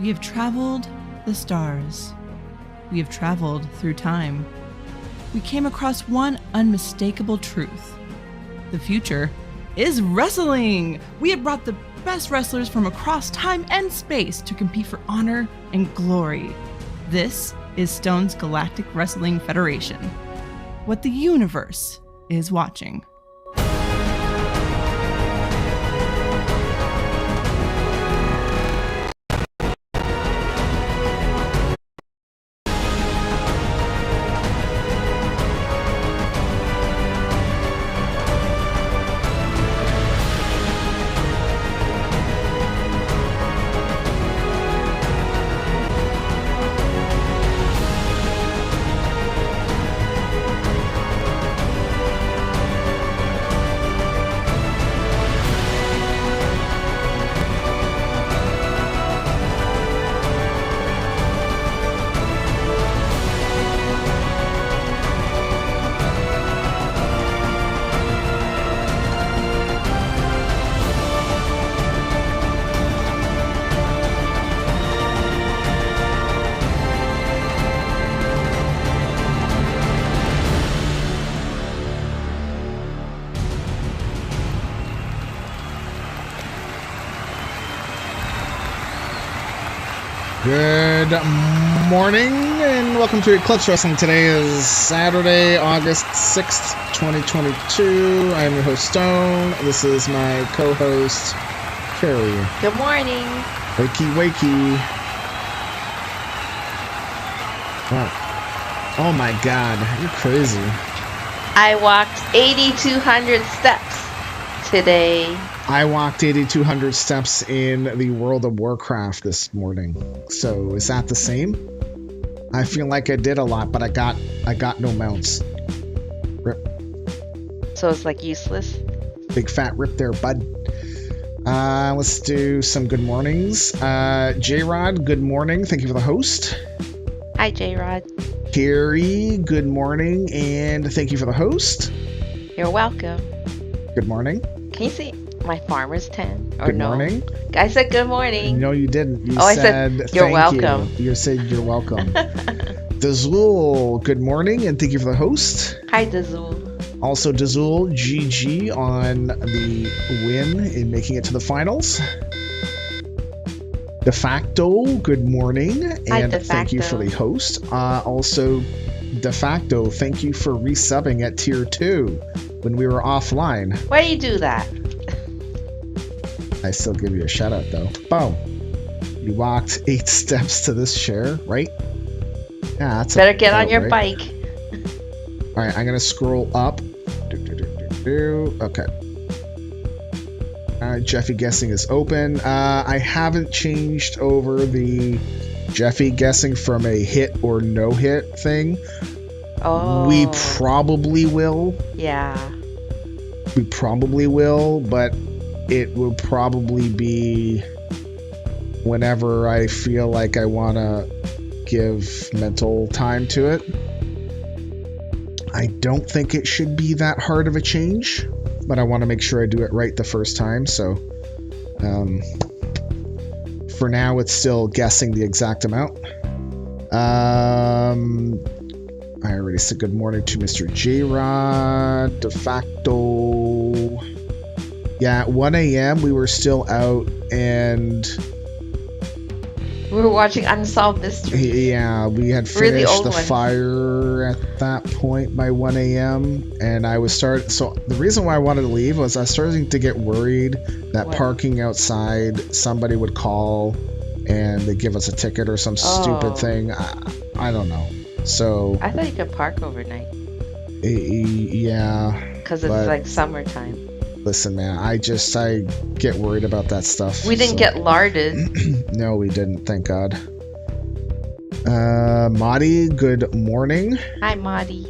We have traveled the stars. We have traveled through time. We came across one unmistakable truth. The future is wrestling! We have brought the best wrestlers from across time and space to compete for honor and glory. This is Stone's Galactic Wrestling Federation. What the universe is watching. Good morning and welcome to Eclipse Wrestling. Today is Saturday, August 6th, 2022. I am your host, Stone. This is my co-host, Carrie. Good morning. Wakey, wakey. Wow. Oh my god, you're crazy. I walked 8,200 steps today. I walked 8,200 steps in the World of Warcraft this morning. So is that the same? I feel like I did a lot, but I got no mounts. Rip. So it's like useless. Big fat rip there, bud. Let's do some good mornings. J-Rod, good morning. Thank you for the host. Hi, J-Rod. Carrie, good morning, and thank you for the host. You're welcome. Good morning. Can you see my farmer's tent? Or Good no? morning. I said good morning. No, you didn't. You I said you're thank welcome. You said you're welcome. Dazul, good morning, and thank you for the host. Hi, Dazul. Also, Dazul, GG on the win in making it to the finals. De facto, good morning, and thank you for the host. Also, De facto, thank you for resubbing at tier 2 when we were offline. Why do you do that? I still give you a shout out though. Boom. You walked 8 steps to this share, right? Yeah, that's better get on your right? bike. All right, I'm gonna scroll up. Okay. Jeffy guessing is open. I haven't changed over the Jeffy guessing from a hit or no hit thing. Oh. We probably will. Yeah. We probably will, but it will probably be whenever I feel like I want to give mental time to it. I don't think it should be that hard of a change, but I want to make sure I do it right the first time. So for now, it's still guessing the exact amount. I already said good morning to Mr. J-Rod. De facto. Yeah, at 1 a.m. we were still out and we were watching Unsolved Mysteries. Yeah, we had finished the fire at that point by 1 a.m. and I was so the reason why I wanted to leave was I was starting to get worried that parking outside somebody would call and they'd give us a ticket or some stupid thing. I don't know. So I thought you could park overnight. Yeah. Because it's like summertime. Listen, man, I get worried about that stuff. We didn't get larded. No, we didn't, thank God. Madi, good morning. Hi, Madi.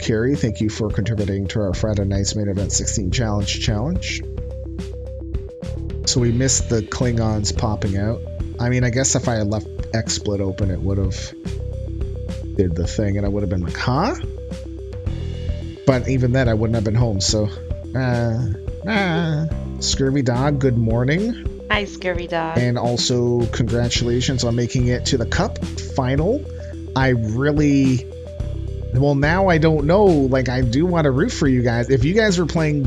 Carrie, thank you for contributing to our Friday night's main event 16 challenge. So we missed the Klingons popping out. I mean, I guess if I had left XSplit open, it would have did the thing, and I would have been like, huh? But even then, I wouldn't have been home, so... Scurvy Dog, good morning. Hi, Scurvy Dog. And also, congratulations on making it to the Cup final. I really... Well, now I don't know. Like, I do want to root for you guys. If you guys were playing...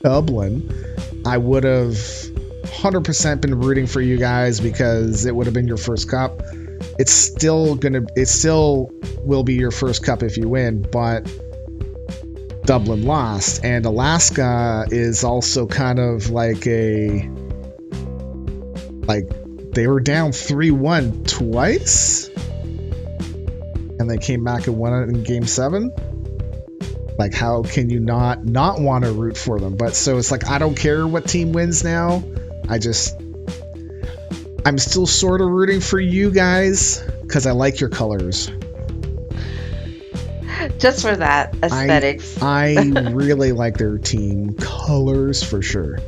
Dublin, I would have 100% been rooting for you guys because it would have been your first Cup. It still will be your first Cup if you win, but Dublin lost, and Alaska is also kind of like they were down 3-1 twice, and they came back and won it in Game 7. Like, how can you not want to root for them? But so it's like, I don't care what team wins now. I'm still sort of rooting for you guys because I like your colors. Just for that aesthetics. I really like their team colors for sure.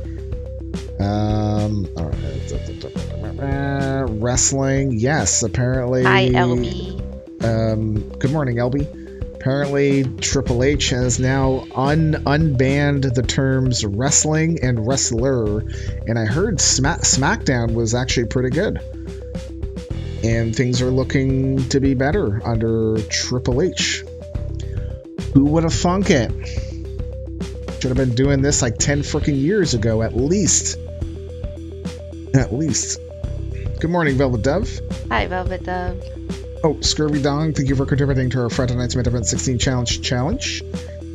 Wrestling, yes, apparently. Hi, LB. Good morning, LB. Apparently, Triple H has now unbanned the terms wrestling and wrestler, and I heard SmackDown was actually pretty good. And things are looking to be better under Triple H. Who would have thunk it? Should have been doing this like 10 freaking years ago, at least. At least. Good morning, Velvet Dove. Hi, Velvet Dove. Oh, Scurvy Dong, thank you for contributing to our Friday Night's Mid Event 16 Challenge.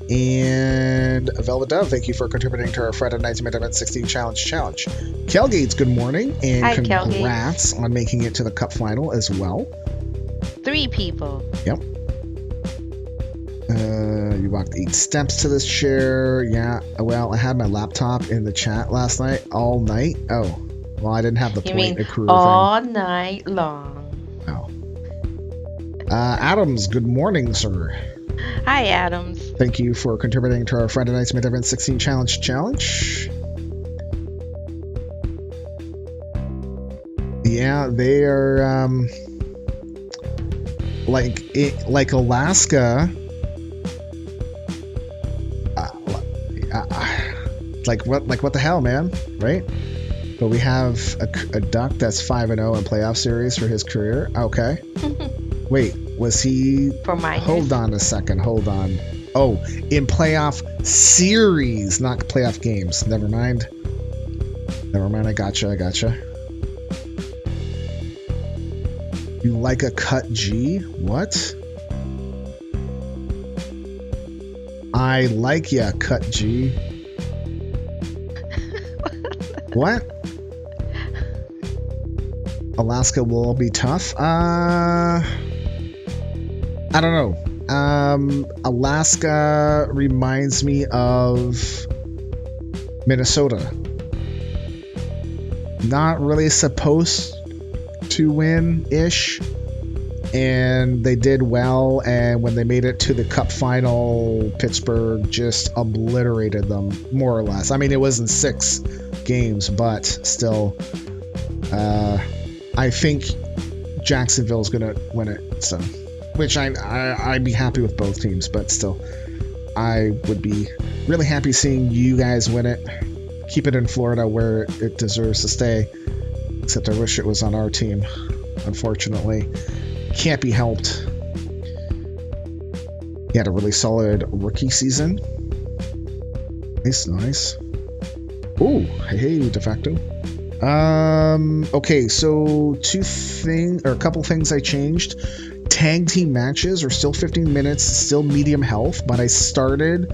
And Velvet Dove, thank you for contributing to our Friday Night's Mid Event 16 Challenge. Kelgates, good morning, and hi, congrats on making it to the Cup Final as well. 3 people. Yep. You walked 8 steps to this chair. Yeah, well, I had my laptop in the chat last night, all night. Oh, well, I didn't have the point accrual all thing. Night long. Oh. Adams, good morning, sir. Hi, Adams. Thank you for contributing to our Friday Night's Mid Event 16 Challenge. Yeah, they are like Alaska. Like what the hell, man, right? But we have a duck that's 5-0 in playoff series for his career. Okay. Wait, was he? For my. Hold on a second. Hold on. Oh, in playoff series, not playoff games. Never mind. I gotcha. You like a cut G? What? I like ya, cut G. What? Alaska will be tough. I don't know. Alaska reminds me of Minnesota. Not really supposed to win-ish. And they did well, and when they made it to the Cup Final, Pittsburgh just obliterated them, more or less. I mean, it wasn't 6 games, but still, I think Jacksonville's gonna win it. So, which I'd be happy with both teams, but still, I would be really happy seeing you guys win it. Keep it in Florida where it deserves to stay. Except I wish it was on our team, unfortunately. Can't be helped. He had a really solid rookie season. Nice. Oh, hey, de facto. Okay, so a couple things I changed. Tag team matches are still 15 minutes, still medium health, but I started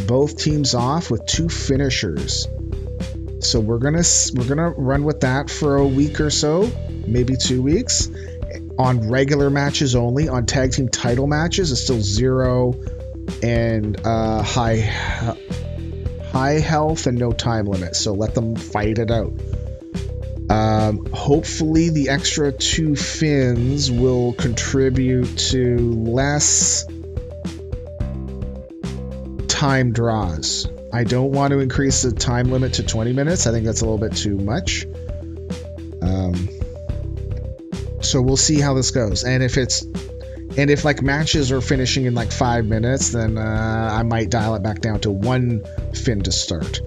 both teams off with 2 finishers. So we're gonna run with that for a week or so, maybe 2 weeks. On regular matches only. On tag team title matches, it's still 0 and high health and no time limit. So let them fight it out. Hopefully the extra 2 fins will contribute to less time draws. I don't want to increase the time limit to 20 minutes. I think that's a little bit too much. So we'll see how this goes. And if like matches are finishing in like 5 minutes, then I might dial it back down to 1 fin to start.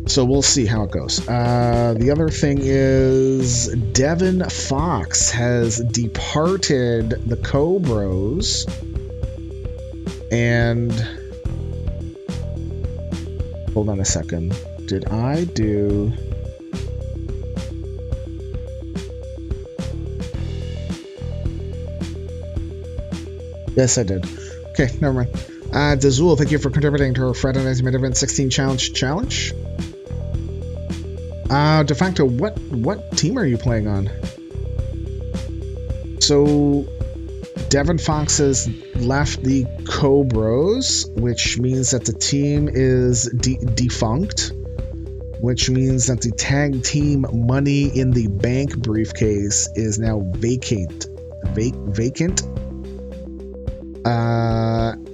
So we'll see how it goes. The other thing is Devin Fox has departed the Cobros. And hold on a second. Did I do... Yes, I did. Okay, never mind. Dazul, thank you for contributing to our Friday Night's Mid Event 16 Challenge. De facto, what team are you playing on? So, Devin Fox has left the Cobros, which means that the team is defunct, which means that the tag team Money in the Bank briefcase is now vacant.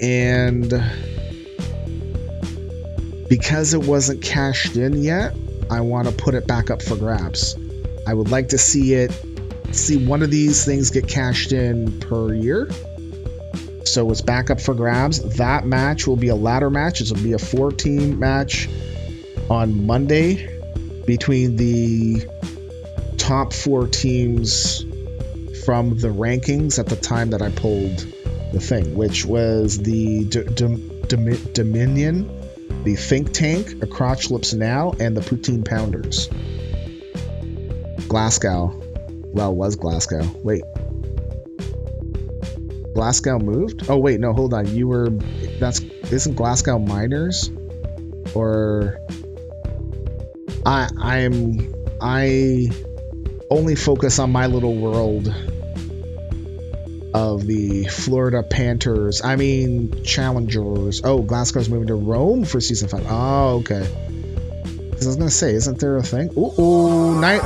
And because it wasn't cashed in yet, I want to put it back up for grabs. I would like to see one of these things get cashed in per year. So it's back up for grabs. That match will be a ladder match. It will be a 4-team match on Monday between the top 4 teams from the rankings at the time that I pulled the thing, which was the Dominion the Think Tank, Apocalypse Now, and the Poutine Pounders. Glasgow. Well, was Glasgow. Wait. Glasgow moved? Oh, wait, no, hold on. Isn't Glasgow Miners? Or... I only focus on my little world of the Florida Panthers. Challengers. Oh, Glasgow's moving to Rome for season 5. Oh, okay. I was gonna say, isn't there a thing? Ooh, night.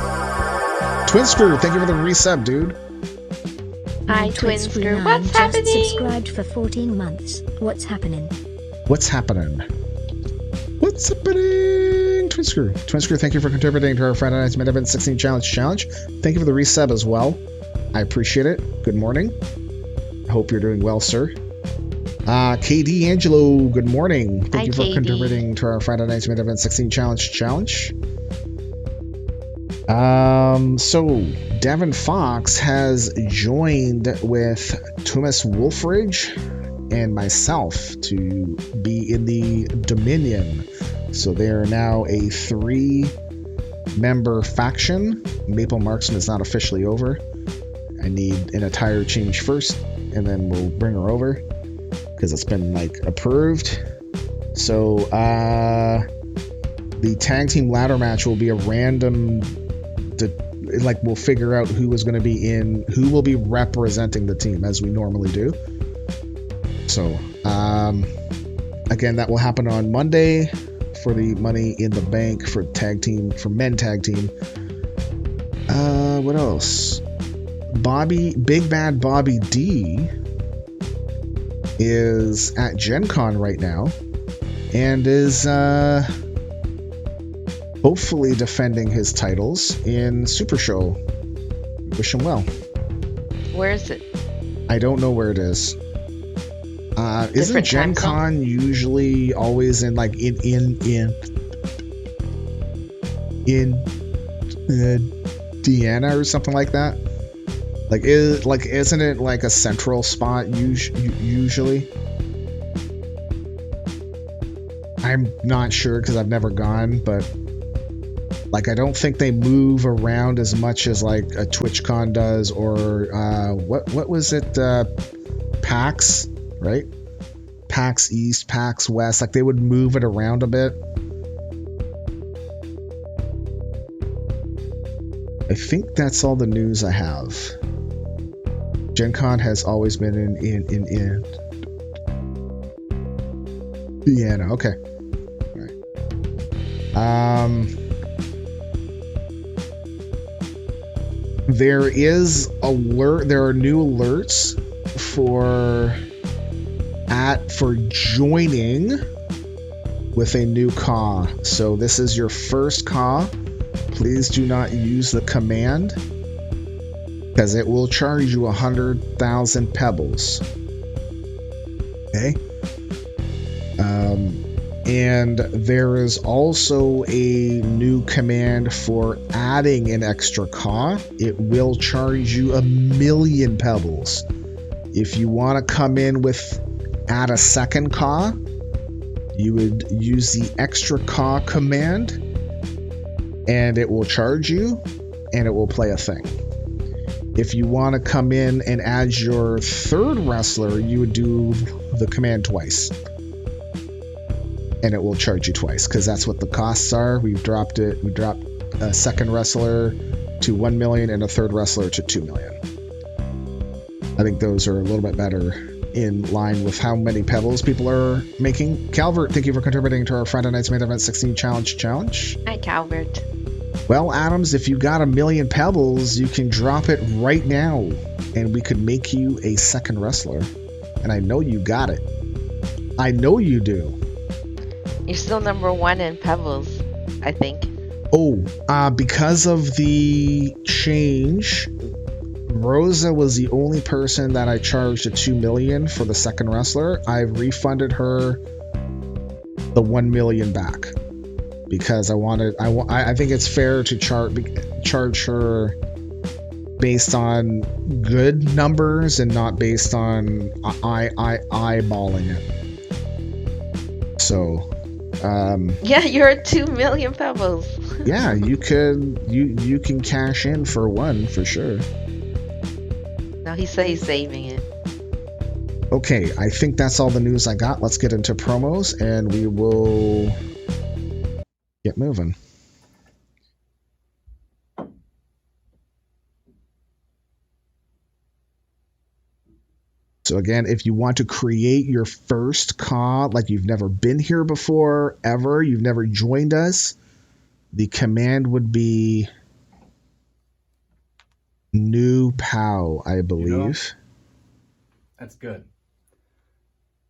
Twin Screw, thank you for the resub, dude. Hi, Twin Screw. What's happening? Just subscribed for 14 months. What's happening? What's happening? What's happening? Twin Screw. Twin Screw, thank you for contributing to our Friday Night's Main Event 16 Challenge. Thank you for the resub as well. I appreciate it. Good morning. I hope you're doing well, sir. KD Angelo, good morning. Thank you for contributing to our Friday Night's Main Event 16 Challenge. So Devin Fox has joined with Thomas Wolfridge and myself to be in the Dominion. So they are now a 3-member faction. Maple Marksman is not officially over. I need an attire change first, and then we'll bring her over because it's been approved. So the tag team ladder match will be a random. We'll figure out who is going to be in, who will be representing the team as we normally do. So again, that will happen on Monday for the Money in the Bank for men tag team. What else? Big Bad Bobby D is at Gen Con right now and is hopefully defending his titles in Super Show. Wish him well. Where is it? I don't know where it is. Isn't Gen Con usually always in Deanna or something like that? Isn't it like a central spot usually? I'm not sure because I've never gone, but I don't think they move around as much as a TwitchCon does, or what was it? PAX, right? PAX East, PAX West. They would move it around a bit. I think that's all the news I have. Gen Con has always been in Vienna. Okay. All right. There are new alerts for joining with a new CAW. So this is your first CAW. Please do not use the command because it will charge you 100,000 pebbles. Okay. And there is also a new command for adding an extra CAW. It will charge you 1,000,000 pebbles. If you want to come in add a second CAW, you would use the extra CAW command, and it will charge you, and it will play a thing. If you want to come in and add your third wrestler, you would do the command twice. And it will charge you twice, because that's what the costs are. We've dropped it. We dropped a second wrestler to 1 million and a third wrestler to 2 million. I think those are a little bit better in line with how many pebbles people are making. Calvert, thank you for contributing to our Friday Night's Main Event 16 Challenge. Hi, Calvert. Well, Adams, if you got 1,000,000 pebbles, you can drop it right now, and we could make you a second wrestler. And I know you got it. I know you do. You're still number 1 in pebbles, I think. Oh, because of the change, Rosa was the only person that I charged a 2 million for the second wrestler. I refunded her the 1 million back because I think it's fair to charge her based on good numbers and not based on eyeballing it. So Yeah, you're at 2 million pebbles. Yeah, you can cash in for one for sure. No, he said he's saving it. Okay, I think that's all the news I got. Let's get into promos and we will get moving. So again, if you want to create your first COD, like you've never been here before, ever, you've never joined us, the command would be new POW, I believe. You know, that's good.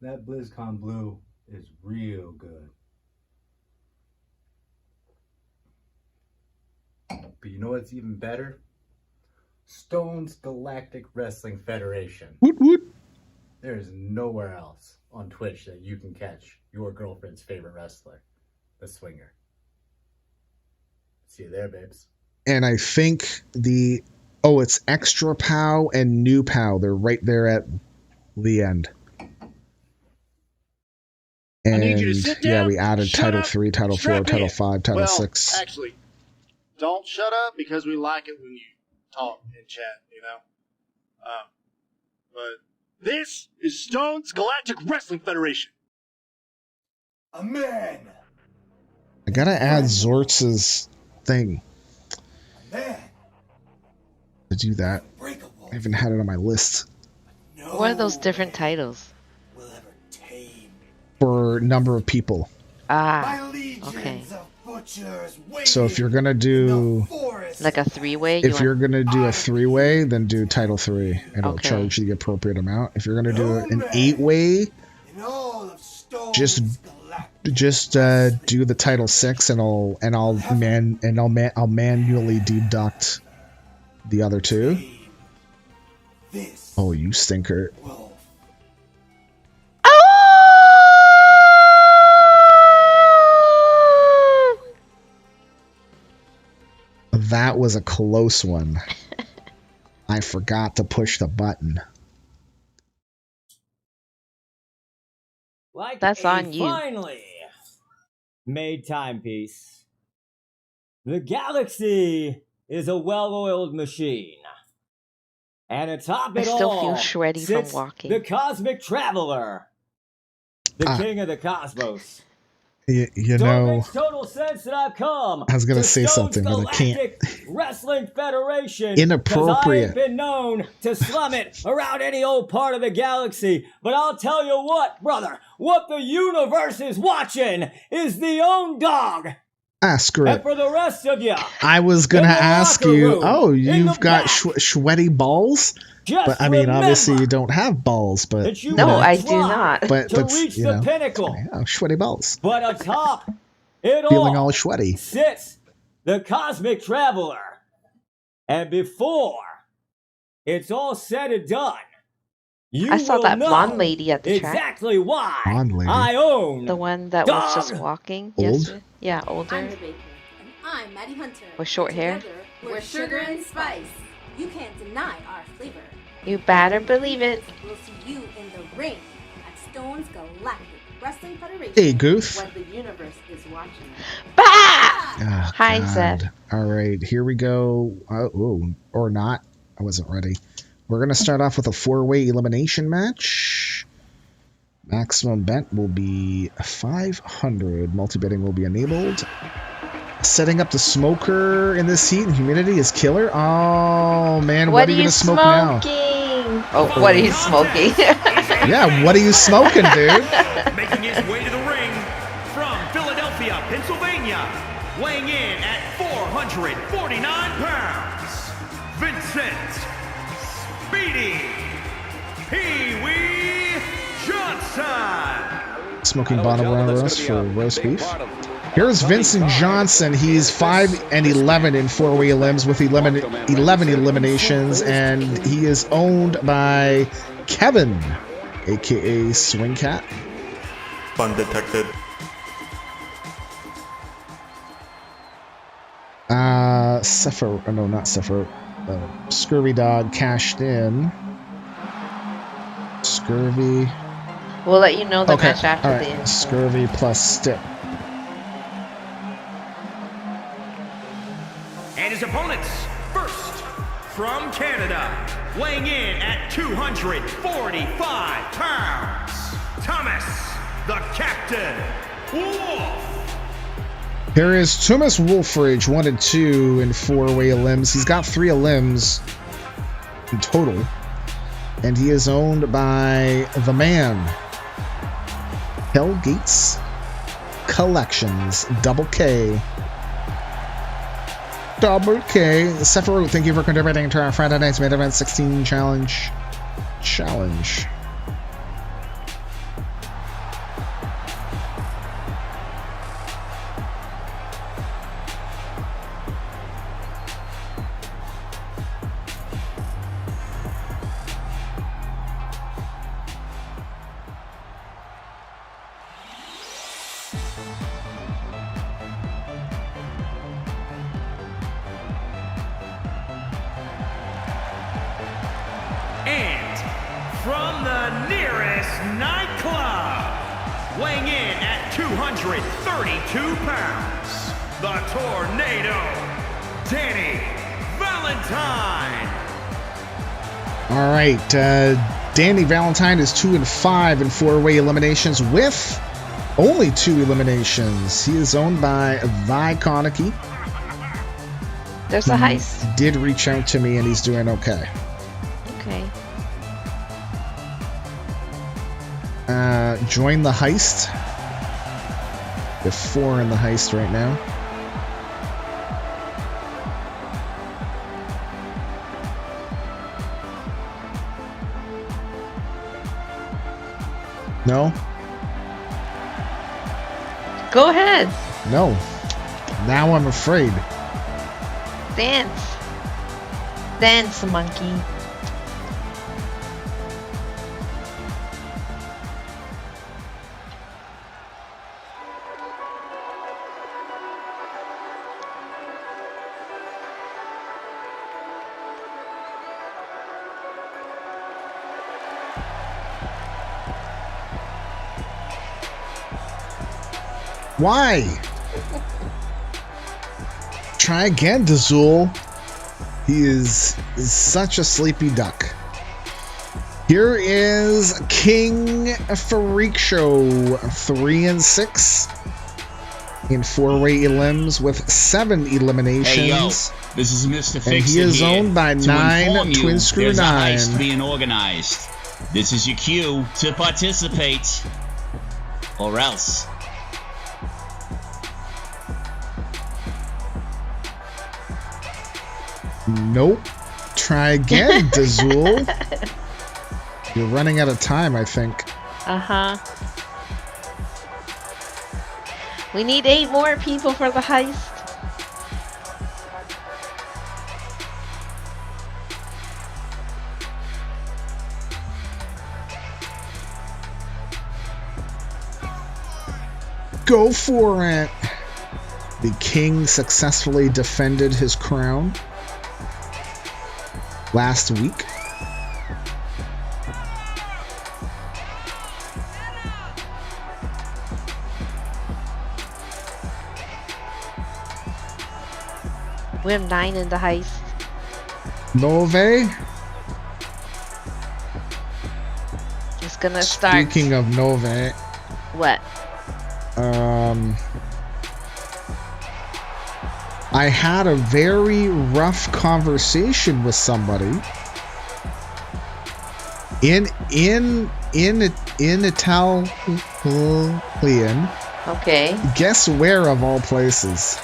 That BlizzCon blue is real good. But you know what's even better? Stone's Galactic Wrestling Federation. Woot woot. There's nowhere else on Twitch that you can catch your girlfriend's favorite wrestler, the Swinger. See you there, babes. And I think it's extra POW and new POW. They're right there at the end. And I need you to sit down, yeah, we added shut Title up, 3, Title 4, strap Title in. 5, Title well, 6. Actually, don't shut up because we like it when you talk and chat, you know? But this is Stone's Galactic Wrestling Federation. A man! I gotta add Zortz's thing A man! to do that. Unbreakable. I haven't had it on my list. What are those different titles? Will ever tame For number of people. Ah, my legions okay. of butchers. So if you're gonna do Like a 3-way? if you're gonna do a 3-way, then do Title 3 and it'll Okay. charge the appropriate amount. If you're gonna do an 8-way, just do the Title 6 and I'll manually deduct the other two. Oh, you stinker. That was a close one. I forgot to push the button. Like That's a on you. Finally made timepiece. The galaxy is a well-oiled machine. And atop I it still all feel shreddy from sits walking. the Cosmic Traveler, the Ah. king of the cosmos. You So it know, makes total sense that I've come. I was gonna to say Stone's something, but I can't. Galactic Wrestling Federation. Inappropriate. 'Cause I ain't been known to slum it around any old part of the galaxy. But I'll tell you what, brother, what the universe is watching is the own dog. Screw And it. for the rest of you, I was gonna in the ask locker you, room, oh, in the you've got back, sweaty balls? just But I mean, obviously you remember don't have balls, but that you No, will I do try not. But to reach you the know, pinnacle. yeah, sweaty balls. But atop it Feeling all sweaty. sits the Cosmic Traveler. And before it's all said and done, you I saw will that know blonde lady at the track. exactly why Blonde lady? I own The one that was just Dog. walking Old? yesterday. Yeah, older. I'm the baker, and I'm Maddie Hunter. With short hair? Together, we're sugar and spice. You can't deny our flavor. You better believe it. We'll see you in the ring at Stone's Galactic Wrestling Federation. Hey, Goof. Where the universe is watching. Bah! Oh, Hi, God. Seth. All right, here we go. Or not. I wasn't ready. We're going to start off with a 4-way elimination match. Maximum bet will be 500. Multi-betting will be enabled. Setting up the smoker in this heat and humidity is killer. Oh, man. What are you going to smoke now? Oh, what are you smoking? Yeah, what are you smoking, dude? Making his way to the ring from Philadelphia, Pennsylvania, weighing in at 449 pounds, Vincent Speedy Pee-wee Johnson. Smoking bottom roast for roast beef. Here's Vincent Johnson. He's 5-11 in 4-way elims with 11 eliminations, and he is owned by Kevin, aka Swing Cat. Fun detected. Scurvy Dog cashed in. Scurvy. We'll let you know the Okay, match after all the right. intro. Scurvy plus Stip. And his opponents, first, from Canada, weighing in at 245 pounds, Thomas, the Captain Wolf. There is Thomas Wolfridge, 1 and 2 in 4-way limbs. He's got 3 limbs in total. And he is owned by the man, Hellgates Collections, Double K. Double K. Sephiroth, thank you for contributing to our Friday Night's Main Event 16 Challenge. And from the nearest nightclub, weighing in at 232 pounds, the Tornado, Danny Valentine. All right, Danny Valentine is 2 and 5 in 4-way eliminations with only 2 eliminations. He is owned by Vi Konecki. There's a heist. He did reach out to me, and he's doing okay. Okay. Join the heist. We have 4 in the heist right now. No? Go ahead. No. Now I'm afraid. Dance. Dance, monkey. Why? Try again, Dazul. He is such a sleepy duck. Here is King Freak Show, 3 and 6 in 4-way elims with 7 eliminations. Hey yo, this is Mr. Fix-It and he is here owned by to 9 inform you Twin Screw there's 9. a heist being organized. This is your cue to participate, or else. Nope. Try again, Dazul. You're running out of time, I think. Uh-huh. We need 8 more people for the heist. Go for it. The king successfully defended his crown last week. We have 9 in the heist. Nove. It's gonna start. Speaking of Nove, What? I had a very rough conversation with somebody in Italian. Okay. Guess where, of all places?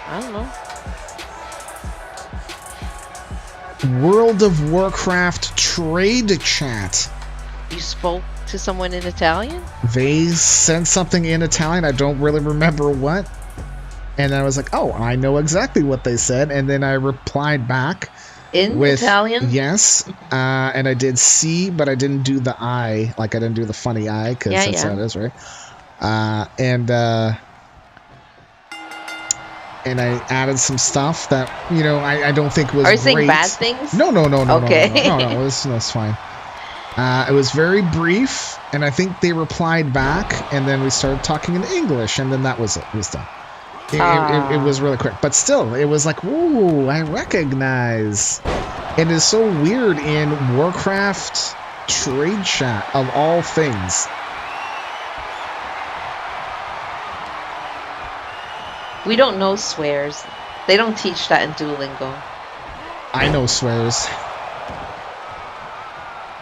I don't know. World of Warcraft trade chat. You spoke to someone in Italian? They sent something in Italian. I don't really remember what. And I was like, oh, I know exactly what they said. And then I replied back with Italian? yes. And I did C, but I didn't do the I. Like, I didn't do the funny I, because that's how it is, right? And I added some stuff that, you know, I don't think was Are you great. saying bad things? No. Okay. No, it's fine. It was very brief, and I think they replied back, and then we started talking in English, and then that was it. It was done. It was really quick, but still, it was like, ooh, I recognize. And it's so weird in Warcraft trade chat of all things. We don't know swears. They don't teach that in Duolingo. I know swears,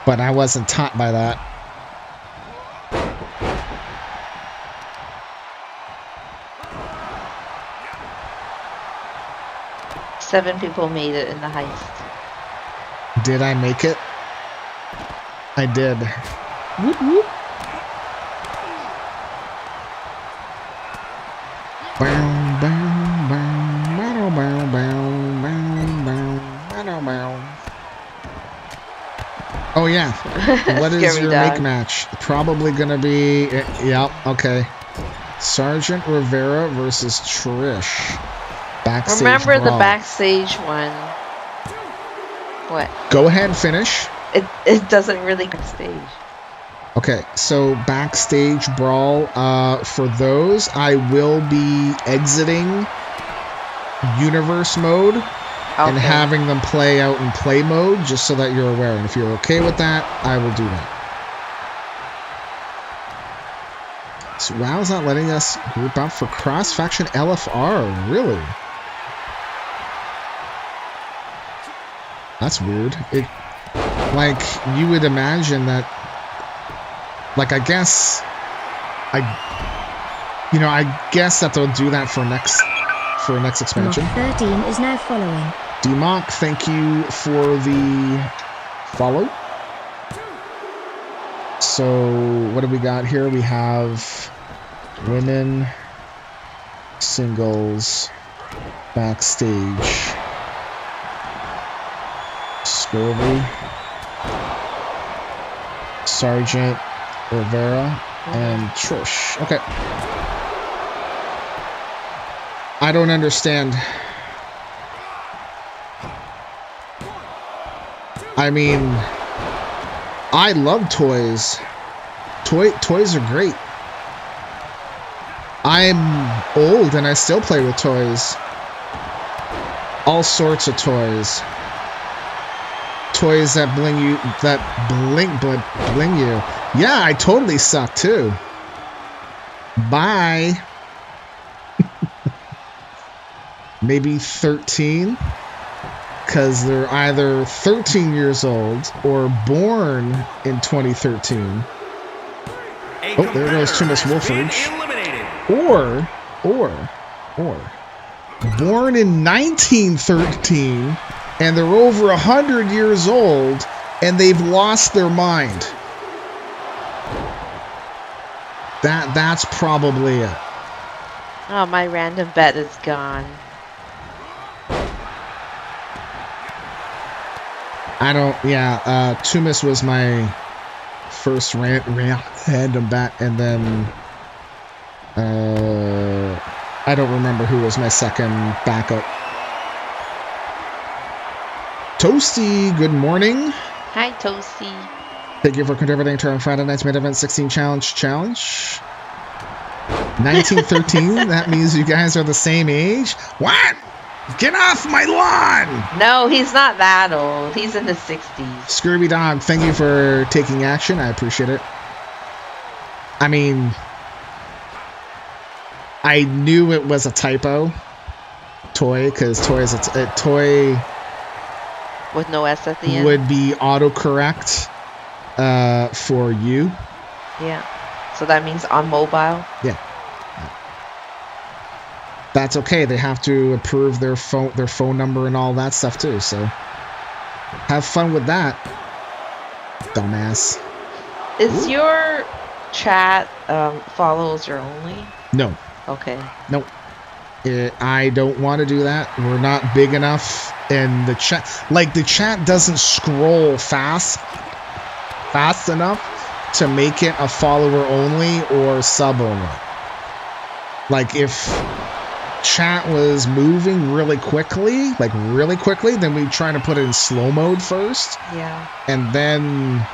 but I wasn't taught by that. Seven people made it in the heist. Did I make it? I did. Whoop, whoop. Bow, bow, bow, bow, bow, bow, bow, bow, bow. Oh yeah. What is your make match? Probably gonna be yep, okay. Sergeant Rivera versus Trish. Backstage Remember brawl. the backstage one. What? Go ahead, finish. It doesn't really backstage. Okay, so backstage brawl. For those, I will be exiting universe mode and having them play out in play mode, just so that you're aware. And if you're okay with that, I will do that. So WoW's not letting us group up for cross-faction LFR, really? That's weird. Like, you would imagine that, like, I guess that they'll do that for next expansion. Mock 13 is now following. DMock, thank you for the follow. So, what do we got here? We have women, singles, backstage, Scurvy, Sergeant Rivera, and Trish. Okay. I don't understand. I mean, I love toys. Toys are great. I'm old and I still play with toys. All sorts of toys. Toys that bling you, bling you. Yeah, I totally suck too. Bye. Maybe 13. Because they're either 13 years old or born in 2013. Oh, there goes Thomas Wolfridge. Or born in 1913 and they're over 100 years old and they've lost their mind. That's probably it. Oh, my random bet is gone. Tumis was my first random bet, and then I don't remember who was my second backup. Toasty, good morning. Hi, Toasty. Thank you for contributing to our Friday night's main event 16 challenge. 1913, that means you guys are the same age? What? Get off my lawn! No, he's not that old. He's in his 60s. Scurvy Dog, thank you for taking action. I appreciate it. I mean, I knew it was a typo. Toy, because toy is a toy with no S at the end. Would be autocorrect for you. Yeah. So that means on mobile? Yeah. That's okay. They have to approve their phone number and all that stuff too. So have fun with that, dumbass. Is your chat follows your only? No. Okay. No. I don't want to do that. We're not big enough, and the chat doesn't scroll fast enough to make it a follower only or sub only. Like if chat was moving really quickly, then we try to put it in slow mode first. Yeah. And then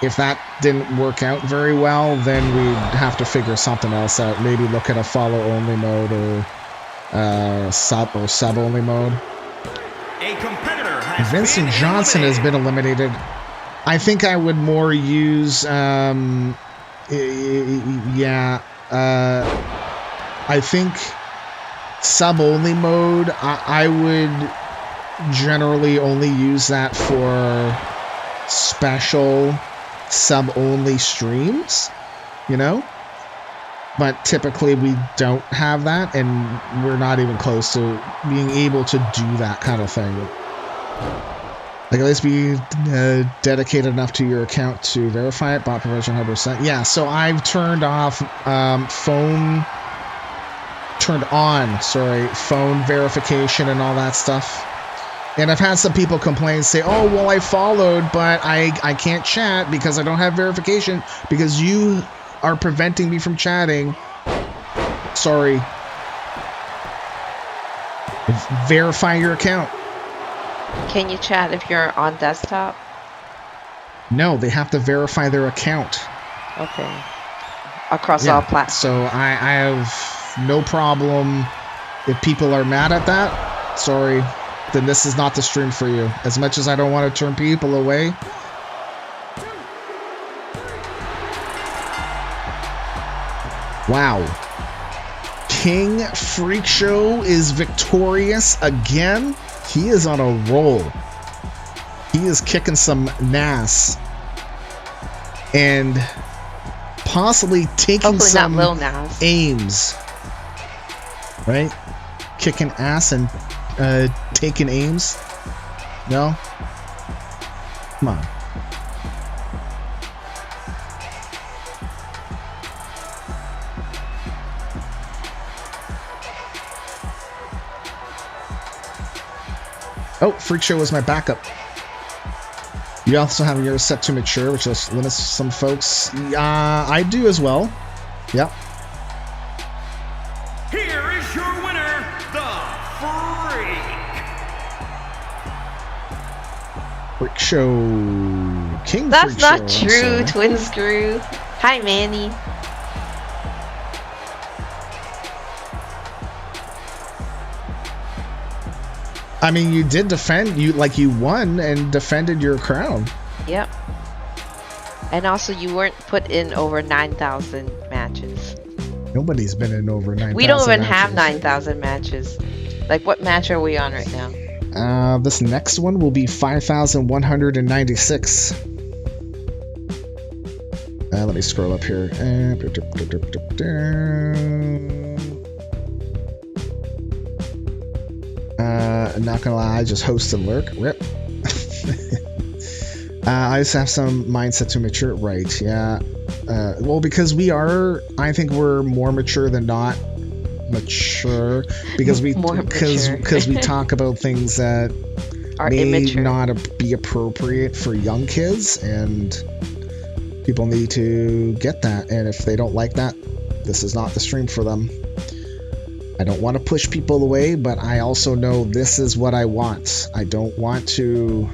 if that didn't work out very well, then we'd have to figure something else out. Maybe look at a follow only mode or sub only mode. A competitor has Vincent been Johnson has eliminated. been eliminated. I think I would more use I think sub only mode. I would generally only use that for special sub only streams, you know, but typically we don't have that, and we're not even close to being able to do that kind of thing. Like, at least be dedicated enough to your account to verify it. Bot prevention 100%. Yeah, so I've turned off phone verification and all that stuff. And I've had some people complain and say, oh, well, I followed, but I can't chat because I don't have verification because you are preventing me from chatting. Sorry. Verify your account. Can you chat if you're on desktop? No, they have to verify their account. Okay. Across all platforms. So I have no problem if people are mad at that. Sorry, then this is not the stream for you. As much as I don't want to turn people away. Wow. King Freak Show is victorious again. He is on a roll. He is kicking some ass. And possibly taking some aims. Right? Kicking ass and taking aims. No? Come on. Oh, Freak Show was my backup. You also have yours set to mature, which just limits some folks. I do as well. Yep. Here is your winner, the Freak. Freak Show. King That's Freak not Show, true, Twin Screw. Hi, Manny. I mean, you did defend, you won and defended your crown. Yep. And also, you weren't put in over 9,000 matches. Nobody's been in over 9,000 We don't even matches. have 9,000 matches. Like, what match are we on right now? This next one will be 5,196. Let me scroll up here. Not gonna lie, I just hosted Lurk. Rip. I just have some mindset to mature. Right, yeah. Well, because I think we're more mature than not mature. Because we talk about things that may immature. not be appropriate for young kids, and people need to get that. And if they don't like that, this is not the stream for them. I don't want to push people away, but I also know this is what I want. I don't want to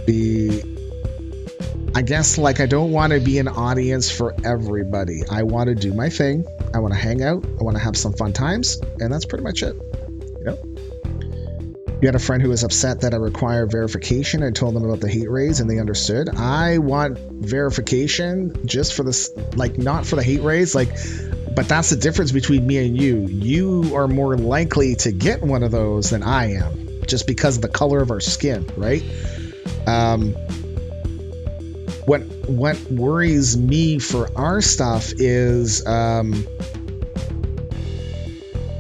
be, I guess, like, I don't want to be an audience for everybody. I want to do my thing. I want to hang out. I want to have some fun times, and that's pretty much it. You know? You had a friend who was upset that I require verification. I told them about the hate raids, and they understood. I want verification just for this, like, not for the hate raids, like. But that's the difference between me and you. You are more likely to get one of those than I am, just because of the color of our skin, right? What worries me for our stuff is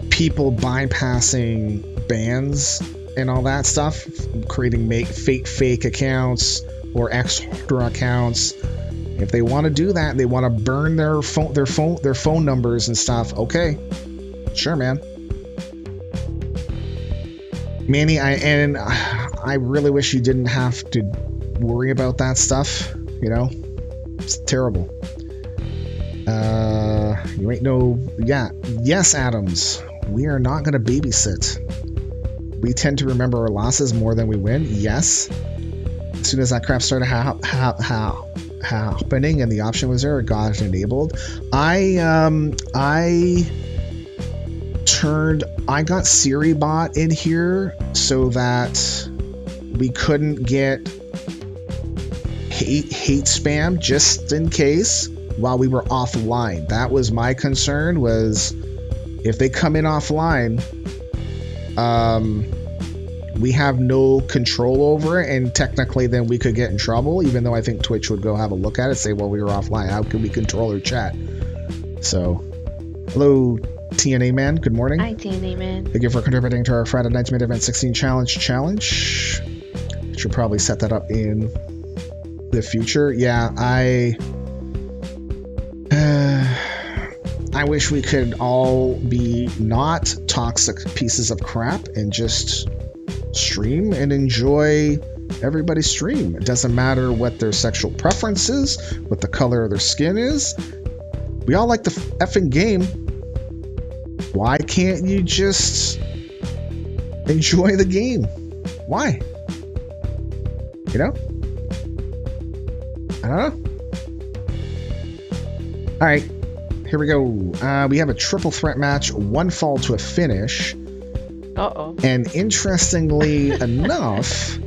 people bypassing bans and all that stuff, creating fake accounts or extra accounts. If they want to do that, they want to burn their phone numbers and stuff. Okay, sure, man. Manny, I really wish you didn't have to worry about that stuff. You know, it's terrible. You ain't no. Yeah, yes, Adams. We are not gonna babysit. We tend to remember our losses more than we win. Yes. As soon as that crap started happening and the option was there, it got it enabled. I I got SiriBot in here so that we couldn't get hate spam just in case while we were offline. That was my concern, was if they come in offline, we have no control over it, and technically then we could get in trouble, even though I think Twitch would go have a look at it, say, well, we were offline. How can we control our chat? So, hello, TNA Man. Good morning. Hi, TNA Man. Thank you for contributing to our Friday Night's Main Event 16 Challenge. Should probably set that up in the future. Yeah, I wish we could all be not toxic pieces of crap and just stream and enjoy everybody's stream. It doesn't matter what their sexual preference is, what the color of their skin is. We all like the effing game. Why can't you just enjoy the game? Why? You know? I don't know. All right, here we go. We have a triple threat match, one fall to a finish. Uh-oh. And interestingly enough,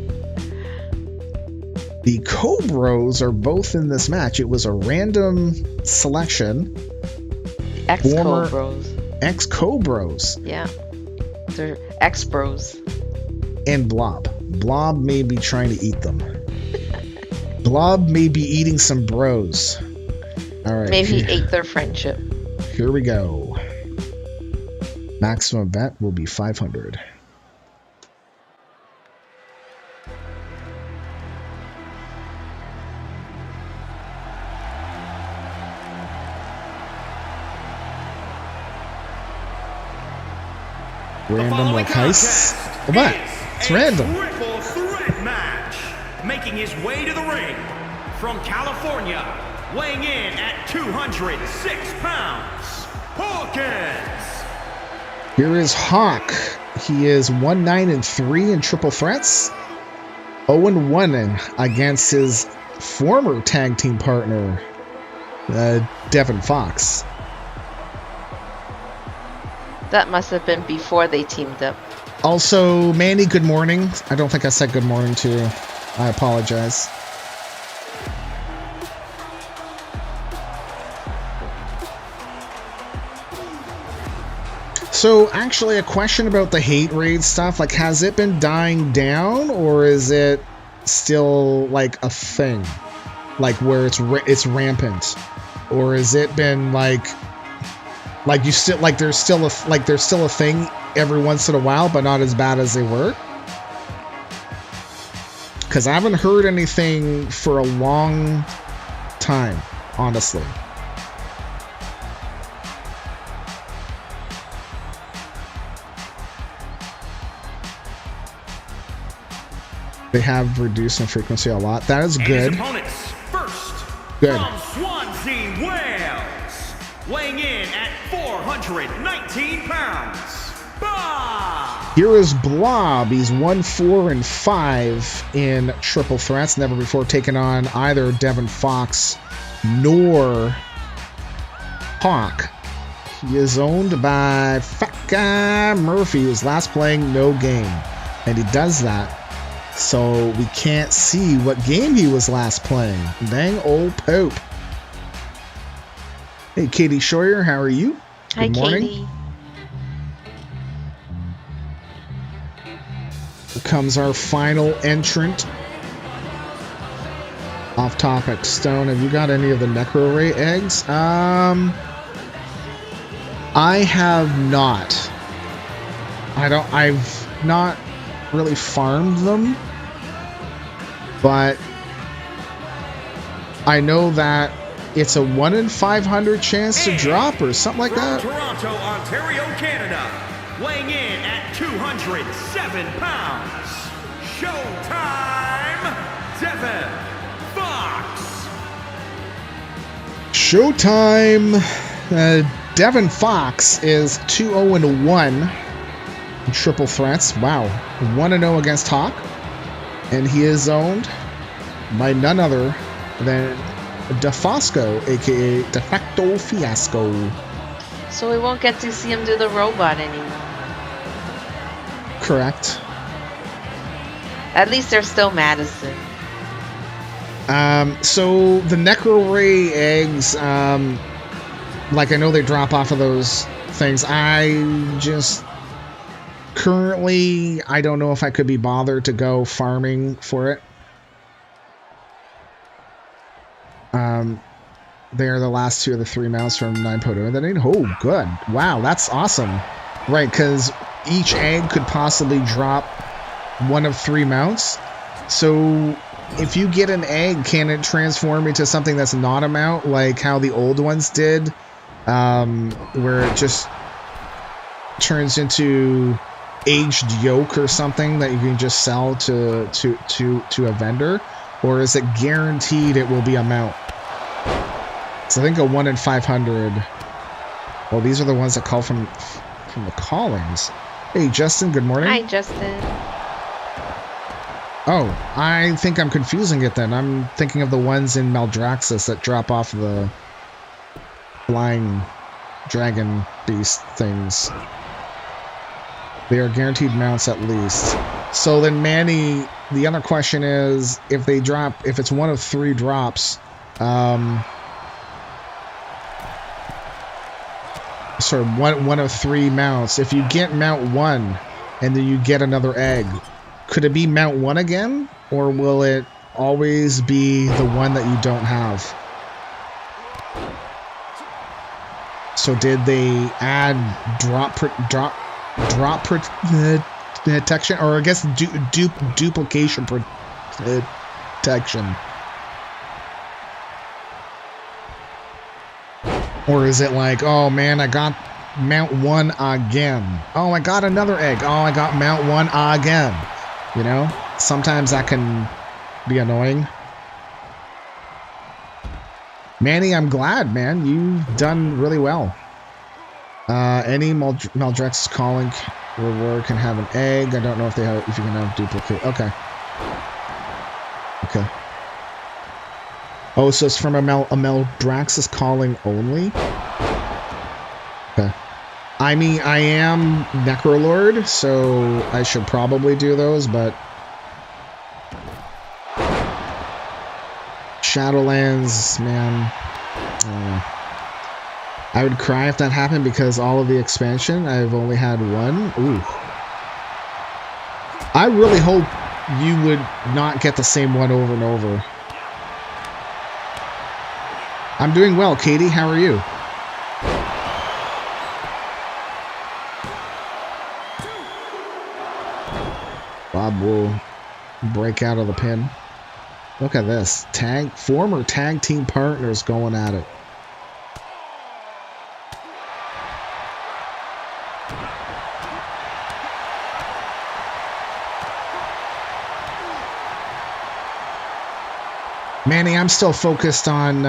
the Cobros are both in this match. It was a random selection. Ex-Cobros. Ex-Cobros. Yeah. They're ex-bros. And Blob. Blob may be trying to eat them. Blob may be eating some bros. All right. Maybe he ate their friendship. Here we go. Maximum bet will be 500. Random like heists. What? It's random. Triple threat match. Making his way to the ring from California, weighing in at 206 pounds, Hawkins. Here is Hawk. He is 1-9-3 in triple threats. 0-1 against his former tag team partner, Devin Fox. That must have been before they teamed up. Also, Mandy, good morning. I don't think I said good morning to you. I apologize. So, actually, a question about the hate raid stuff. Like, has it been dying down, or is it still, like, a thing? Like, where it's rampant? Or has it been, like you still, like, there's still a thing every once in a while, but not as bad as they were? Because I haven't heard anything for a long time, honestly. They have reduced in frequency a lot. That is good. His opponents first. Good. From Swansea, Wales, weighing in at 419 pounds, Bob. Here is Blob. He's 1-4-5 in triple threats. Never before taken on either Devin Fox nor Hawk. He is owned by Fat Guy Murphy, who's last playing no game. And he does that, so we can't see what game he was last playing. Dang old Pope. Hey, Katie Scheuer, how are you? Hi, Good morning. Katie. Here comes our final entrant. Off topic, Stone, have you got any of the Necro Ray eggs? I have not. I've not really farmed them, but I know that it's a 1 in 500 chance to drop or something like that. Toronto, Ontario, Canada, weighing in at 207 pounds, Showtime, Devin Fox. Showtime. Devin Fox is 2-0-1 in triple threats. Wow. 1-0 against Hawk. And he is owned by none other than DeFosco, aka De Facto Fiasco. So we won't get to see him do the robot anymore. Correct. At least there's still Madison. So the Necro Ray eggs, like I know they drop off of those things. I just currently, I don't know if I could be bothered to go farming for it. They're the last two of the 3 mounts from 9.0. That ain't, oh, good. Wow, that's awesome. Right, because each egg could possibly drop one of 3 mounts. So if you get an egg, can it transform into something that's not a mount, like how the old ones did, where it just turns into aged yolk or something that you can just sell to a vendor, or is it guaranteed it will be a mount? So I think a 1 in 500. Well, these are the ones that call from the callings. Hey, Justin. Good morning. Hi, Justin. Oh, I think I'm confusing it then. I'm thinking of the ones in Maldraxxus that drop off the flying dragon beast things. They are guaranteed mounts at least. So then, Manny, the other question is, if they drop, if it's 1 of 3 drops, sorry, one of 3 mounts. If you get mount 1 and then you get another egg, could it be mount 1 again, or will it always be the one that you don't have? So did they add drop protection, or I guess duplication protection? Or is it like, oh man, I got mount 1 again. Oh, I got another egg. Oh, I got mount 1 again. You know, sometimes that can be annoying. Manny, I'm glad, man. You've done really well. Any Maldraxxus calling reward can have an egg. I don't know if you can have duplicate. Okay. Okay. Oh, so it's from a Maldraxxus calling only? Okay. I mean, I am Necrolord, so I should probably do those, but Shadowlands, man, I don't know. I would cry if that happened because all of the expansion, I've only had 1. Ooh. I really hope you would not get the same one over and over. I'm doing well, Katie. How are you? Bob will break out of the pin. Look at this. Former tag team partners going at it. Manny, I'm still focused on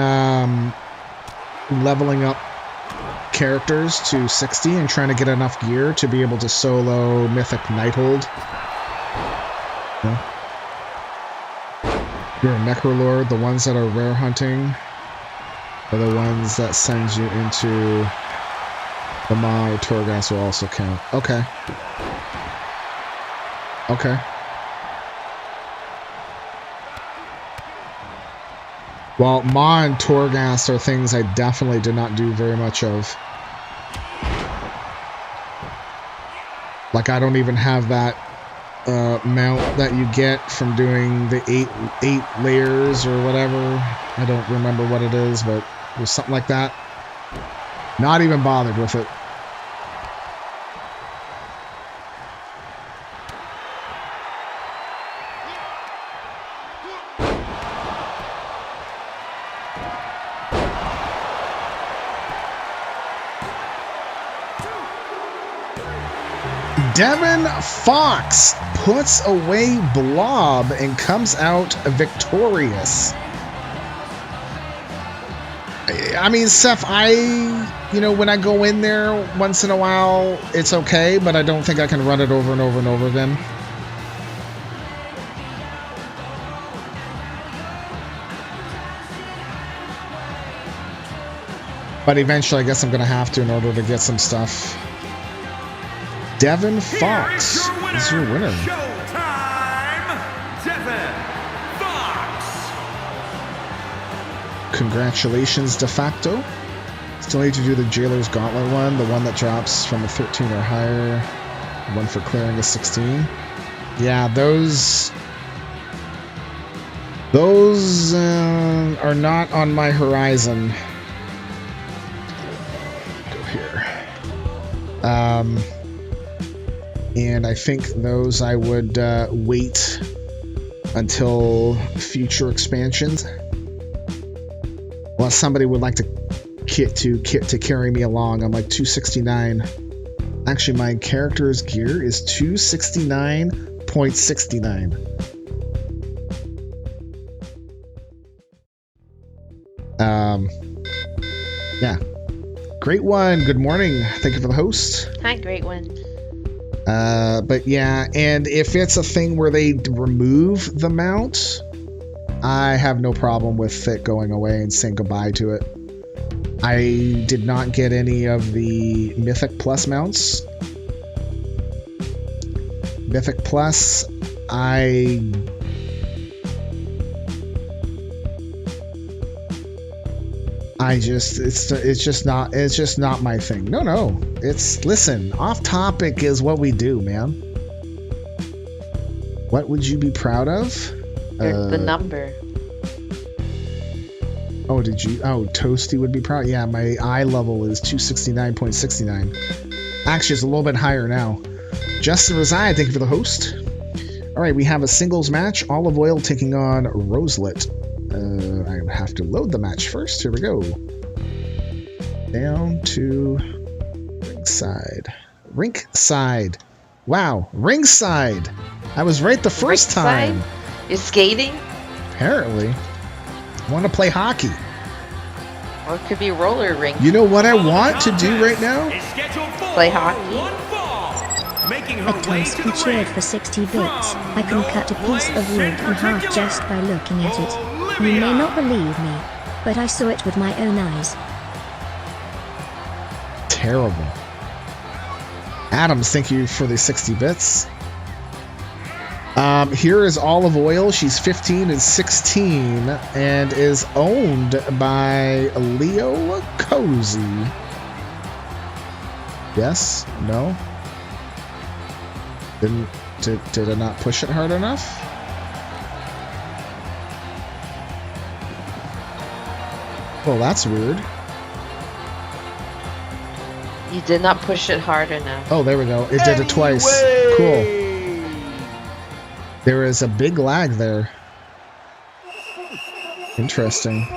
leveling up characters to 60 and trying to get enough gear to be able to solo Mythic Nighthold. Yeah. You're a Necrolord. The ones that are rare hunting are the ones that send you into the Maw or Torghast will also count. Okay. Okay. Well, Maw and Torghast are things I definitely did not do very much of. Like, I don't even have that mount that you get from doing the eight layers or whatever. I don't remember what it is, but there's something like that. Not even bothered with it. Devin Fox puts away Blob and comes out victorious. I mean, Seth, when I go in there once in a while, it's okay, but I don't think I can run it over and over and over again. But eventually, I guess I'm going to have to in order to get some stuff. Devin Fox is your winner. Showtime, Devin Fox. Congratulations, de facto. Still need to do the Jailer's Gauntlet one, the one that drops from a 13 or higher, one for clearing a 16. Yeah, those are not on my horizon. Go here. And I think those I would wait until future expansions. Unless somebody would like to kit to carry me along. I'm like 269. Actually, my character's gear is 269.69. Yeah. Great one. Good morning. Thank you for the host. Hi, great one. But yeah, and if it's a thing where they remove the mount, I have no problem with it going away and saying goodbye to it. I did not get any of the Mythic Plus mounts. Mythic Plus, it's just not my thing. No. Listen, off topic is what we do, man. What would you be proud of? The number. Oh, did you? Oh, Toasty would be proud. Yeah, my eye level is 269.69. Actually, it's a little bit higher now. Justin Reside, thank you for the host. All right, we have a singles match. Olive Oil taking on Roselet. I have to load the match first. Here we go. Down to ringside. Wow, ringside. I was right the first time. You're skating? Apparently. I want to play hockey. Or it could be roller rink. You know what I want to do right now? Play hockey. At times he cheered for 60 bits. I can cut a piece of wood in half just by looking at it. You may not believe me, but I saw it with my own eyes. Terrible. Adams, thank you for the 60 bits. Here is Olive Oil. She's 15 and 16 and is owned by Leo Cozy. Yes? No? Did I not push it hard enough? Well, that's weird. You did not push it hard enough. Oh, there we go. It did it twice. Cool. There is a big lag there. Interesting.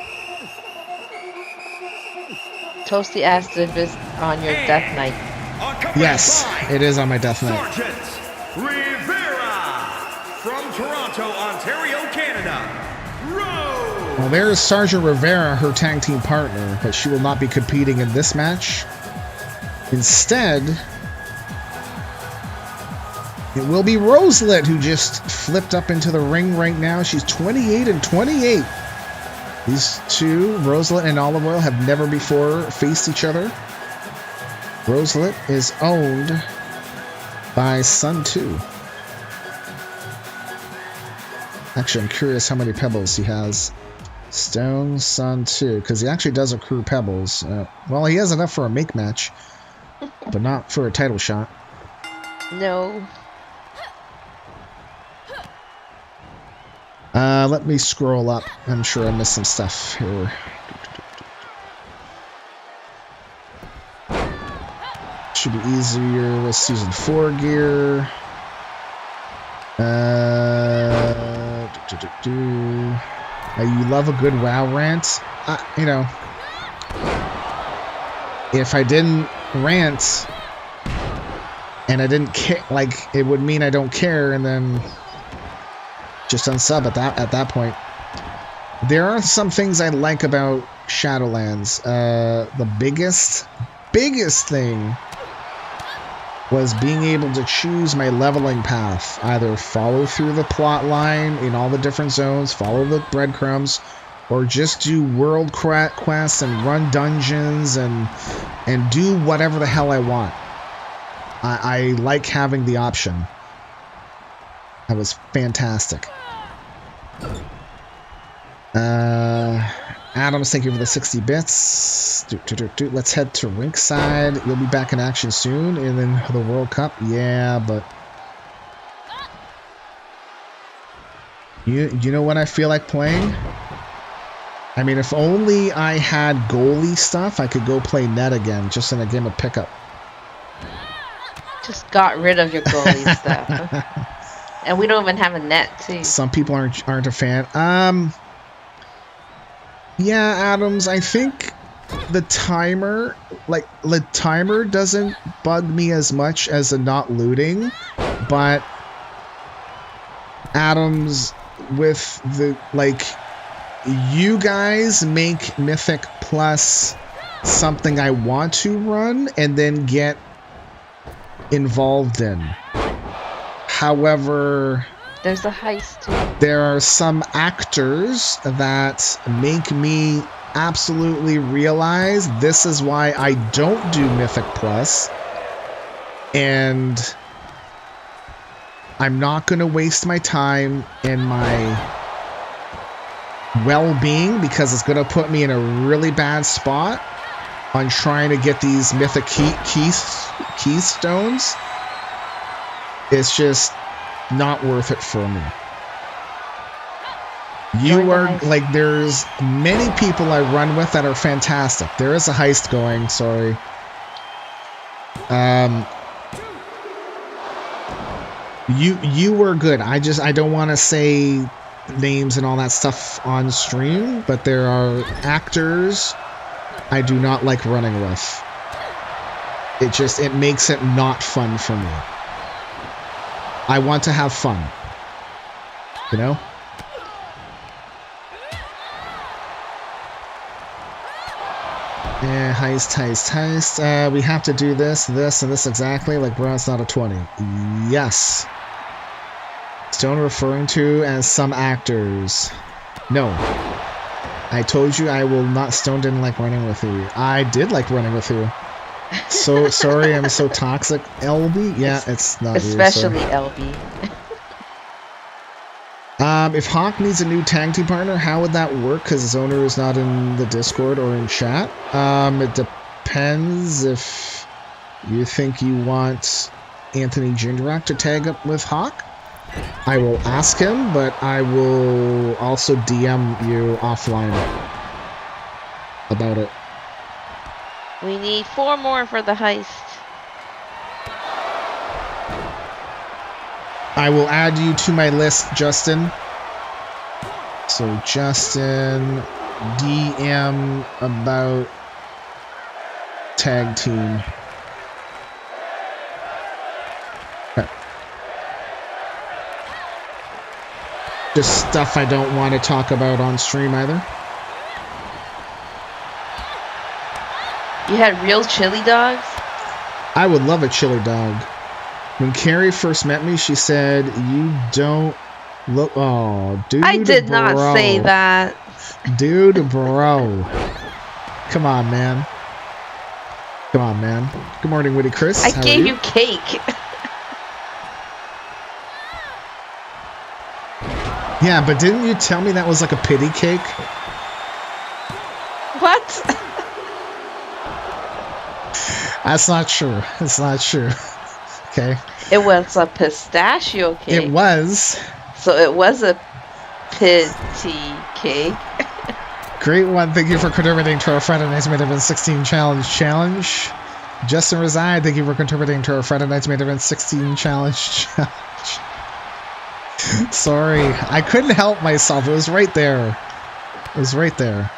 Toasty asked if it's on your death night. Yes, it is on my death night. Sergeant Rivera from Toronto, Ontario, Canada. Rose. Well, there is Sergeant Rivera, her tag team partner, but she will not be competing in this match. Instead, it will be Roselet, who just flipped up into the ring right now. She's 28 and 28. These two, Roselet and Olive Oil, have never before faced each other. Roselet is owned by Sun 2. Actually, I'm curious how many pebbles he has. Stone, Sun 2, because he actually does accrue pebbles. Well, he has enough for a make match, but not for a title shot. No. Let me scroll up. I'm sure I missed some stuff here. Should be easier with Season 4 gear. You love a good WoW rant? You know, if I didn't rant and I didn't care, like, it would mean I don't care, and then just unsub at that point. There are some things I like about Shadowlands. The biggest thing was being able to choose my leveling path. Either follow through the plot line in all the different zones, follow the breadcrumbs, or just do world quests and run dungeons and do whatever the hell I want. I like having the option. That was fantastic. Adams, thank you for the 60 bits. Let's head to Rinkside. You'll be back in action soon. And then the World Cup. Yeah, but... You know what I feel like playing? I mean, if only I had goalie stuff, I could go play net again, just in a game of pickup. Just got rid of your goalie stuff. And we don't even have a net, too. Some people aren't a fan. Yeah, Adams, I think the timer doesn't bug me as much as the not looting, but Adams, with the, like, you guys make Mythic Plus something I want to run and then get involved in. However, there's a heist too. There are some actors that make me absolutely realize this is why I don't do Mythic Plus, and I'm not going to waste my time and my well-being, because it's going to put me in a really bad spot on trying to get these Mythic keystones. It's just not worth it for me. You are, like, there's many people I run with that are fantastic. There is a heist going, sorry. You were good. I don't want to say names and all that stuff on stream, but there are actors I do not like running with. It makes it not fun for me. I want to have fun. You know? Yeah, heist. We have to do this, and this exactly. Like, bro, it's not a 20. Yes. Stone referring to as some actors. No. I told you I will not. Stone didn't like running with you. I did like running with you. So sorry, I'm so toxic. LB? Yeah, it's not especially you, LB. If Hawk needs a new tag team partner, how would that work? Because his owner is not in the Discord or in chat. It depends if you think you want Anthony Jindrak to tag up with Hawk. I will ask him, but I will also DM you offline about it. We need 4 more for the heist. I will add you to my list, Justin. So, Justin, DM about tag team. Okay. Just stuff I don't want to talk about on stream either. You had real chili dogs? I would love a chili dog. When Carrie first met me, she said, "You don't look." Oh, dude. I did not say that. Dude, bro. Come on, man. Come on, man. Good morning, Witty Chris. I gave you cake. Yeah, but didn't you tell me that was like a pity cake? What? That's not true. It's not true. Okay. It was a pistachio cake. It was. So it was a pity cake. Great one. Thank you for contributing to our Friday Night's Made Event 16 challenge. Justin Reside, thank you for contributing to our Friday Night's Made Event 16 challenge. Sorry. I couldn't help myself. It was right there. It was right there.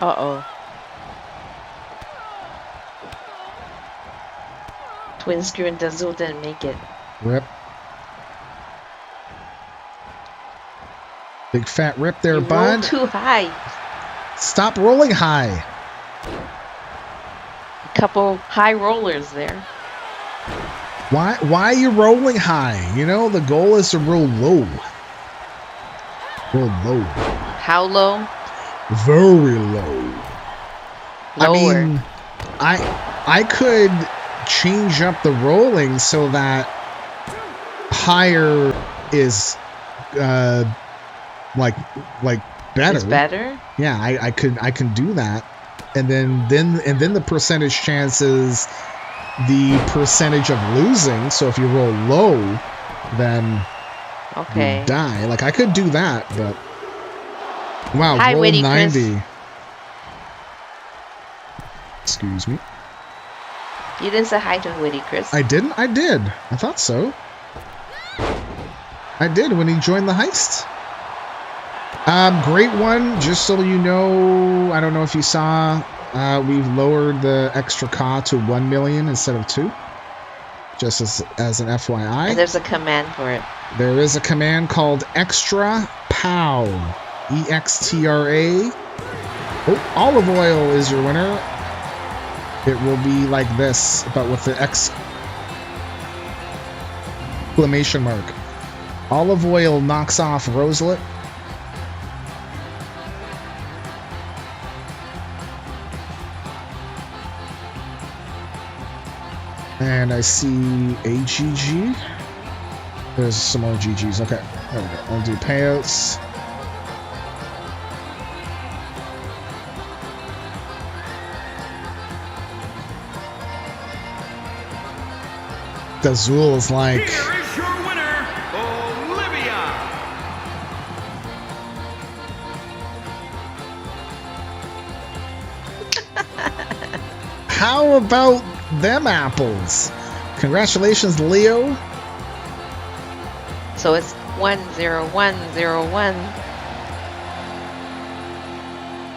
Uh-oh. Twin screw and Dazzle didn't make it. Rip. Big fat rip there, You bud. rolled too high. Stop rolling high. A couple high rollers there. Why are you rolling high? You know, the goal is to roll low. Roll low. How low? Very low. Lower. I mean, I could change up the rolling so that higher is like better. It's better? Yeah, I can do that. And then the percentage chances the percentage of losing. So if you roll low, then you die. Like I could do that, but wow, Hi, roll Witty 90. Chris. Excuse me. You didn't say hi to Witty Chris. I didn't? I did. I thought so. I did when he joined the heist. Great one. Just so you know, I don't know if you saw, we've lowered the extra CA to 1 million instead of 2. Just as an FYI. And there's a command for it. There is a command called Extra POW. EXTRA. Oh, olive oil is your winner. It will be like this, but with the exclamation mark. Olive oil knocks off Roselet. And I see AGG. There's some more GGs. Okay, there we go. I'll do payouts. Dazul is like... Here is your winner, Olivia. How about them apples? Congratulations, Leo. So it's 10101.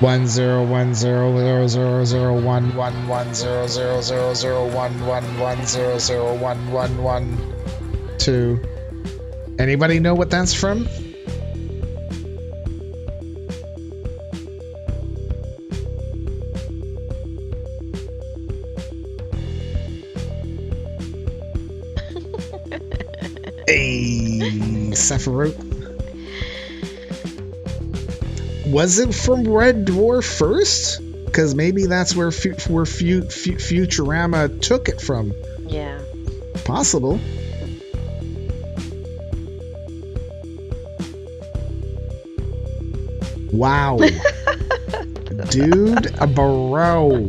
10100000011100111001112. Anybody know what that's from? Hey, Sephiroth. Was it from Red Dwarf first? Because maybe that's where Futurama took it from. Yeah. Possible. Wow. Dude, a bro.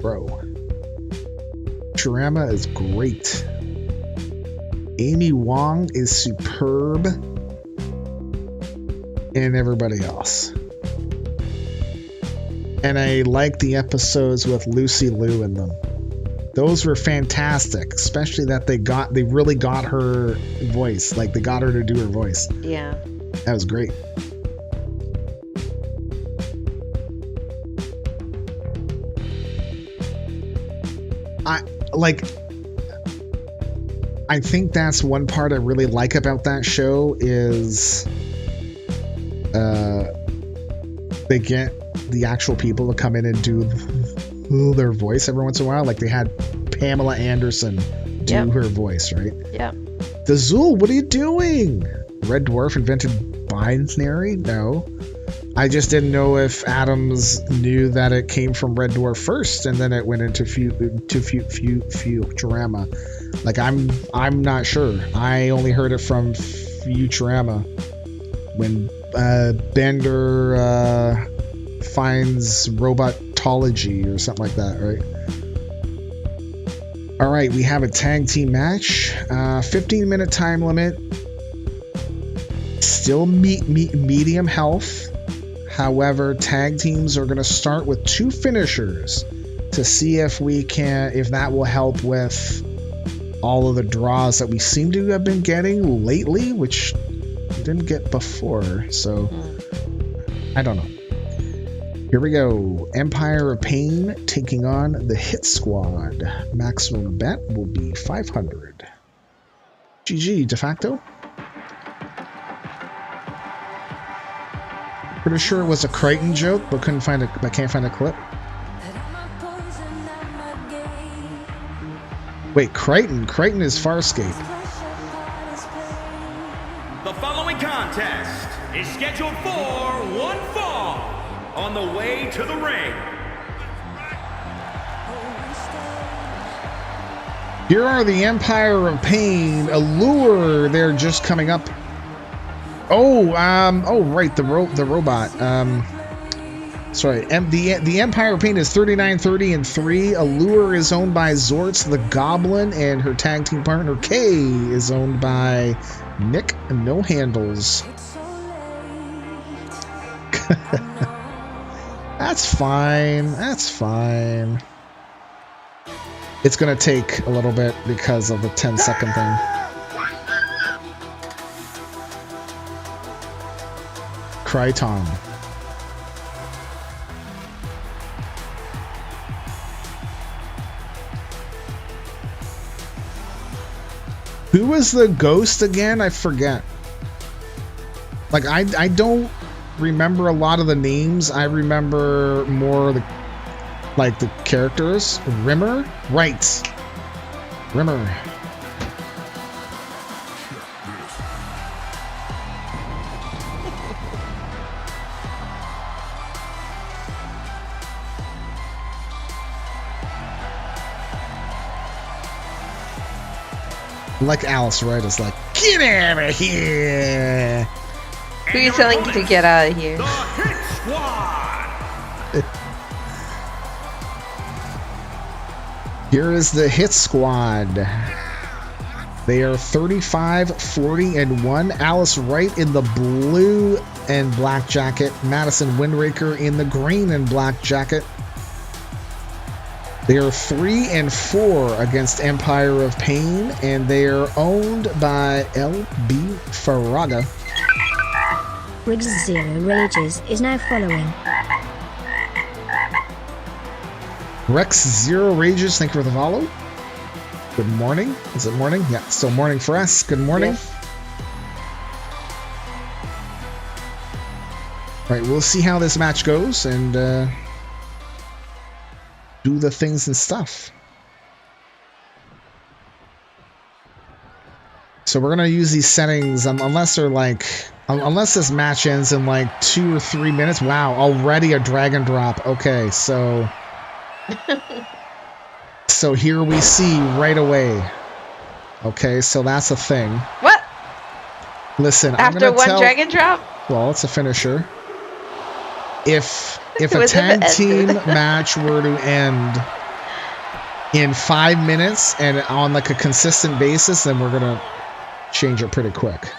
Bro. Futurama is great. Amy Wong is superb. And everybody else. And I like the episodes with Lucy Liu in them. Those were fantastic, especially that they really got her voice. Like they got her to do her voice. Yeah. That was great. I think that's one part I really like about that show is they get the actual people to come in and do their voice every once in a while. Like they had Pamela Anderson do her voice, right? Yeah. Dazul, what are you doing? Red Dwarf invented binary? No. I just didn't know if Adams knew that it came from Red Dwarf first, and then it went into Futurama. Like I'm not sure. I only heard it from Futurama when Bender finds robotology or something like that, right? All right, we have a tag team match. 15-minute time limit. Still medium health. However, tag teams are going to start with 2 finishers to see if that will help with all of the draws that we seem to have been getting lately, which we didn't get before. So, I don't know. Here we go. Empire of Pain taking on the Hit Squad. Maximum bet will be 500. GG, de facto. Pretty sure it was a Crichton joke, but can't find a clip. Wait, Crichton? Crichton is Farscape. The following contest is scheduled for one fall on the way to the ring. Here are the Empire of Pain. Allure, they're just coming up. Oh, right, the robot. Sorry, the Empire of Pain is 39-30-3. Allure is owned by Zortz the Goblin, and her tag team partner Kay is owned by Nick No Handles. That's fine. That's fine. It's gonna take a little bit because of the 10-second thing. Crichton. Who was the ghost again? I forget. Like, I don't remember a lot of the names. I remember more the characters. Rimmer? Right. Rimmer. Like Alice, right? It's like, get out of here! Who are you telling to get out of here? Here is the Hit Squad. They are 35-40-1. Alice Wright in the blue and black jacket. Madison Windraker in the green and black jacket. They are 3-4 against Empire of Pain, and they are owned by LB Farraga. Riggs Zero Rages is now following. Rex Zero Rages, thank you for the follow. Good morning. Is it morning? Yeah, still morning for us. Good morning. Yes. All right, we'll see how this match goes and do the things and stuff. So we're gonna use these settings unless they're like, unless this match ends in like 2 or 3 minutes. Wow, already a drag and drop. Okay, so so here we see right away. Okay, so that's a thing. What? Listen, after one drag and drop? Well, it's a finisher. If a tag team match were to end in 5 minutes and on like a consistent basis, then we're gonna change it pretty quick.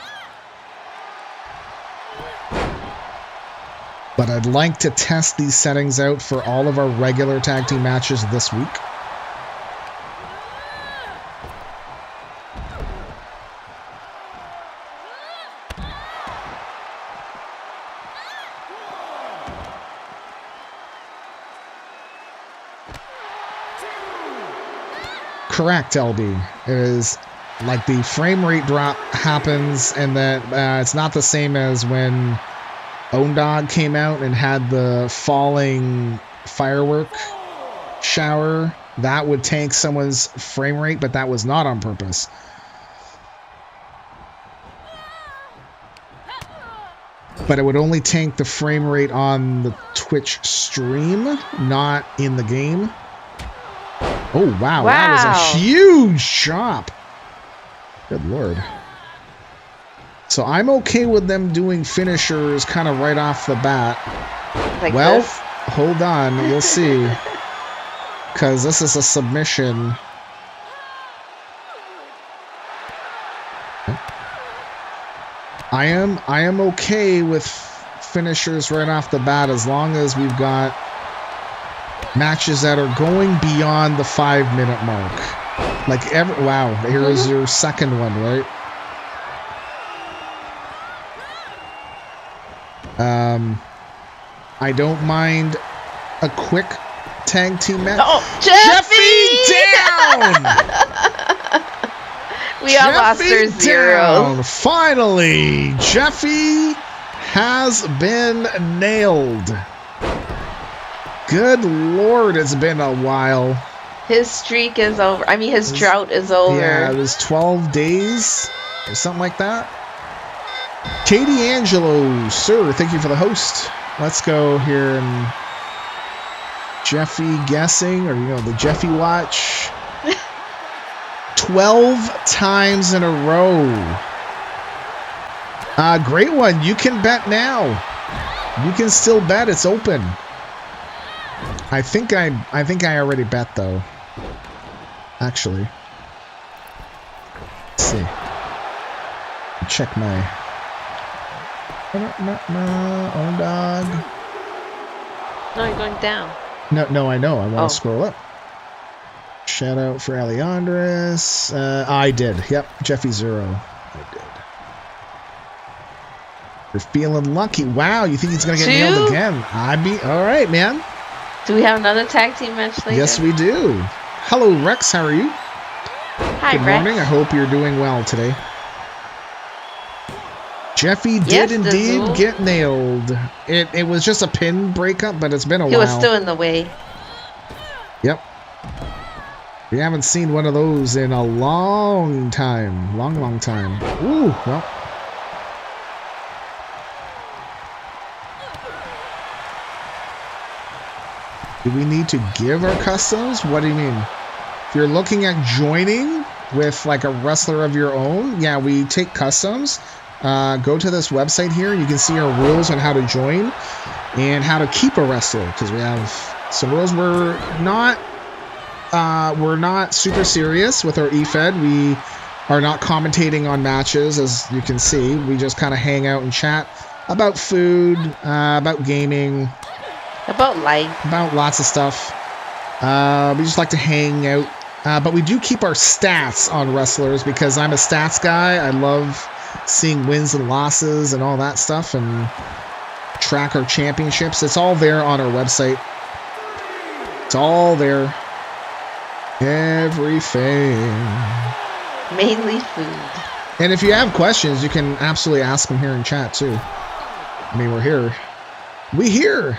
But I'd like to test these settings out for all of our regular tag team matches this week. Correct, LB. It is like the frame rate drop happens, and that it's not the same as when Ondog came out and had the falling firework shower. That would tank someone's frame rate, but that was not on purpose. But it would only tank the frame rate on the Twitch stream, not in the game. Oh, wow. That was a huge chop. Good lord. So I'm okay with them doing finishers kind of right off the bat. Like well, this? Hold on. We'll see. Because this is a submission. I am okay with finishers right off the bat as long as we've got matches that are going beyond the 5-minute mark. Like wow, here's your second one, right? I don't mind a quick tag team match. Oh, Jeffy down! We all lost our zeros. Finally, Jeffy has been nailed. Good Lord, it's been a while. His streak is over. I mean, his drought is over. Yeah, it was 12 days or something like that. Katie Angelo, sir, thank you for the host. Let's go here and Jeffy guessing, or the Jeffy watch. 12 times in a row. Great one. You can bet now. You can still bet. It's open. I think I already bet though. Actually. Let's see. Check my own dog. No, you're going down. No, I know. I want to scroll up. Shout out for Alejandris. I did. Yep, Jeffy 0. I did. You're feeling lucky. Wow, you think he's gonna get nailed again? All right, man. Do we have another tag team match later? Yes, we do. Hello, Rex. How are you? Hi, Good morning. I hope you're doing well today. Jeffy did indeed get nailed. It was just a pin breakup, but it's been a while. He was still in the way. Yep. We haven't seen one of those in a long time. Long time. Ooh, well. Do we need to give our customs? What do you mean? If you're looking at joining with like a wrestler of your own, yeah, we take customs. Go to this website here. You can see our rules on how to join and how to keep a wrestler, because we have some rules. We're not super serious with our eFed. We are not commentating on matches, as you can see. We just kind of hang out and chat about food, about gaming, about life, about lots of stuff. We just like to hang out. But we do keep our stats on wrestlers, because I'm a stats guy. I love seeing wins and losses and all that stuff, and track our championships. It's all there on our website. It's all there. Everything. Mainly food. And if you have questions, you can absolutely ask them here in chat too. I mean, we're here. We here.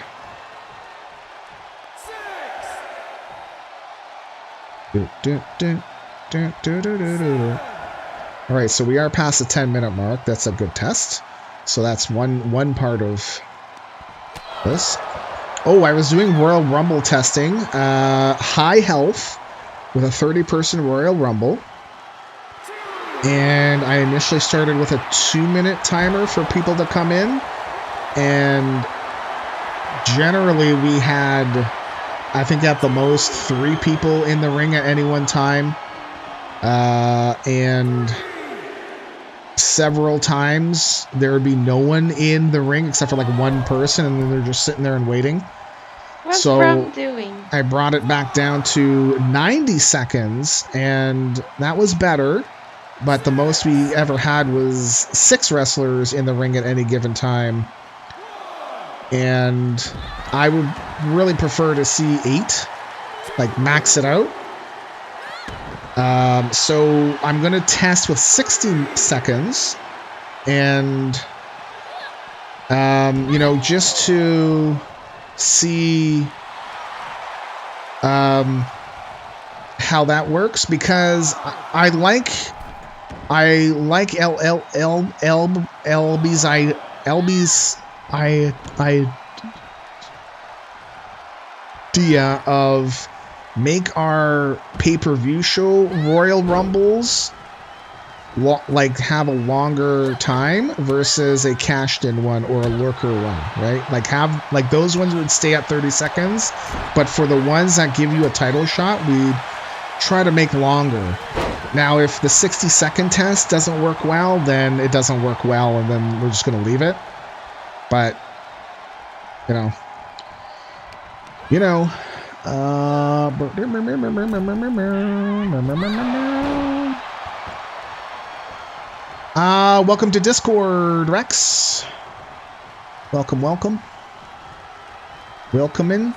All right, so we are past the 10-minute mark. That's a good test. So that's one part of this. Oh, I was doing Royal Rumble testing. High health with a 30-person Royal Rumble. And I initially started with a 2-minute timer for people to come in. And generally we had, I think at the most, 3 people in the ring at any one time. And several times there would be no one in the ring except for like one person, and then they're just sitting there and waiting. What's Brum doing? I brought it back down to 90 seconds, and that was better. But the most we ever had was 6 wrestlers in the ring at any given time. And I would really prefer to see 8, like max it out. So I'm going to test with 60 seconds, and, just to see, how that works, because I like LB's idea of make our pay-per-view show Royal Rumbles have a longer time versus a cashed-in one or a lurker one, right? Like those ones would stay at 30 seconds, but for the ones that give you a title shot, we try to make longer. Now, if the 60-second test doesn't work well, then it doesn't work well, and then we're just going to leave it. But, welcome to Discord, Rex. Welcome. Welcome in.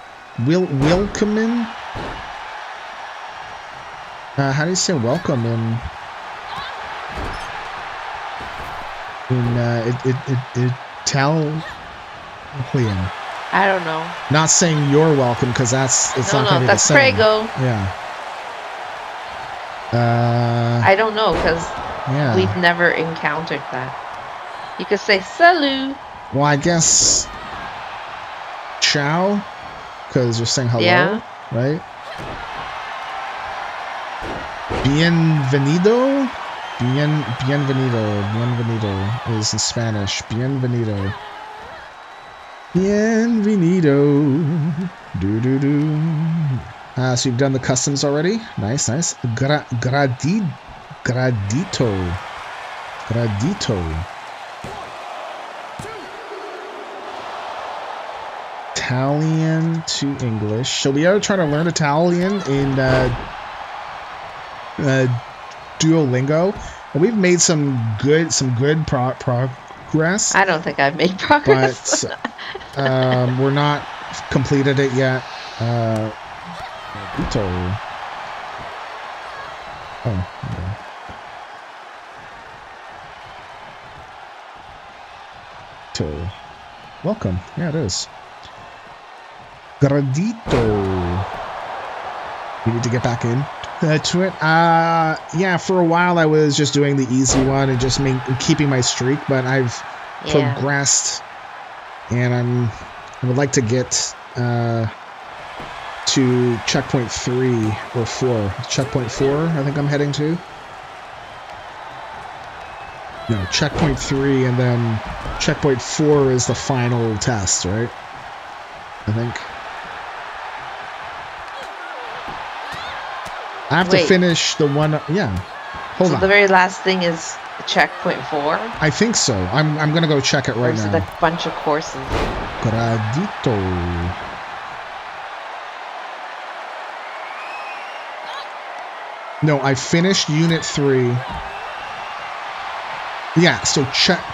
How do you say welcome in Italian. I don't know. Not saying you're welcome because it's not going to be the same. Prego. Yeah. I don't know because we've never encountered that. You could say salut. Well, I guess ciao because you're saying hello, right? Bienvenido. Bienvenido is in Spanish. Bienvenido. So you've done the customs already? Nice. Gradito. Italian to English. Shall we ever try to learn Italian in Duolingo? And we've made some good progress. I don't think I've made progress. But we're not completed it yet. Welcome. Yeah, it is. Gradito. We need to get back in to it. Yeah, for a while I was just doing the easy one and just keeping my streak, but I've progressed, and I would like to get to checkpoint 3 or 4. Checkpoint 4, I think I'm heading to. No, checkpoint 3, and then checkpoint 4 is the final test, right? I think. I have to finish the one. Yeah. Hold on. The very last thing is checkpoint 4? I think so. I'm going to go check it right now. Or is it a bunch of courses? Gradito. No, I finished unit 3. Yeah, so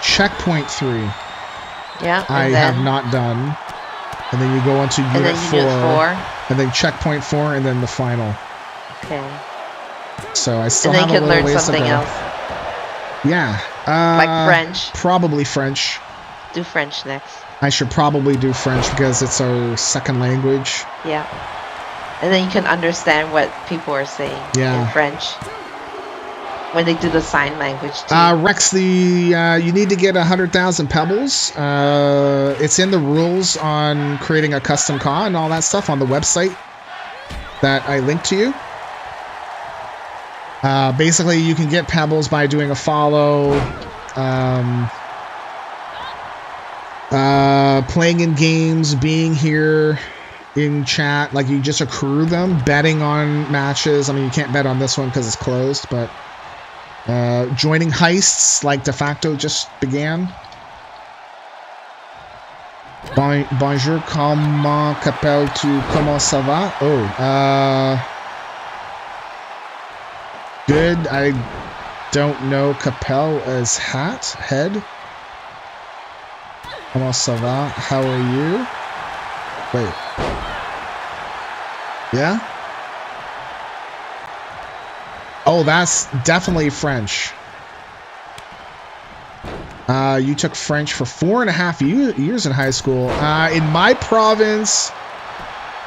checkpoint 3. Yeah. I have not done. And then you go on to unit 4. And then checkpoint 4 and then the final. Okay. So I still have a little ways to go. And then you can learn something else. Yeah. Like French. Probably French. Do French next. I should probably do French because it's our second language. Yeah. And then you can understand what people are saying in French. When they do the sign language too. Rex, you need to get 100,000 pebbles. It's in the rules on creating a custom car and all that stuff on the website that I linked to you. Basically, you can get pebbles by doing a follow, playing in games, being here in chat. Like, you just accrue them, betting on matches. I mean, you can't bet on this one because it's closed, but joining heists like de facto just began. Bonjour, comment qu'appelles-tu? Comment ça va? Good. I don't know Capel as head. Comment ça va? How are you? Wait. Yeah? Oh, that's definitely French. You took French for 4.5 years in high school. In my province,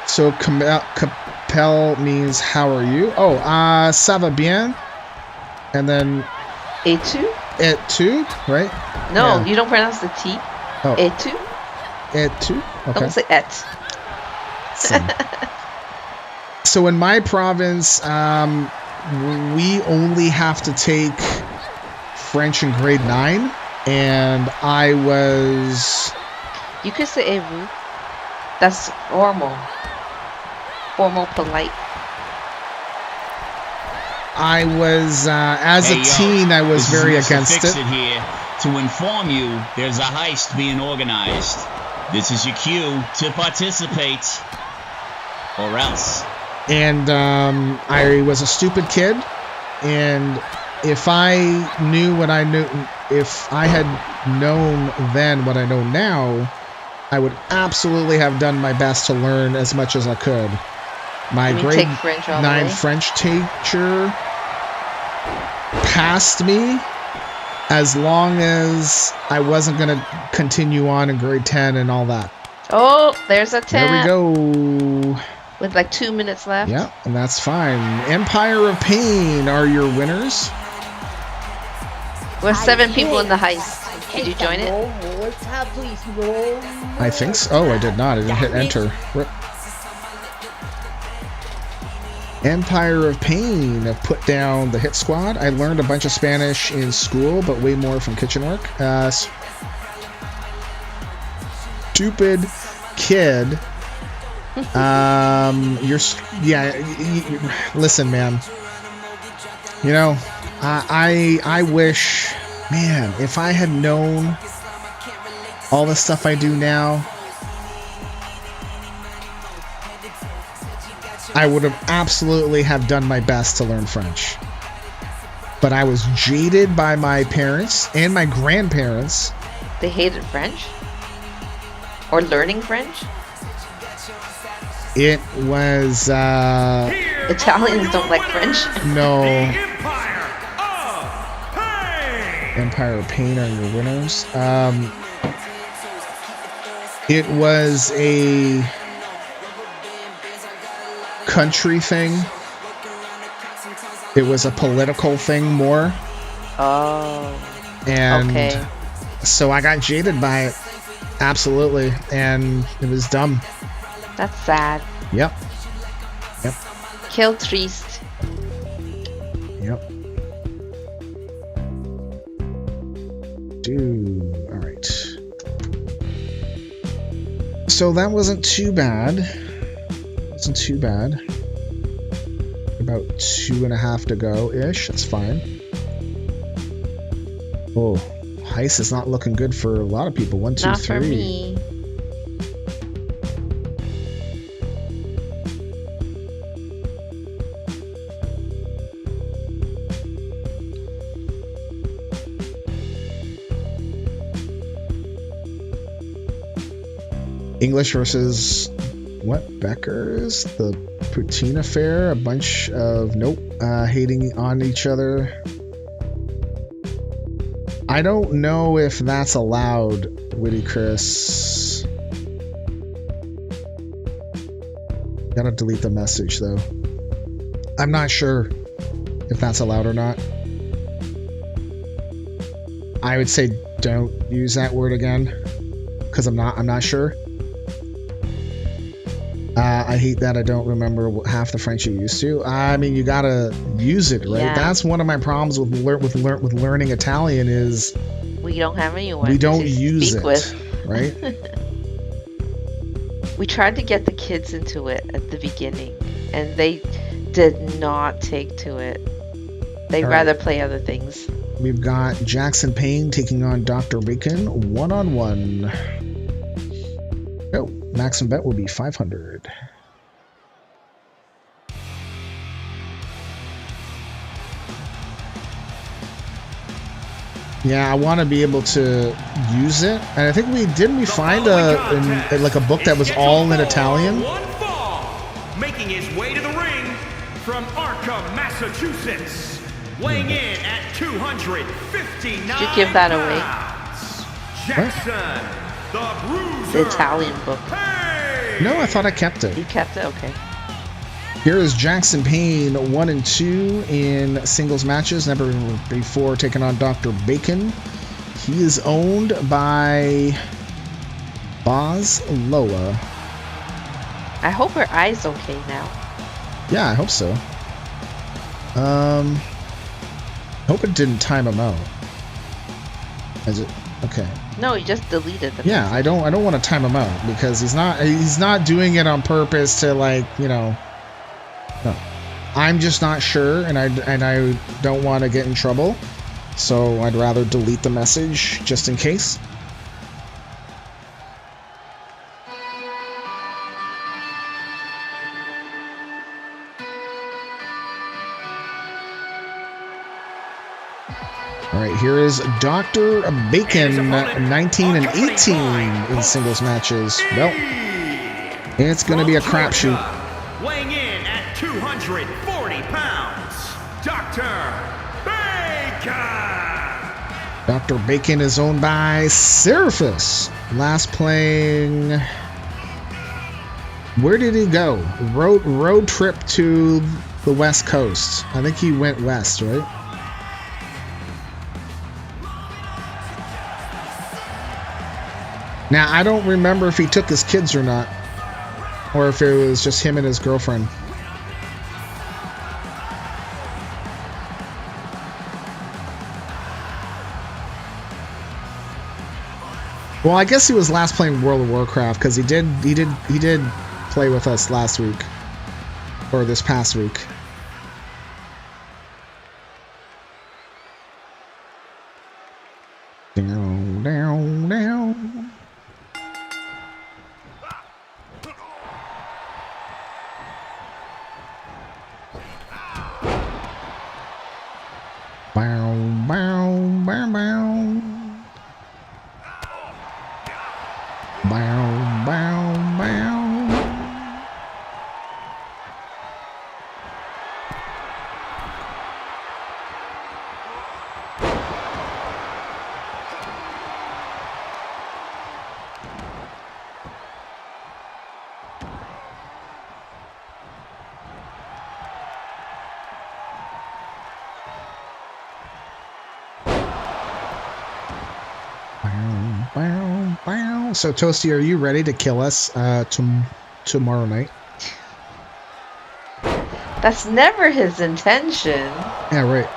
so Capel means how are you? Oh, ça va bien. And then Et tu? Et tu, right? No, you don't pronounce the T. Oh. Et tu? Et tu? Okay. Don't say et. So in my province, we only have to take French in grade 9, and I was... You could say et vous. That's formal. Formal, polite. I was, as a teen, I was very against it. Here to inform you there's a heist being organized. This is your cue to participate, or else. And I was a stupid kid, and if I knew what I knew, if I had known then what I know now, I would absolutely have done my best to learn as much as I could. My grade 9 French teacher passed me as long as I wasn't going to continue on in grade 10 and all that. Oh, there's a 10. There we go. With like 2 minutes left. Yeah, and that's fine. Empire of Pain are your winners. We're 7 people in the heist. Did you join it? I think so. Oh, I did not. I didn't hit enter. Rip. Empire of Pain have put down the hit squad. I learned a bunch of Spanish in school, but way more from kitchen work. Stupid kid. Listen, man. You know, I wish, man, if I had known all the stuff I do now, I would have absolutely have done my best to learn French. But I was jaded by my parents and my grandparents. They hated French? Or learning French? It was, Italians don't like French? No. Empire of Pain are your winners. It was a country thing. It was a political thing more. Oh. And okay. So I got jaded by it. Absolutely. And it was dumb. That's sad. Yep. Kill triste. Yep. Dude. Alright. So that wasn't too bad. Wasn't too bad. About 2.5 to go-ish. That's fine. Oh. Heist is not looking good for a lot of people. 1, 2, 3. Not for me. English versus what? Becker's? The Poutine Affair? A bunch of hating on each other. I don't know if that's allowed, Witty Chris. Gotta delete the message though. I'm not sure if that's allowed or not. I would say don't use that word again, because I'm not sure. I hate that I don't remember half the French you used to. I mean, you gotta use it, right? Yeah. That's one of my problems with learning Italian is we don't have anyone. We don't to use speak it, with. right? We tried to get the kids into it at the beginning, and they did not take to it. They'd rather play other things. We've got Jackson Payne taking on Dr. Bacon 1-on-1. Oh, maximum bet will be 500. Yeah, I want to be able to use it, and I think we find like a book that was all in Italian. Making his way to the ring from Arkham, Massachusetts, weighing in at 259 Did you give that away? Jackson, the Bruiser. The Italian book. No, I thought I kept it. You kept it? Okay. Here is Jackson Payne 1 and 2 in singles matches, never before taking on Dr. Bacon. He is owned by Boz Loa. I hope her eye's okay now. Yeah, I hope so. I hope it didn't time him out. Is it? Okay. No, you just deleted the Yeah, I don't want to time him out because he's not doing it on purpose to, like, you know. No. I'm just not sure, and I don't want to get in trouble, so I'd rather delete the message just in case. All right, here is Dr. Bacon, 19 and 18 in singles matches. Well, it's going to be a crapshoot. Weighing in at 240 pounds, Dr. Bacon. Dr. Bacon is owned by Seraphis. Last playing. Where did he go? Road trip to the West Coast. I think he went west, right? Now, I don't remember if he took his kids or not, or if it was just him and his girlfriend. Well, I guess he was last playing World of Warcraft because he did play with us last week or this past week. Down, down, down. Bow, bow, bow, bow. Bow, bow, bow. So, Toasty, are you ready to kill us tomorrow night? That's never his intention. Yeah, right.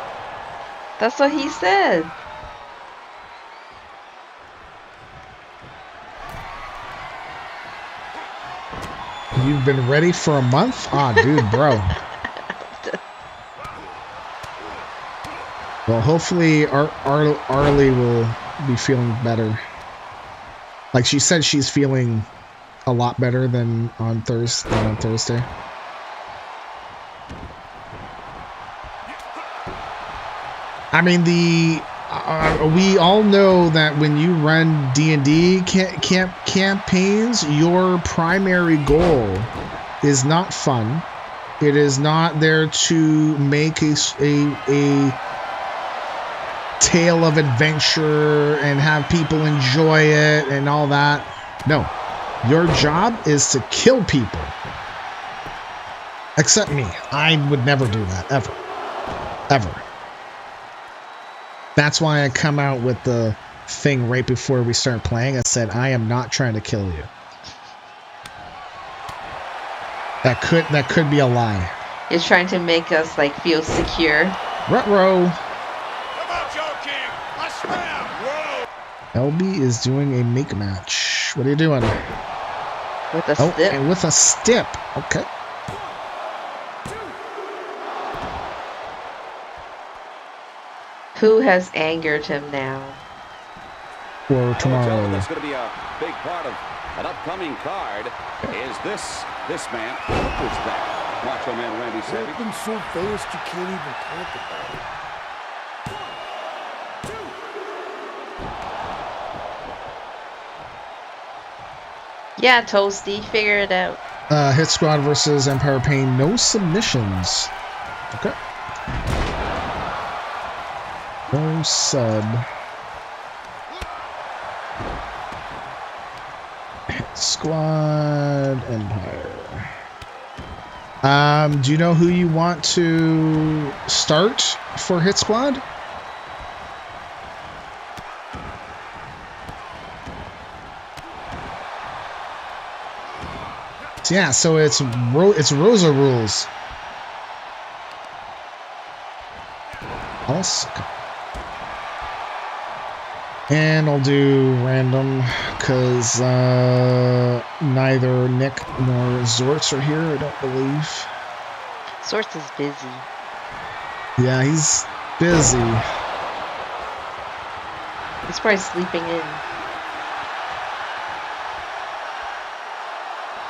That's what he said. You've been ready for a month? Ah, dude, bro. Well, hopefully Arlie will be feeling better. Like she said, she's feeling a lot better than on Thursday. I mean, we all know that when you run D&D campaigns, your primary goal is not fun. It is not there to make a tale of adventure and have people enjoy it and all that. No, your job is to kill people. Except me. I would never do that, ever. That's why I come out with the thing right before we start playing. I said, I am not trying to kill you. That could be a lie. You're trying to make us like feel secure. Ruh-roh. LB is doing a make match. What are you doing? With a stip. And with a stip. Okay. Who has angered him now? For tomorrow. That's going to be a big part of an upcoming card. Is this man? Who's that? Macho Man Randy Savage. It's been so fast you can't even talk about it. Yeah, Toasty, figure it out. Hit Squad versus Empire Pain, no submissions. Okay. No sub. Hit Squad Empire. Do you know who you want to start for Hit Squad? Yeah, so it's Rosa rules. And I'll do random because neither Nick nor Zortz are here, I don't believe. Zortz is busy. Yeah, he's busy. He's probably sleeping in.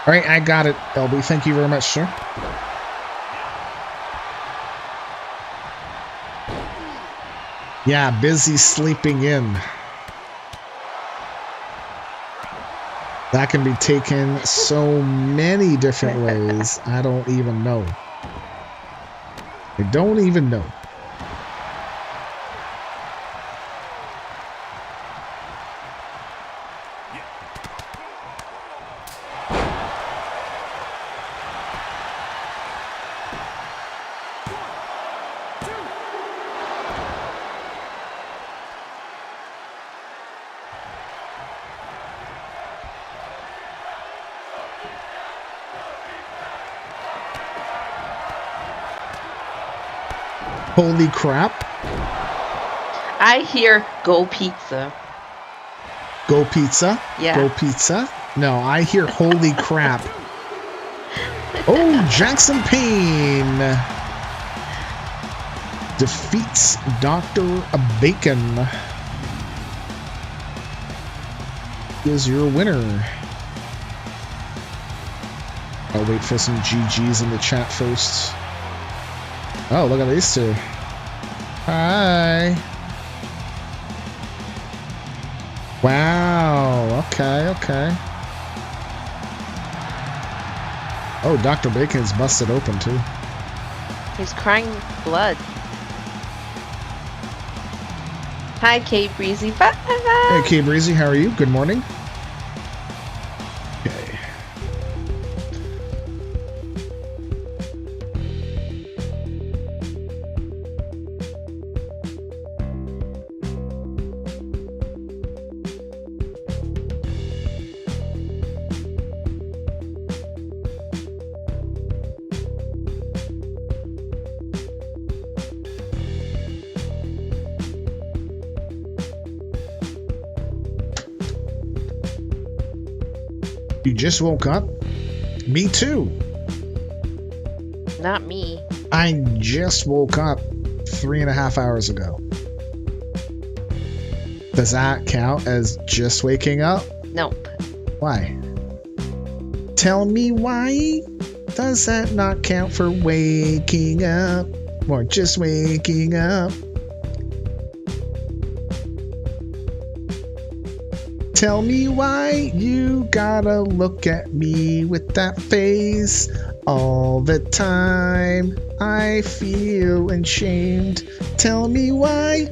All right, I got it, LB. Thank you very much, sir. Yeah, busy sleeping in. That can be taken so many different ways. I don't even know. I don't even know. Holy crap. I hear go pizza. Go pizza? Yeah. Go pizza? No, I hear holy crap. Oh, Jackson Payne defeats Dr. Bacon. Is your winner. I'll wait for some GGs in the chat first. Oh, look at these two. Hi. Wow. Okay. Oh, Dr. Bacon's busted open too. He's crying blood. Hi, K Breezy. Bye. Hey, K Breezy, how are you? Good morning. Okay. You just woke up? Me too. Not me. I just woke up 3.5 hours ago. Does that count as just waking up? Nope. Why? Tell me why does that not count for waking up? Or just waking up? Tell me why you gotta look at me with that face all the time. I feel ashamed. Tell me why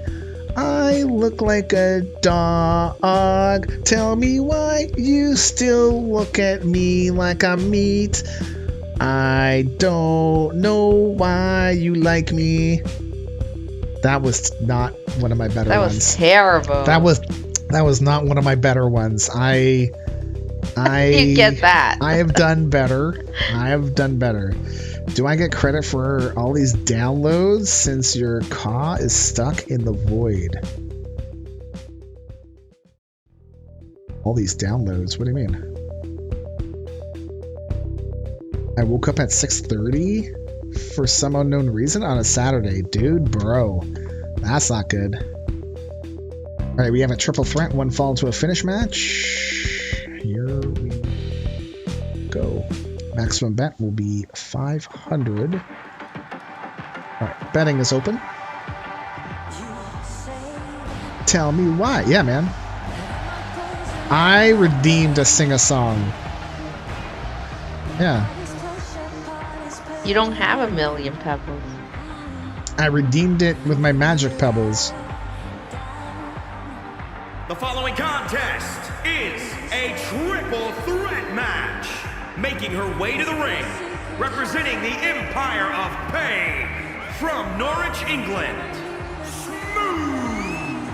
I look like a dog. Tell me why you still look at me like I'm meat. I don't know why you like me. That was not one of my better ones. That was terrible. That was not one of my better ones. I You get that. I have done better. Do I get credit for all these downloads since your caw is stuck in the void? All these downloads, what do you mean? I woke up at 6:30 for some unknown reason on a Saturday. Dude, bro. That's not good. Alright, we have a triple threat, one fall to a finish match. Here we go. Maximum bet will be 500. Alright, betting is open. Tell me why. Yeah, man. I redeemed a sing-a-song. Yeah. You don't have a million pebbles. I redeemed it with my magic pebbles. The following contest is a triple threat match. Making her way to the ring, representing the Empire of Pain, from Norwich, England, Smooth.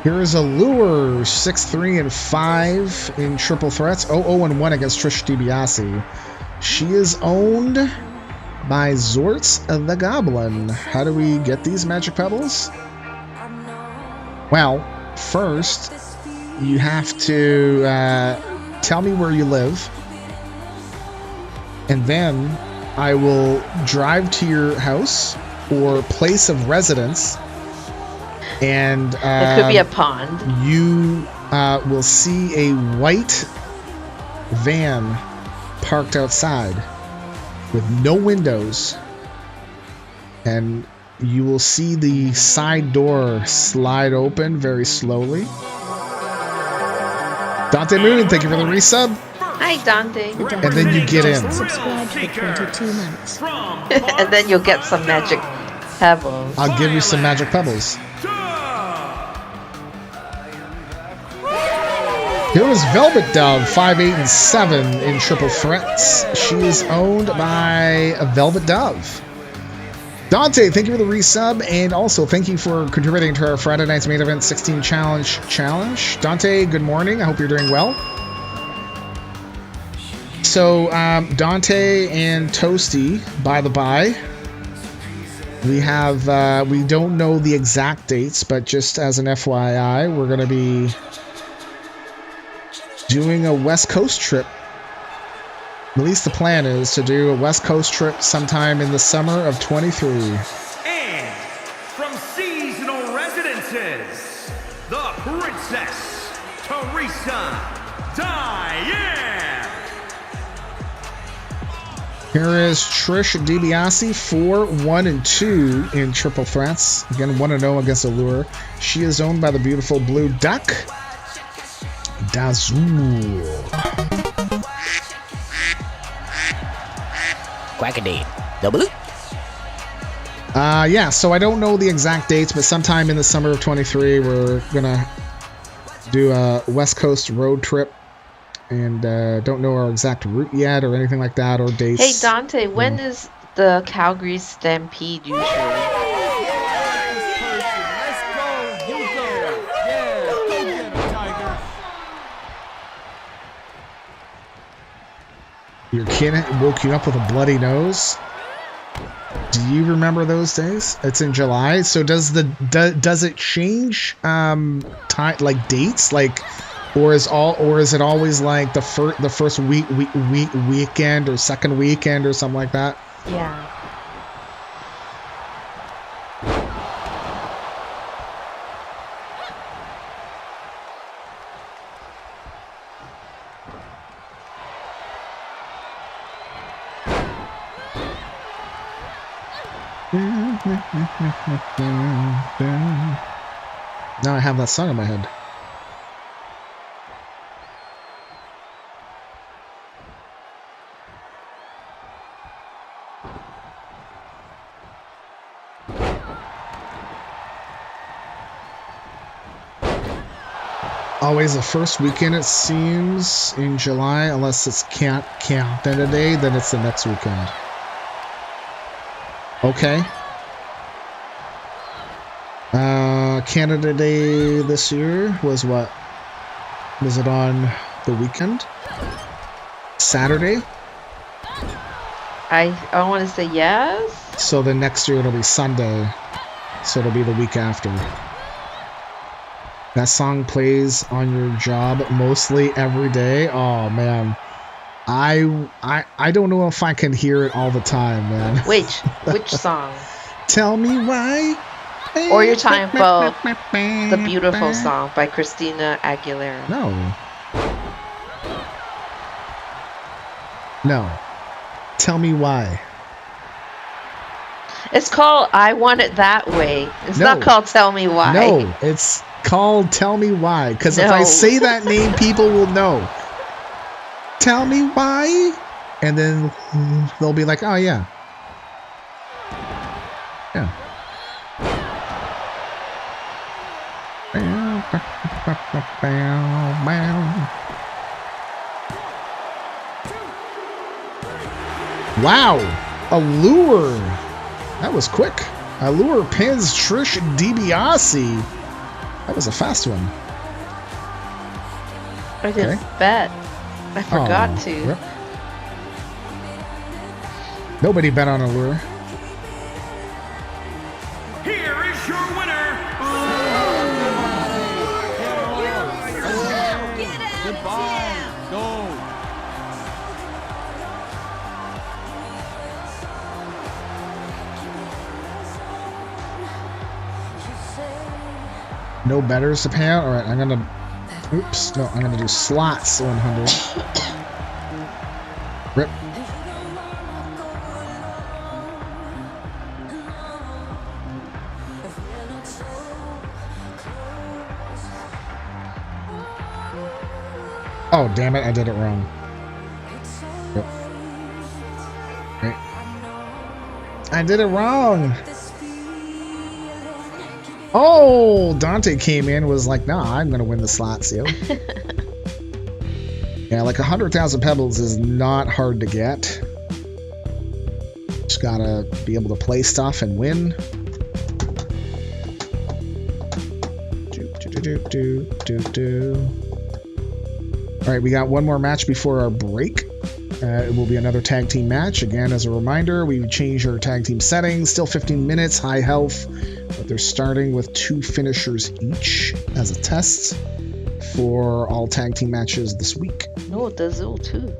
Here is a lure, 6-3-5 in triple threats, 0-0-1 against Trish DiBiase. She is owned by Zortz the Goblin. How do we get these magic pebbles? Well, first, you have to tell me where you live, and then I will drive to your house or place of residence, and it could be a pond. You will see a white van parked outside with no windows, and you will see the side door slide open very slowly. Dante Moon, thank you for the resub. Hi, Dante. And then you get in. Subscribed for 22 months. And then you'll get some magic pebbles. I'll give you some magic pebbles. Here was Velvet Dove, 5-8-7 in triple threats. She is owned by Velvet Dove. Dante, thank you for the resub, and also thank you for contributing to our Friday night's main event 16 challenge. Dante, good morning. I hope you're doing well. So, Dante and Toasty, by the by, We have, we don't know the exact dates, but just as an FYI, we're going to be doing a West Coast trip. At least the plan is to do a West Coast trip sometime in the summer of 23. And from seasonal residences, the Princess Teresa Diane. Here is Trish DiBiase, 4-1-2 in triple threats. Again, 1-0 against Allure. She is owned by the beautiful Blue Duck, Dazul. Quackadee. Double. Yeah, so I don't know the exact dates, but sometime in the summer of 23, we're gonna do a West Coast road trip. And don't know our exact route yet or anything like that or dates. Hey Dante, when is the Calgary Stampede usually? Let's go. Here we go. Yeah, go get him, Tiger. Your kid woke you up with a bloody nose. Do you remember those days? It's in July. So does it change time, like dates, like? Or is it always like the first weekend or second weekend or something like that? Yeah. Now I have that song in my head. Always the first weekend, it seems, in July, unless it's Canada Day, then it's the next weekend. Okay. Canada Day this year was what? Was it on the weekend? Saturday? I want to say yes. So the next year it'll be Sunday. So it'll be the week after. That song plays on your job mostly every day. Oh man, I don't know if I can hear it all the time, man. Which song? Tell me why. Or you're talking about the Beautiful Song by Christina Aguilera? No. Tell me why. It's called I Want It That Way. It's not called Tell Me Why. No, it's called Tell Me Why. Because if I say that name, people will know. Tell me why. And then they'll be like, oh, yeah. Yeah. Wow. Allure. That was quick. Allure pins Trish DiBiase. That was a fast one. I didn't bet. I forgot to. Yep. Nobody bet on Allure. Here is your winner. Goodbye. Go. No betters to pay out? Alright, I'm gonna... Oops. No, I'm gonna do slots 100. Rip. Oh, damn it, I did it wrong. Yep. Right. I did it wrong! Oh, Dante came in, was like, nah, I'm gonna win the slots, yo. Yeah, like 100,000 pebbles is not hard to get. Just gotta be able to play stuff and win. Alright, we got one more match before our break. It will be another tag team match. Again, as a reminder, we changed our tag team settings. Still 15 minutes, high health, but they're starting with 2 finishers each as a test for all tag team matches this week. No, the Zool too.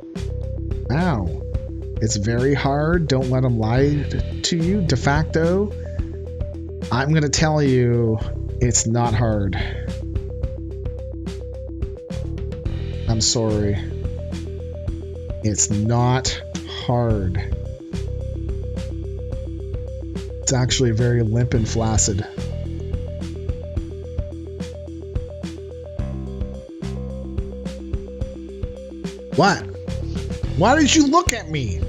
Wow. It's very hard. Don't let them lie to you. De facto, I'm going to tell you it's not hard. I'm sorry. It's not hard. It's actually very limp and flaccid. What? Why did you look at me?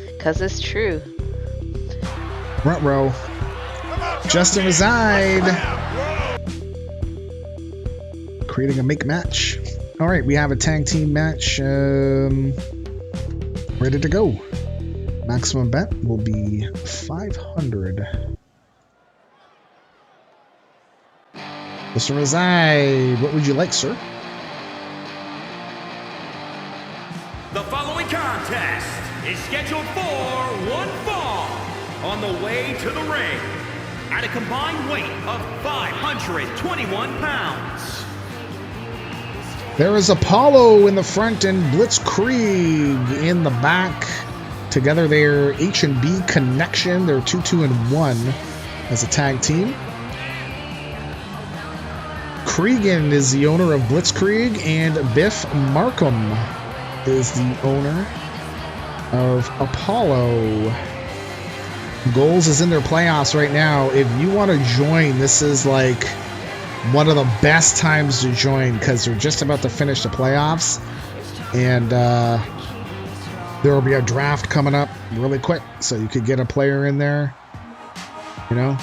Because it's true. Front row. Justin reside. Creating a make match. All right, we have a tag team match ready to go. Maximum bet will be 500. Mr. Reside, what would you like, sir? The following contest is scheduled for one fall on the way to the ring at a combined weight of 521 pounds. There is Apollo in the front and Blitzkrieg in the back. Together they're H&B Connection. They're 2-2-1 as a tag team. Cregan is the owner of Blitzkrieg, and Biff Markham is the owner of Apollo. Goals is in their playoffs right now. If you want to join, this is like one of the best times to join because they're just about to finish the playoffs, and there will be a draft coming up really quick, so you could get a player in there. You know,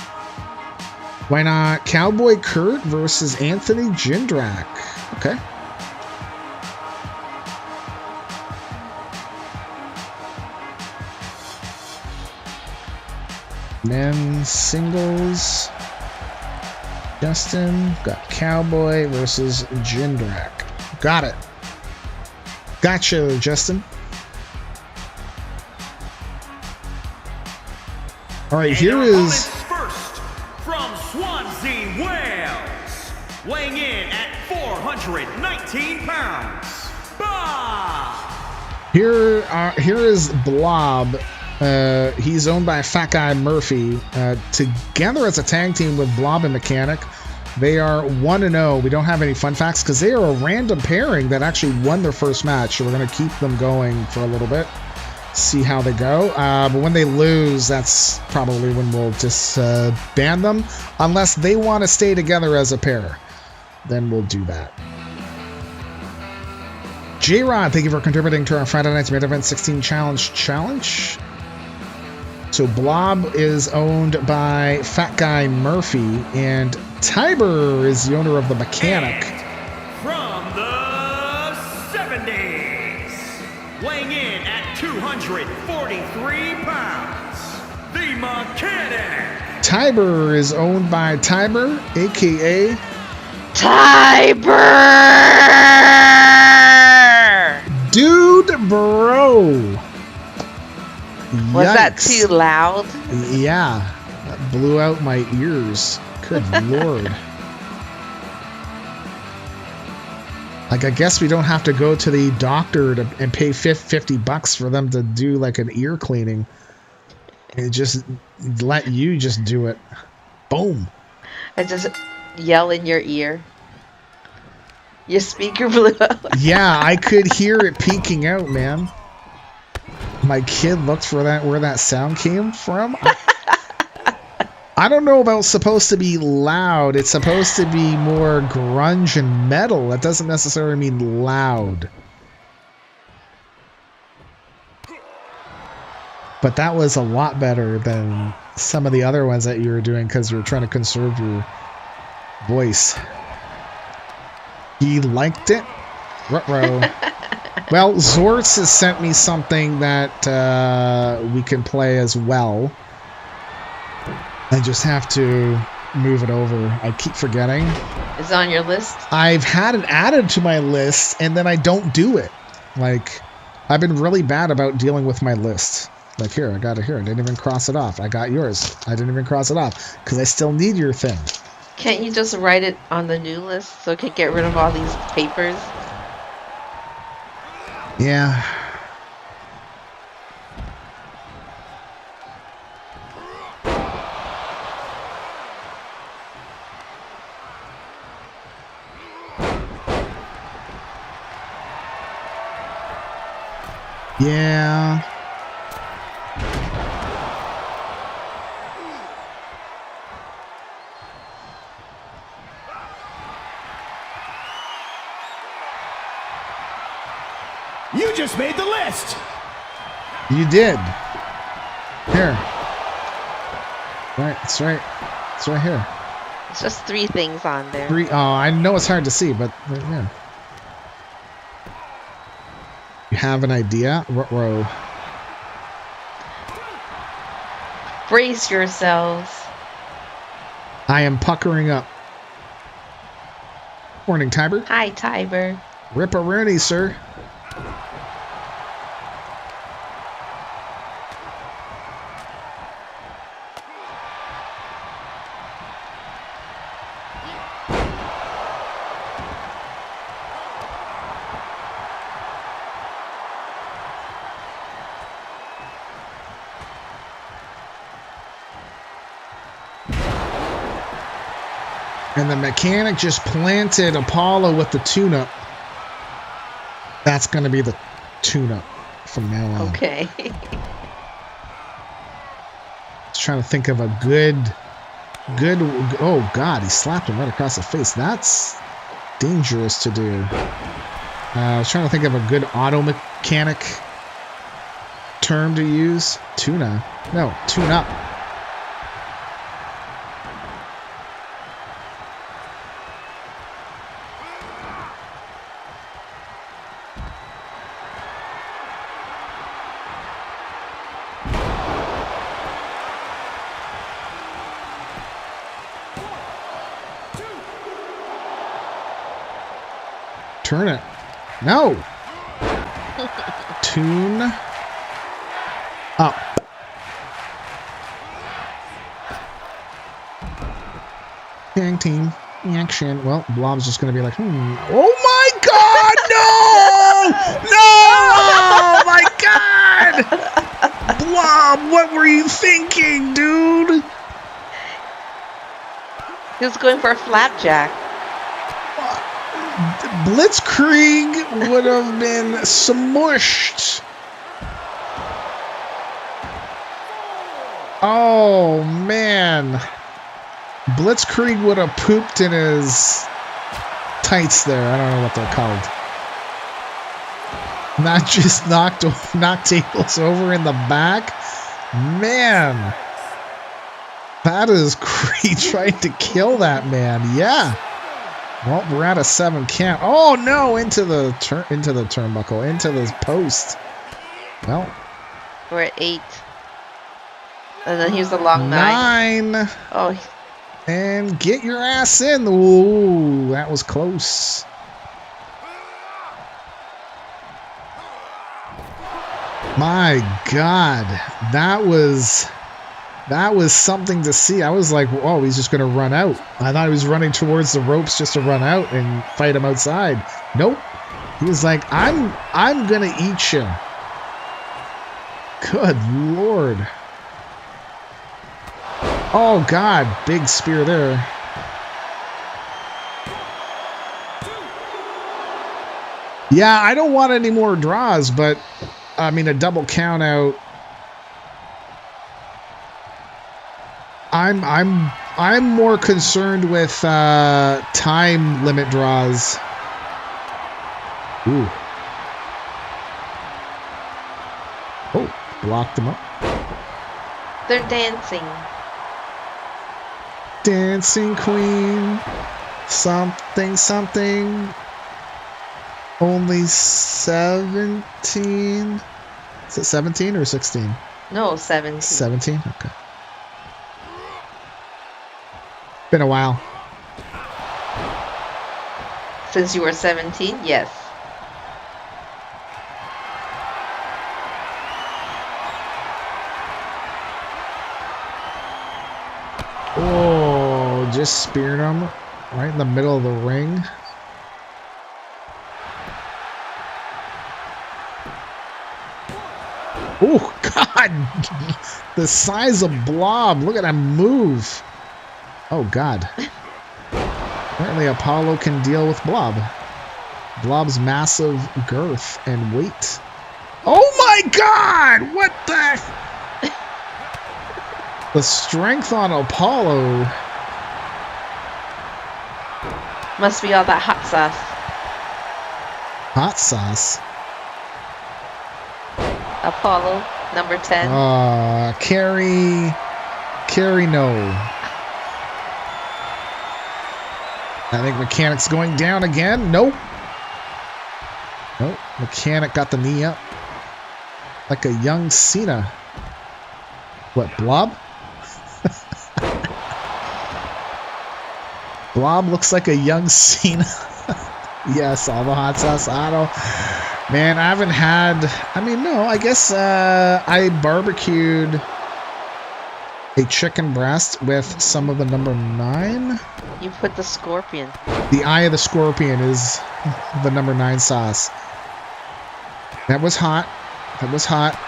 why not Cowboy Kurt versus Anthony Jindrak? Okay. Men's singles. Justin got Cowboy versus Jindrak. Got it. Gotcha, Justin. All right, here is first from Swansea, Wales, weighing in at 419 pounds. Bob. Here is Blob. He's owned by Fat Guy Murphy. Together as a tag team with Blob and Mechanic, they are 1-0. We don't have any fun facts because they are a random pairing that actually won their first match. So we're going to keep them going for a little bit, see how they go. But when they lose, that's probably when we'll just ban them. Unless they want to stay together as a pair, then we'll do that. J-Rod, thank you for contributing to our Friday Night's Main Event 16 Challenge. So Blob is owned by Fat Guy Murphy, and Tiber is the owner of the Mechanic. From the 70s, weighing in at 243 pounds, the Mechanic. Tiber is owned by Tiber, aka Tiber! Dude, bro. Was Yikes. that too loud? Yeah, that blew out my ears. Good lord. Like, I guess we don't have to go to the doctor and pay $50 for them to do like an ear cleaning. It just let you just do it. Boom. I just yell in your ear. Your speaker blew out. Yeah, I could hear it peeking out, man. My kid looked for where that sound came from. I don't know about supposed to be loud. It's supposed to be more grunge and metal. That doesn't necessarily mean loud. But that was a lot better than some of the other ones that you were doing because you were trying to conserve your voice. He liked it. Ruh-roh. Well, Zortz has sent me something that we can play as well. I just have to move it over. I keep forgetting. Is it on your list? I've had it added to my list, and then I don't do it. Like, I've been really bad about dealing with my list. Like, here, I got it here. I didn't even cross it off. I got yours. I didn't even cross it off because I still need your thing. Can't you just write it on the new list so it can get rid of all these papers? Yeah. Yeah. You just made the list. You did. Here. Right, it's right. It's right here. It's just 3 things on there. 3. Oh, I know it's hard to see, but yeah. You have an idea? Row. Brace yourselves. I am puckering up. Morning, Tiber. Hi, Tiber. Ripperoonie, sir. And the mechanic just planted Apollo with the tune-up. That's going to be the tune-up from now on. Okay. Just trying to think of a good. Oh, God, he slapped him right across the face. That's dangerous to do. I was trying to think of a good auto mechanic term to use. Tuna. No, tune-up. Turn it. No. Tune up. Gang team. Action. Well, Blob's just going to be like, Oh my God, no! No! Oh my God! Blob, what were you thinking, dude? He was going for a flapjack. Blitzkrieg would have been smushed. Oh, man. Blitzkrieg would have pooped in his tights there. I don't know what they're called. Not just knocked tables over in the back. Man. That is great. Trying to kill that man. Yeah. Well, we're at a 7 count. Oh no! Into the turnbuckle, into the post. Well, we're at 8, and then here's the long 9. Oh, and get your ass in. Ooh, that was close. My God, that was something to see. I was like, oh, he's just going to run out. I thought he was running towards the ropes just to run out and fight him outside. Nope. He was like, I'm going to eat you. Good Lord. Oh, God. Big spear there. Yeah, I don't want any more draws, but, I mean, a double count out. I'm more concerned with time limit draws. Ooh. Oh, blocked them up. They're dancing. Dancing Queen. Something, something. Only 17. Is it 17 or 16? No, 17. 17? Okay. Been a while. Since you were 17, yes. Oh, just speared him right in the middle of the ring. Oh, God. The size of Blob. Look at him move. Oh, God. Apparently, Apollo can deal with Blob. Blob's massive girth and weight. Oh, my God. What the... The strength on Apollo. Must be all that hot sauce. Hot sauce? Apollo, number 10. Carrie, no. I think Mechanic's going down again. Nope. Nope. Mechanic got the knee up. Like a young Cena. What, Blob? Blob looks like a young Cena. Yes, all the hot sauce auto. Man, I haven't had... I mean, no, I guess I barbecued a chicken breast with some of the number 9. You put the scorpion. The eye of the scorpion is the number 9 sauce. That was hot. That was hot.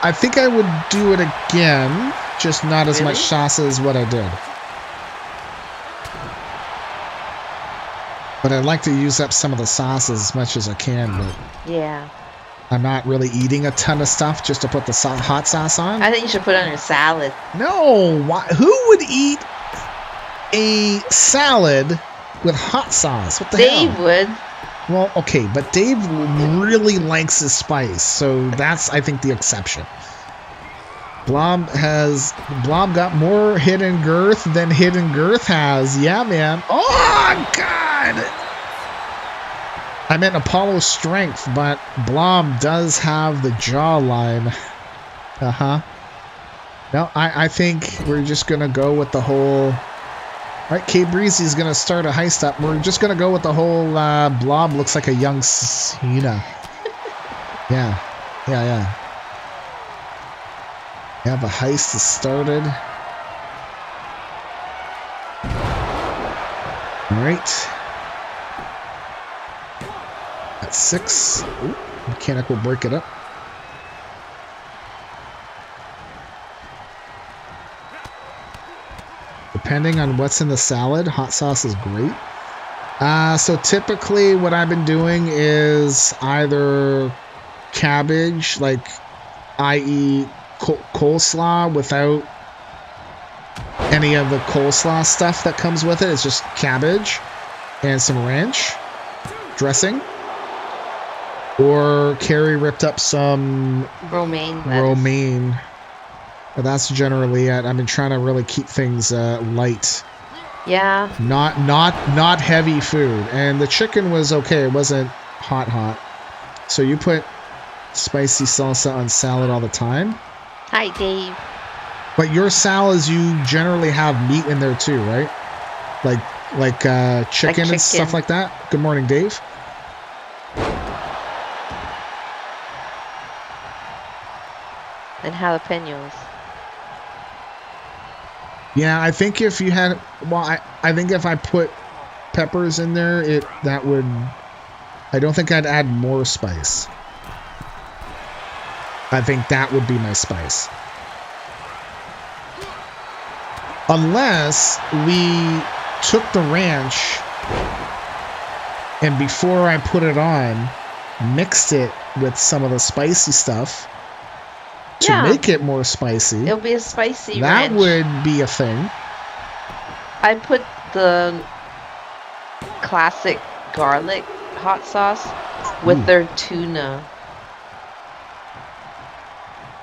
I think I would do it again, just not as much sauce as what I did. But I'd like to use up some of the sauces as much as I can, but yeah, I'm not really eating a ton of stuff just to put the hot sauce on. I think you should put it on your salad. No, why, who would eat a salad with hot sauce? What the hell? Dave would. Well, okay, but Dave really likes his spice, so that's, I think, the exception. Blob got more hidden girth than hidden girth has. Yeah, man. Oh, God! I meant Apollo's strength, but Blob does have the jawline. Uh-huh. No, I think we're just going to go with the whole... Right, K Breezy's going to start a heist up. We're just going to go with the whole Blob looks like a young Cena. Yeah. Yeah. Yeah, the heist has started. All right. That's 6. Ooh, Mechanic will break it up. Depending on what's in the salad, hot sauce is great. So typically what I've been doing is either cabbage, like i.e. coleslaw without any of the coleslaw stuff that comes with it. It's just cabbage and some ranch dressing. Or Carrie ripped up some romaine. But that's generally it. I've been trying to really keep things light. Yeah. Not heavy food. And the chicken was okay. It wasn't hot. So you put spicy salsa on salad all the time? Hi, Dave. But your salads, you generally have meat in there too, right? Like chicken and stuff like that? Good morning, Dave. And jalapenos. Yeah, I think if you had... Well, I think if I put peppers in there, that would... I don't think I'd add more spice. I think that would be my spice. Unless we took the ranch and before I put it on, mixed it with some of the spicy stuff to make it more spicy. It'll be a spicy ranch. That would be a thing. I put the classic garlic hot sauce with their tuna.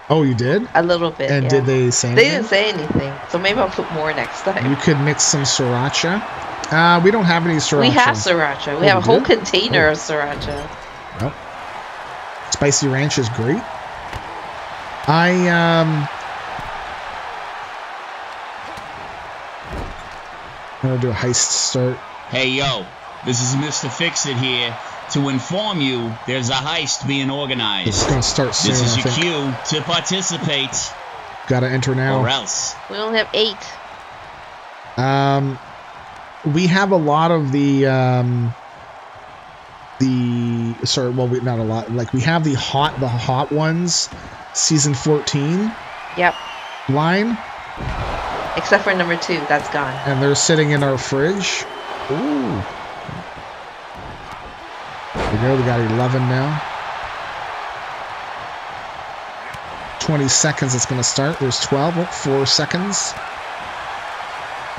Oh, you did? A little bit, And did they say anything? They didn't say anything, so maybe I'll put more next time. You could mix some sriracha. We don't have any sriracha. We have sriracha. We have a whole container of sriracha. Well, spicy ranch is great. gonna do a heist start. Hey, yo, this is Mr. Fix-It here to inform you there's a heist being organized. It's gonna start soon. This is your cue to participate. Gotta enter now. Or else. We only have 8. We have a lot of sorry, well, not a lot. Like, we have the hot ones, season 14. Yep. Line. Except for number 2, that's gone. And they're sitting in our fridge. Ooh. There we go. We got 11 now. 20 seconds. It's going to start. There's 12. Oh, 4 seconds.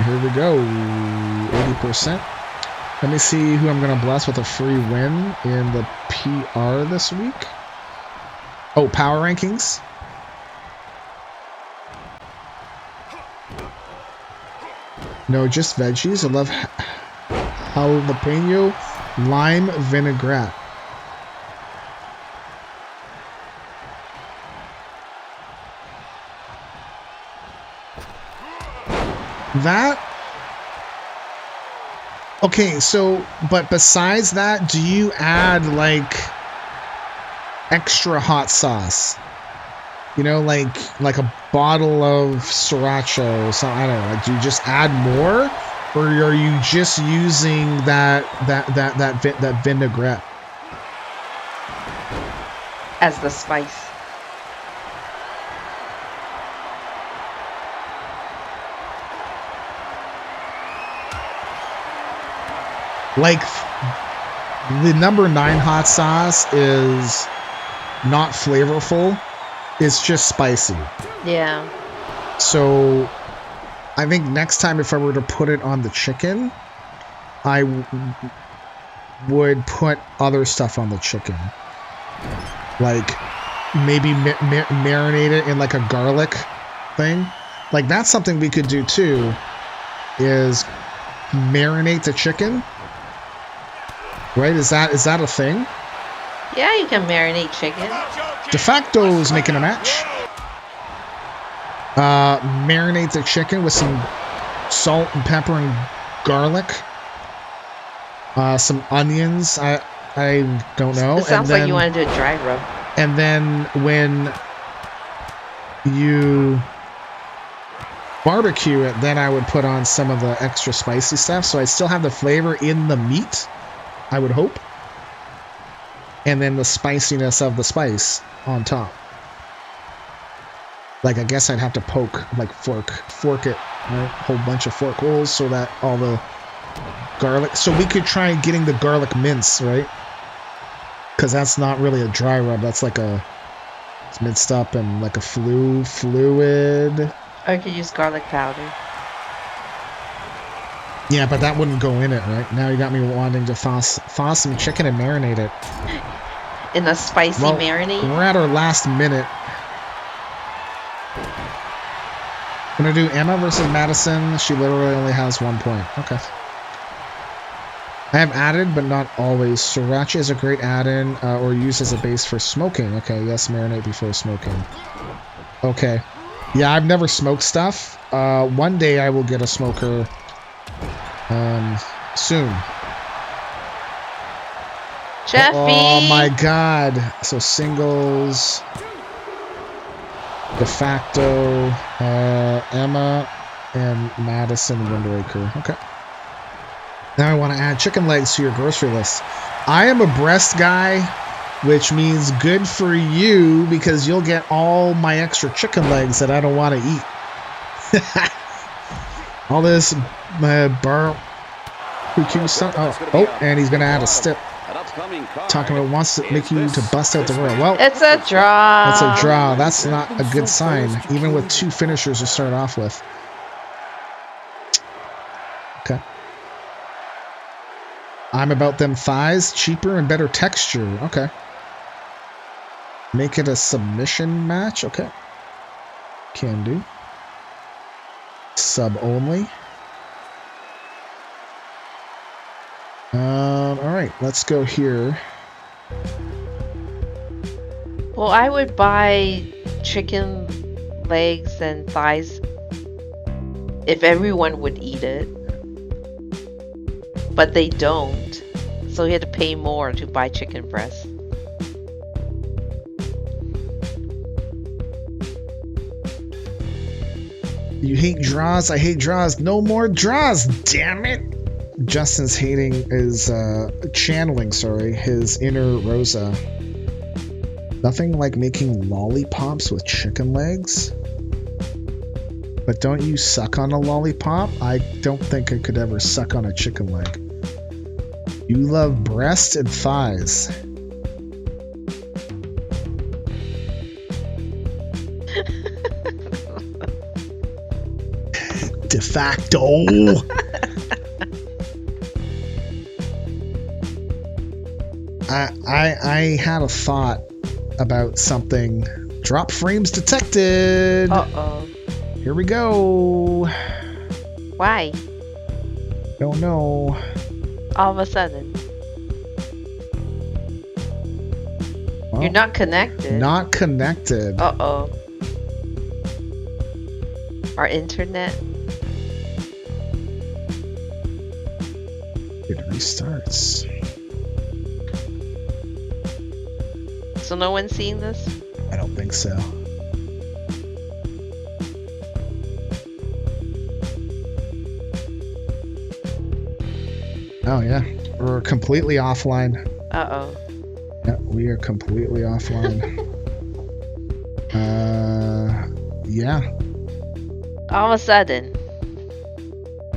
Here we go. 80%. Let me see who I'm going to bless with a free win in the PR this week. Oh, power rankings. No, just veggies. I love jalapeno lime vinaigrette. That... Okay, so, but besides that, do you add, like, extra hot sauce? You know, like a bottle of sriracha or something. I don't know. Like, do you just add more, or are you just using that vinaigrette as the spice? Like, the number 9 hot sauce is not flavorful. It's just spicy. Yeah. So, I think next time if I were to put it on the chicken, I would put other stuff on the chicken. Like, maybe marinate it in like a garlic thing. Like, that's something we could do too, is marinate the chicken. Right? Is that a thing? Yeah, you can marinate chicken. De facto is making a match. Marinate the chicken with some salt and pepper and garlic. Some onions. I don't know. It sounds like you want to do a dry rub. And then when you barbecue it, then I would put on some of the extra spicy stuff, so I still have the flavor in the meat, I would hope. And then the spiciness of the spice on top. Like, I guess I'd have to fork it, right? A whole bunch of fork holes so that all the garlic... So we could try getting the garlic mince, right? Because that's not really a dry rub. That's like it's minced up and like a fluid. Or you could use garlic powder. Yeah, but that wouldn't go in it, right? Now you got me wanting to toss some chicken and marinate it. In a spicy marinade? We're at our last minute. I'm going to do Emma versus Madison. She literally only has 1 point. Okay. I have added, but not always. Sriracha is a great add-in or used as a base for smoking. Okay, yes, marinate before smoking. Okay. Yeah, I've never smoked stuff. One day I will get a smoker soon. Jeffy! Oh my god. So singles, de facto, Emma, and Madison Windbreaker. Okay. Now I want to add chicken legs to your grocery list. I am a breast guy, which means good for you because you'll get all my extra chicken legs that I don't want to eat. All this barbecue stuff. Oh, and he's going to add a step. Talking about wants to make you to bust out the royal. Well, it's a draw. It's a draw. That's not a good sign, even with 2 finishers to start off with. Okay. I'm about them thighs, cheaper and better texture. Okay. Make it a submission match. Okay. Can do. Sub only. All right, let's go here. Well, I would buy chicken legs and thighs if everyone would eat it. But they don't. So he had to pay more to buy chicken breast. You hate draws, I hate draws. No more draws, damn it! Justin's channeling his inner Rosa. Nothing like making lollipops with chicken legs. But don't you suck on a lollipop? I don't think I could ever suck on a chicken leg. You love breasts and thighs. De facto. I had a thought about something. Drop frames detected. Uh-oh. Here we go. Why? Don't know. All of a sudden. Well, you're not connected. Not connected. Uh-oh. Our internet. It restarts. So no one's seeing this? I don't think so. Oh yeah, we're completely offline. Uh-oh. Yeah, we are completely offline. Yeah. All of a sudden.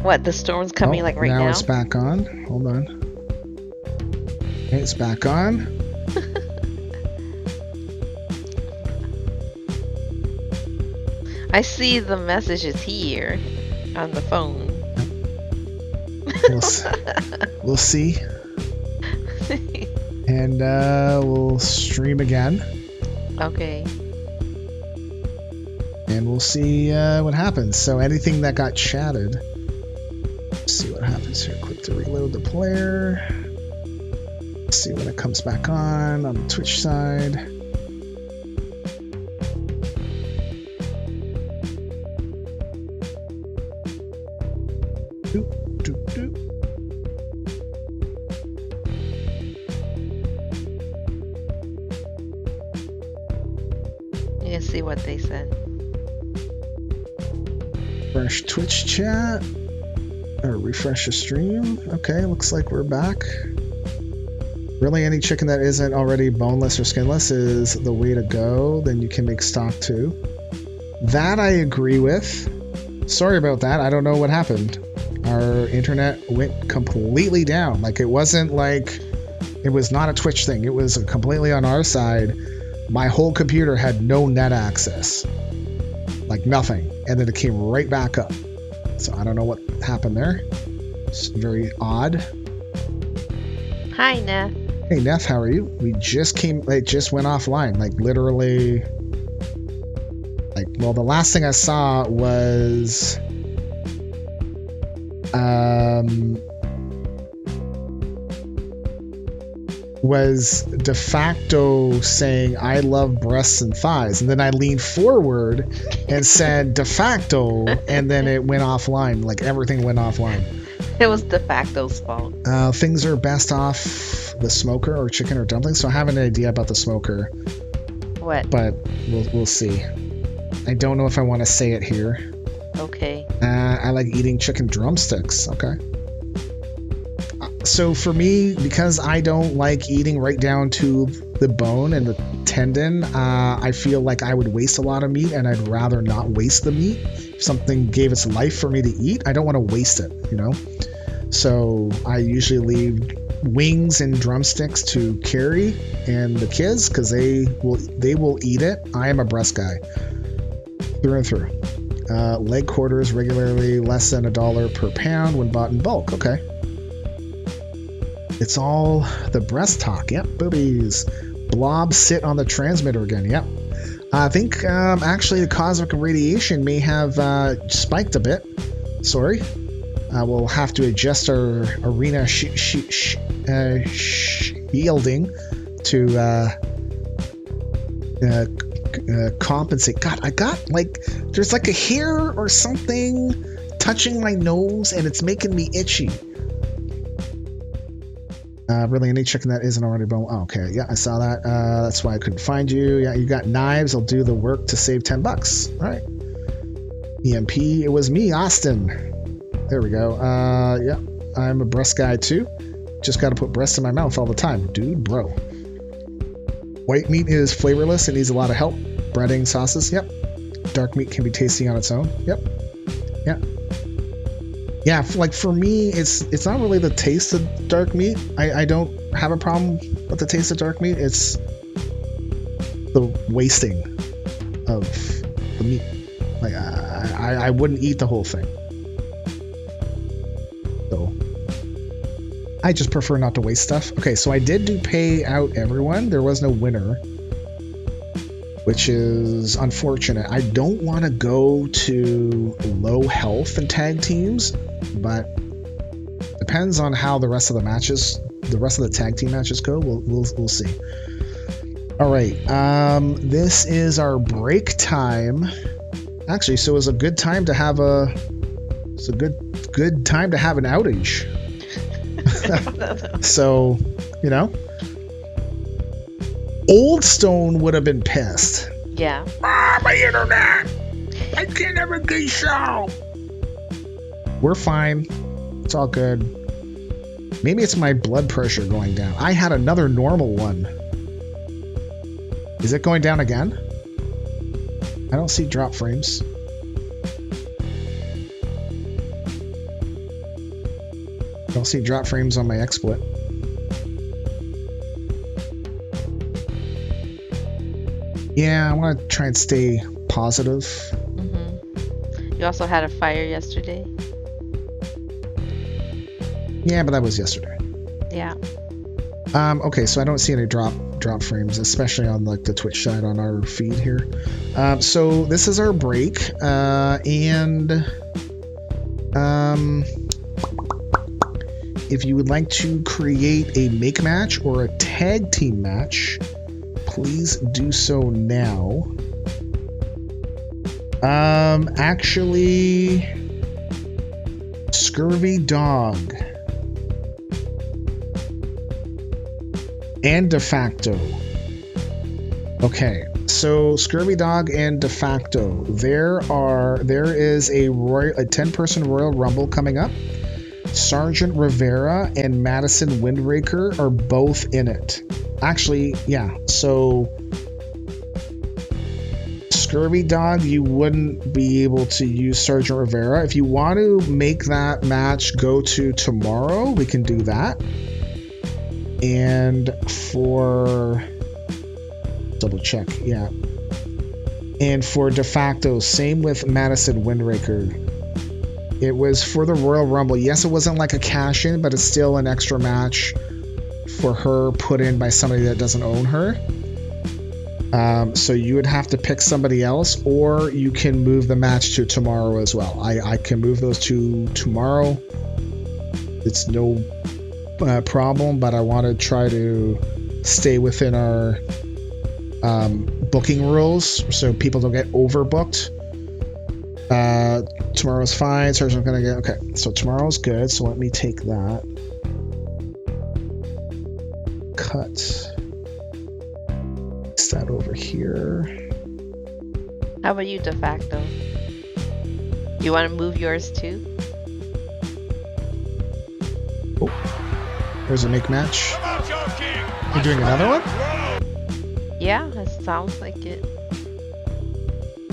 What, the storm's coming like right now? Now it's back on. Hold on. Okay, it's back on. I see the messages here on the phone. We'll see. And we'll stream again. Okay. And we'll see what happens. So anything that got chatted. Let's see what happens here. Click to reload the player. Let's see when it comes back on the Twitch side. See what they said. Refresh Twitch chat. Or refresh the stream. Okay, looks like we're back. Really, any chicken that isn't already boneless or skinless is the way to go. Then you can make stock too. That I agree with. Sorry about that. I don't know what happened. Our internet went completely down. Like, it wasn't like... It was not a Twitch thing. It was completely on our side. My whole computer had no net access. Like nothing. And then it came right back up. So I don't know what happened there. It's very odd. Hi, Neff. Hey, Neff, how are you? We just went offline. Like literally. Like, well, the last thing I saw was... was de facto saying I love breasts and thighs, and then I leaned forward and said de facto, and then it went offline. Like everything went offline. It was de facto's fault. Things are best off the smoker or chicken or dumplings. So I have an idea about the smoker. What? But we'll see. I don't know if I want to say it here. Okay. I like eating chicken drumsticks. Okay. So for me, because I don't like eating right down to the bone and the tendon, I feel like I would waste a lot of meat, and I'd rather not waste the meat. If something gave its life for me to eat, I don't want to waste it, you know? So I usually leave wings and drumsticks to Carrie and the kids, because they will eat it. I am a breast guy through and through. Leg quarters regularly less than $1 per pound when bought in bulk. Okay. It's all the breast talk. Yep, boobies. Blobs sit on the transmitter again. Yep. I think actually the cosmic radiation may have spiked a bit. Sorry. We'll have to adjust our arena shielding to compensate. God, I got like, there's like a hair or something touching my nose and it's making me itchy. Really, any chicken that isn't already bone. Oh, okay, yeah, I saw that. That's why I couldn't find you. Yeah, you got knives. I'll do the work to save $10. All right. EMP. It was me, Austin. There we go. Yeah, I'm a breast guy too. Just got to put breast in my mouth all the time, dude, bro. White meat is flavorless. It needs a lot of help. Breading, sauces. Yep. Dark meat can be tasty on its own. Yep. Yeah. Yeah, like for me, it's not really the taste of dark meat. I don't have a problem with the taste of dark meat. It's the wasting of the meat. Like I wouldn't eat the whole thing. So I just prefer not to waste stuff. Okay, so I did do pay out everyone. There was no winner, which is unfortunate. I don't want to go to low health in tag teams, but depends on how the rest of the tag team matches go. We'll see. All right, this is our break time. Actually, so it's a good time to have an outage. So, you know, Old Stone would have been pissed. Yeah. My internet! I can't ever get show. We're fine. It's all good. Maybe it's my blood pressure going down. I had another normal one. Is it going down again? I don't see drop frames. I don't see drop frames on my XSplit. Yeah, I want to try and stay positive. Mm-hmm. You also had a fire yesterday. Yeah, but that was yesterday. Yeah. Okay, so I don't see any drop frames, especially on like the Twitch side on our feed here. So this is our break, and if you would like to create a make match or a tag team match, please do so now. Actually, Scurvy Dog and De Facto. Okay, so Scurvy Dog and De Facto. There is a 10-person Royal Rumble coming up. Sergeant Rivera and Madison Windraker are both in it. Actually, yeah. So Scurvy Dog, you wouldn't be able to use Sergeant Rivera. If you want to make that match go to tomorrow, we can do that. And for double check, yeah. And for De Facto, same with Madison Windraker. It was for the Royal Rumble. Yes, it wasn't like a cash-in, but it's still an extra match for her put in by somebody that doesn't own her. So you would have to pick somebody else, or you can move the match to tomorrow as well. I can move those to tomorrow. It's no problem, but I want to try to stay within our booking rules so people don't get overbooked. Tomorrow's fine. Sergeant's gonna get okay. So tomorrow's good. So let me take that. Cut. Place that over here. How about you, De Facto? You want to move yours too? Oh, there's a make match. You're doing another one? Yeah, it sounds like it.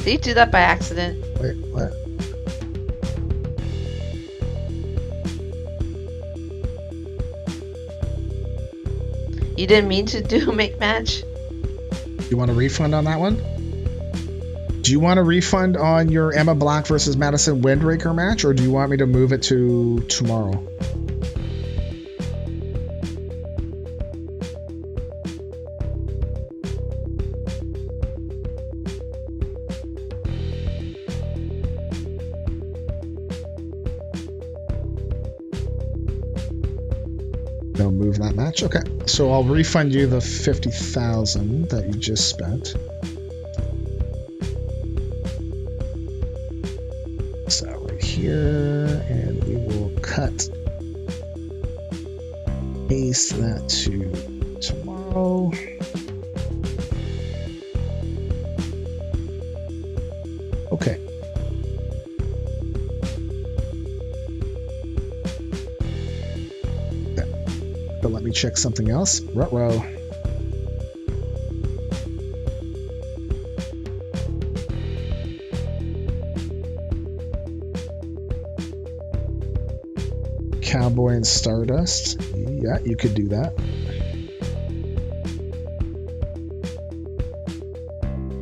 Did you do that by accident? Wait, what? You didn't mean to do a make match? You want a refund on that one? Do you want a refund on your Emma Black versus Madison Windraker match, or do you want me to move it to tomorrow? No, move that match. Okay, so I'll refund you the $50,000 that you just spent. So right here, and we will cut Paste that to tomorrow. Okay. But let me check something else. Ruh-roh. Cowboy and Stardust. Yeah, you could do that.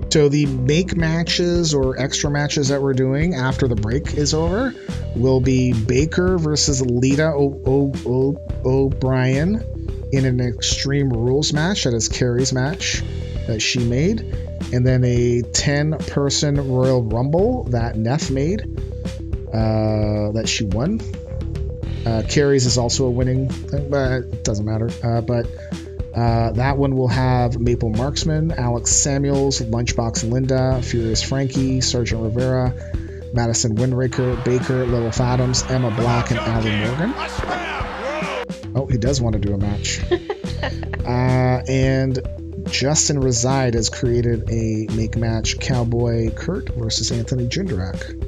So the make matches or extra matches that we're doing after the break is over will be Baker versus Lita O'Brien in an Extreme Rules match. That is Carrie's match that she made. And then a 10-person Royal Rumble that Neff made that she won. Carrie's is also a winning thing, but it doesn't matter. But that one will have Maple Marksman, Alex Samuels, Lunchbox Linda, Furious Frankie, Sergeant Rivera, Madison Windraker, Baker, Lil Adams, Emma Black, and Ali Morgan. Oh, he does want to do a match. And Justin Reside has created a make match Cowboy Kurt versus Anthony Jindrak.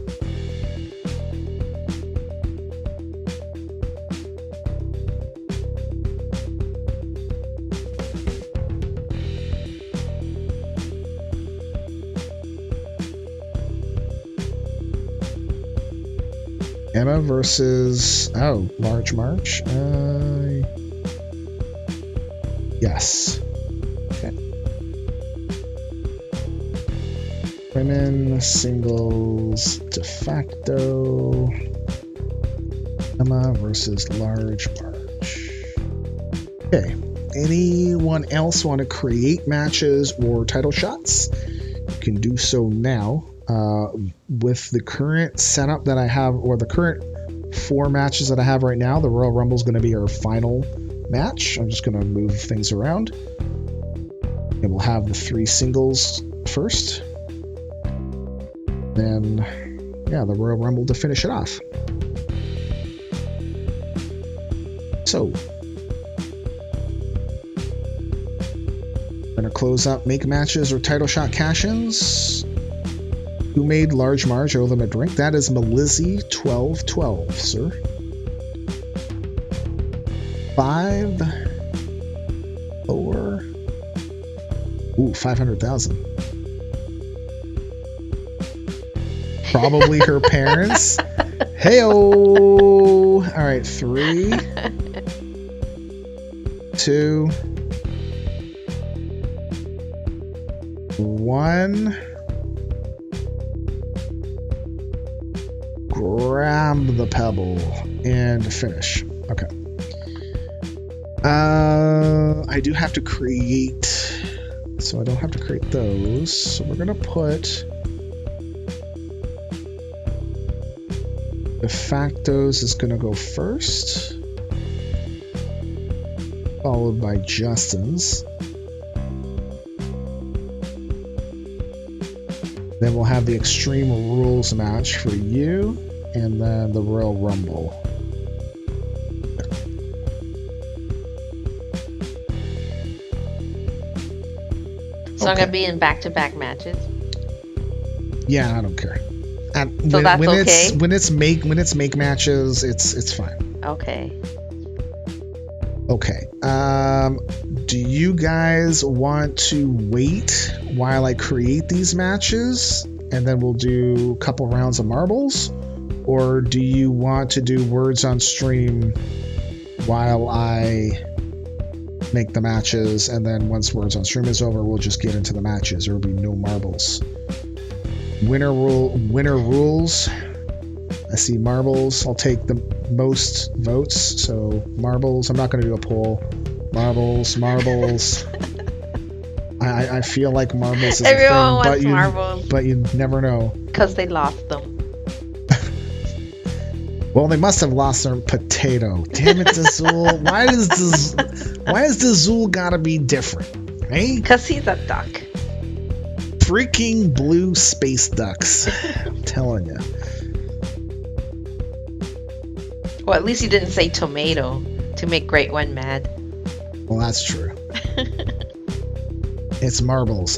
Emma versus Large March. Yes. Okay. Women singles de facto. Emma versus Large March. Okay. Anyone else want to create matches or title shots? You can do so now. With the current setup that I have, or the current 4 matches that I have right now, the Royal Rumble is going to be our final match. I'm just going to move things around. And we'll have the 3 singles first. Then, yeah, the Royal Rumble to finish it off. So, I'm going to close up make matches or title shot cash-ins. Who made Large Marge? I owe them a drink. That is Melizzy1212, sir. 5, 4. Ooh, 500,000. Probably her parents. Heyo. All right, 3, 2, 1. Grab the pebble and finish. Okay. I do have to create, so I don't have to create those. So we're gonna put de factos is gonna go first, followed by Justin's. Then we'll have the Extreme Rules match for you, and then the Royal Rumble. So I'm going to be in back-to-back matches? Yeah, I don't care. So that's okay? When it's make matches, it's fine. Okay. Okay. Do you guys want to wait while I create these matches and then we'll do a couple rounds of marbles? Or do you want to do words on stream while I make the matches, and then once words on stream is over, we'll just get into the matches? There will be no marbles. Winner rules. I see marbles. I'll take the most votes. So marbles. I'm not going to do a poll. Marbles. I feel like marbles is Everyone a thing, wants marbles. But you never know. Because they lost them. Well, they must have lost their potato. Damn it, Dazul. Why is Dazul gotta be different? Hey? Because he's a duck. Freaking blue space ducks. I'm telling you. Well, at least he didn't say tomato. To make Great One mad. Well, that's true. It's marbles.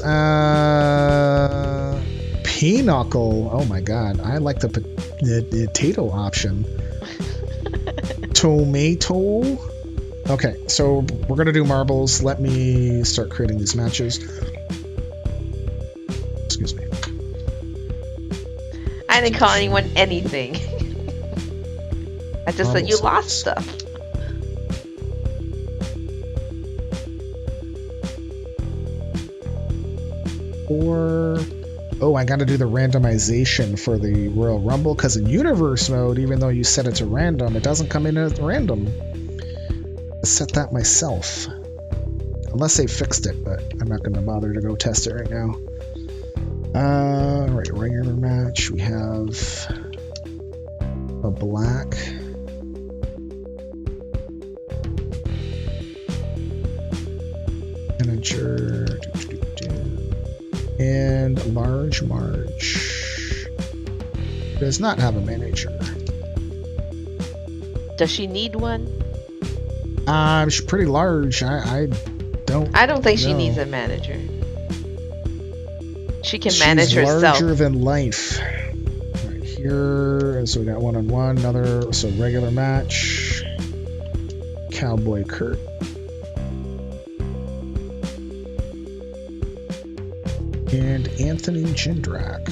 Pinochle. Oh my god. I like the potato option. Tomato. Okay, so we're gonna do marbles. Let me start creating these matches. Excuse me. I didn't call anyone anything. I just said you lost stuff. Oh, I gotta do the randomization for the Royal Rumble, because in Universe mode, even though you set it to random, it doesn't come in as random. I set that myself. Unless they fixed it, but I'm not gonna bother to go test it right now. Right, regular match. We have a black. Manager. And Large Marge does not have a manager. Does she need one? She's pretty large. I don't think know. she needs a manager. She can manage herself. Larger than life. Right here, so we got one-on-one, another, so regular match. Cowboy Kurt. And Anthony Jindrak.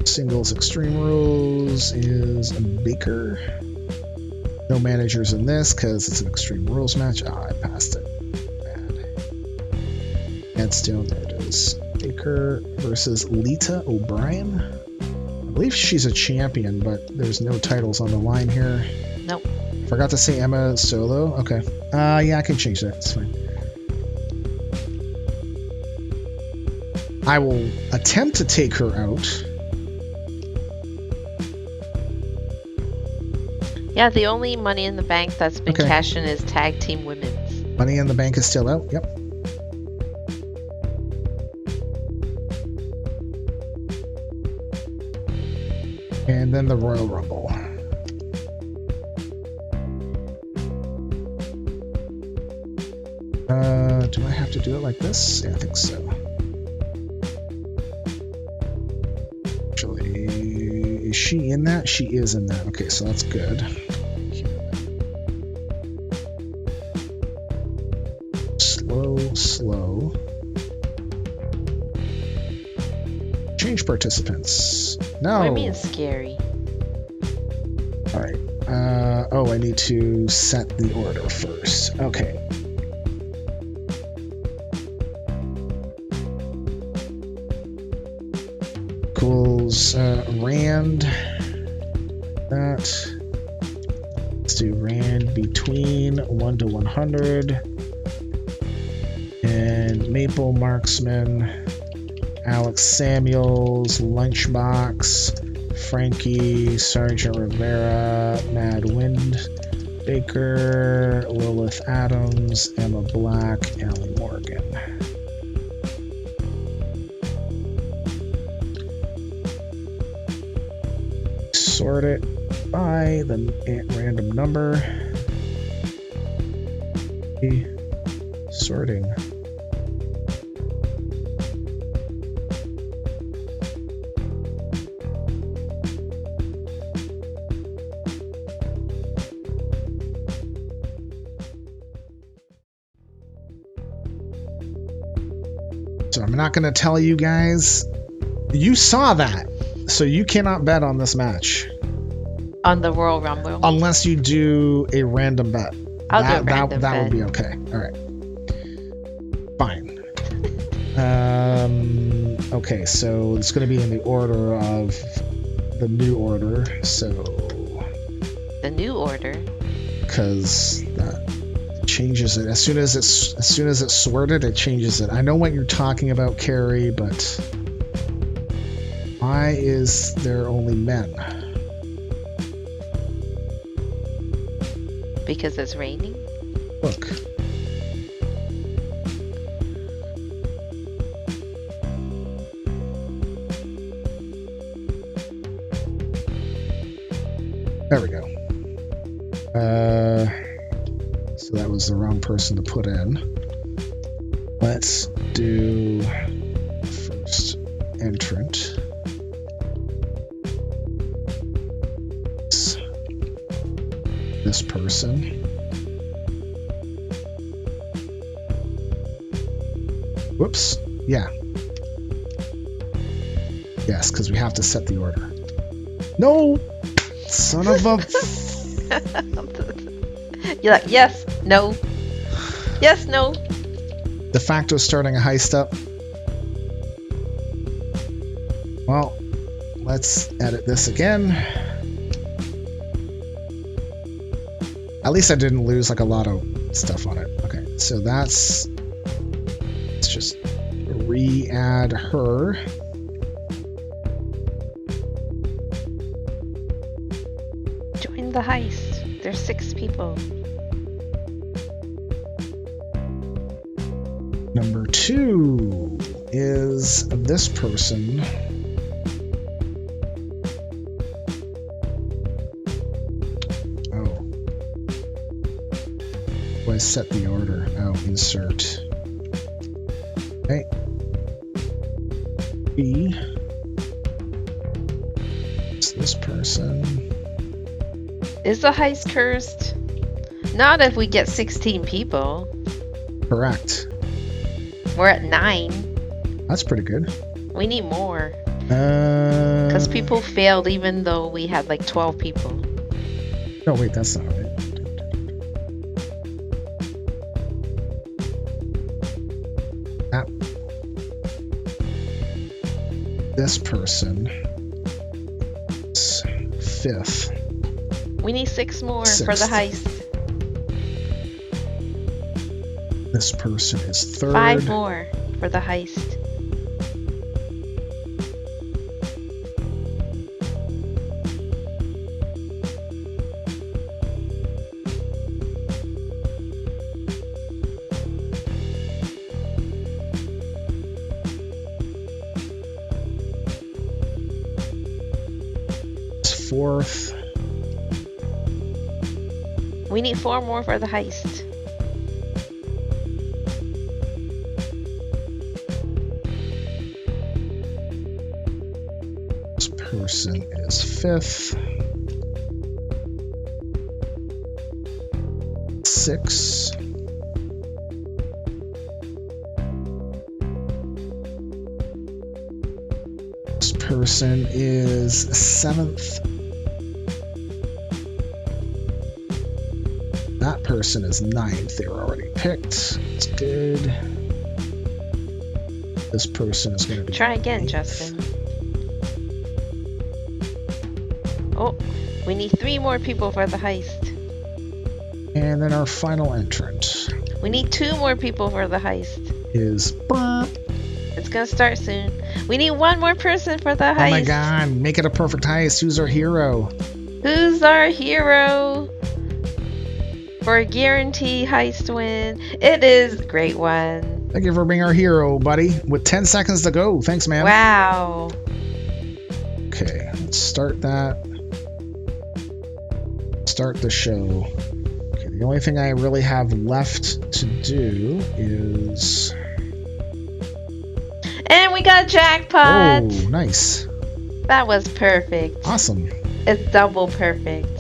Singles Extreme Rules is a Baker. No managers in this because it's an Extreme Rules match. I passed it. Bad. Headstone, there it is. Baker versus Lita O'Brien. I believe she's a champion, but there's no titles on the line here. Nope. Forgot to say Emma Solo. Okay. Yeah, I can change that. It's fine. I will attempt to take her out. Yeah, the only Money in the Bank that's been cashed in is Tag Team Women's. Money in the Bank is still out. Yep. And then the Royal Rumble. Do I have to do it like this? Yeah, I think so. Actually, is she in that? She is in that. Okay, so that's good. Slow. Change participants. No. What do you mean scary? Alright. Oh, I need to set the order first. Okay. Equals Rand. That. Let's do Rand between 1 to 100. And Maple Marksman. Alex Samuels, Lunchbox, Frankie, Sergeant Rivera, Mad Wind, Baker, Lilith Adams, Emma Black, Allie Morgan. Sort it by the random number. Sorting. So I'm not going to tell you guys. You saw that. So you cannot bet on this match. On the Royal Rumble? Unless you do a random bet. I'll do a random bet. That would be okay. All right. Fine. Okay, so it's going to be in the order of the new order. So. The new order? Because that changes it as soon as it's sorted. It changes it. I know what you're talking about, Carrie, but why is there only men? Because it's raining. Look. There we go. So that was the wrong person to put in. Let's do first entrant. This person. Whoops. Yeah. Yes, because we have to set the order. No! Son of a... You're like, yes, no. Yes, no. De facto starting a heist up. Well, let's edit this again. At least I didn't lose like a lot of stuff on it. Okay, so let's just re-add her. Join the heist. There's 6 people. Number 2 is this person. I set the order. Oh, insert. Okay. B. It's this person. Is the heist cursed? Not if we get 16 people. Correct. We're at 9. That's pretty good. We need more. Because people failed even though we had like 12 people. No, wait, that's not right. This person is 5th. We need 6 more for the heist. This person is 3rd. 5 more for the heist. Fourth. We need 4 more for the heist. This person is 5th. 6. This person is 7th. That person is 9th. They were already picked. It's good. This person is going to be... Try again, 8th. Justin. Oh, we need 3 more people for the heist. And then our final entrant. We need 2 more people for the heist. Is... It's going to start soon. We need 1 more person for the heist. Oh my god, make it a perfect heist. Who's our hero? Who's our hero? For a guaranteed heist win, it is Great One. Thank you for being our hero, buddy. With 10 seconds to go. Thanks, man. Wow. Okay, let's start that. Start the show. Okay, the only thing I really have left to do is... And we got jackpot! Oh, nice. That was perfect. Awesome. It's double perfect.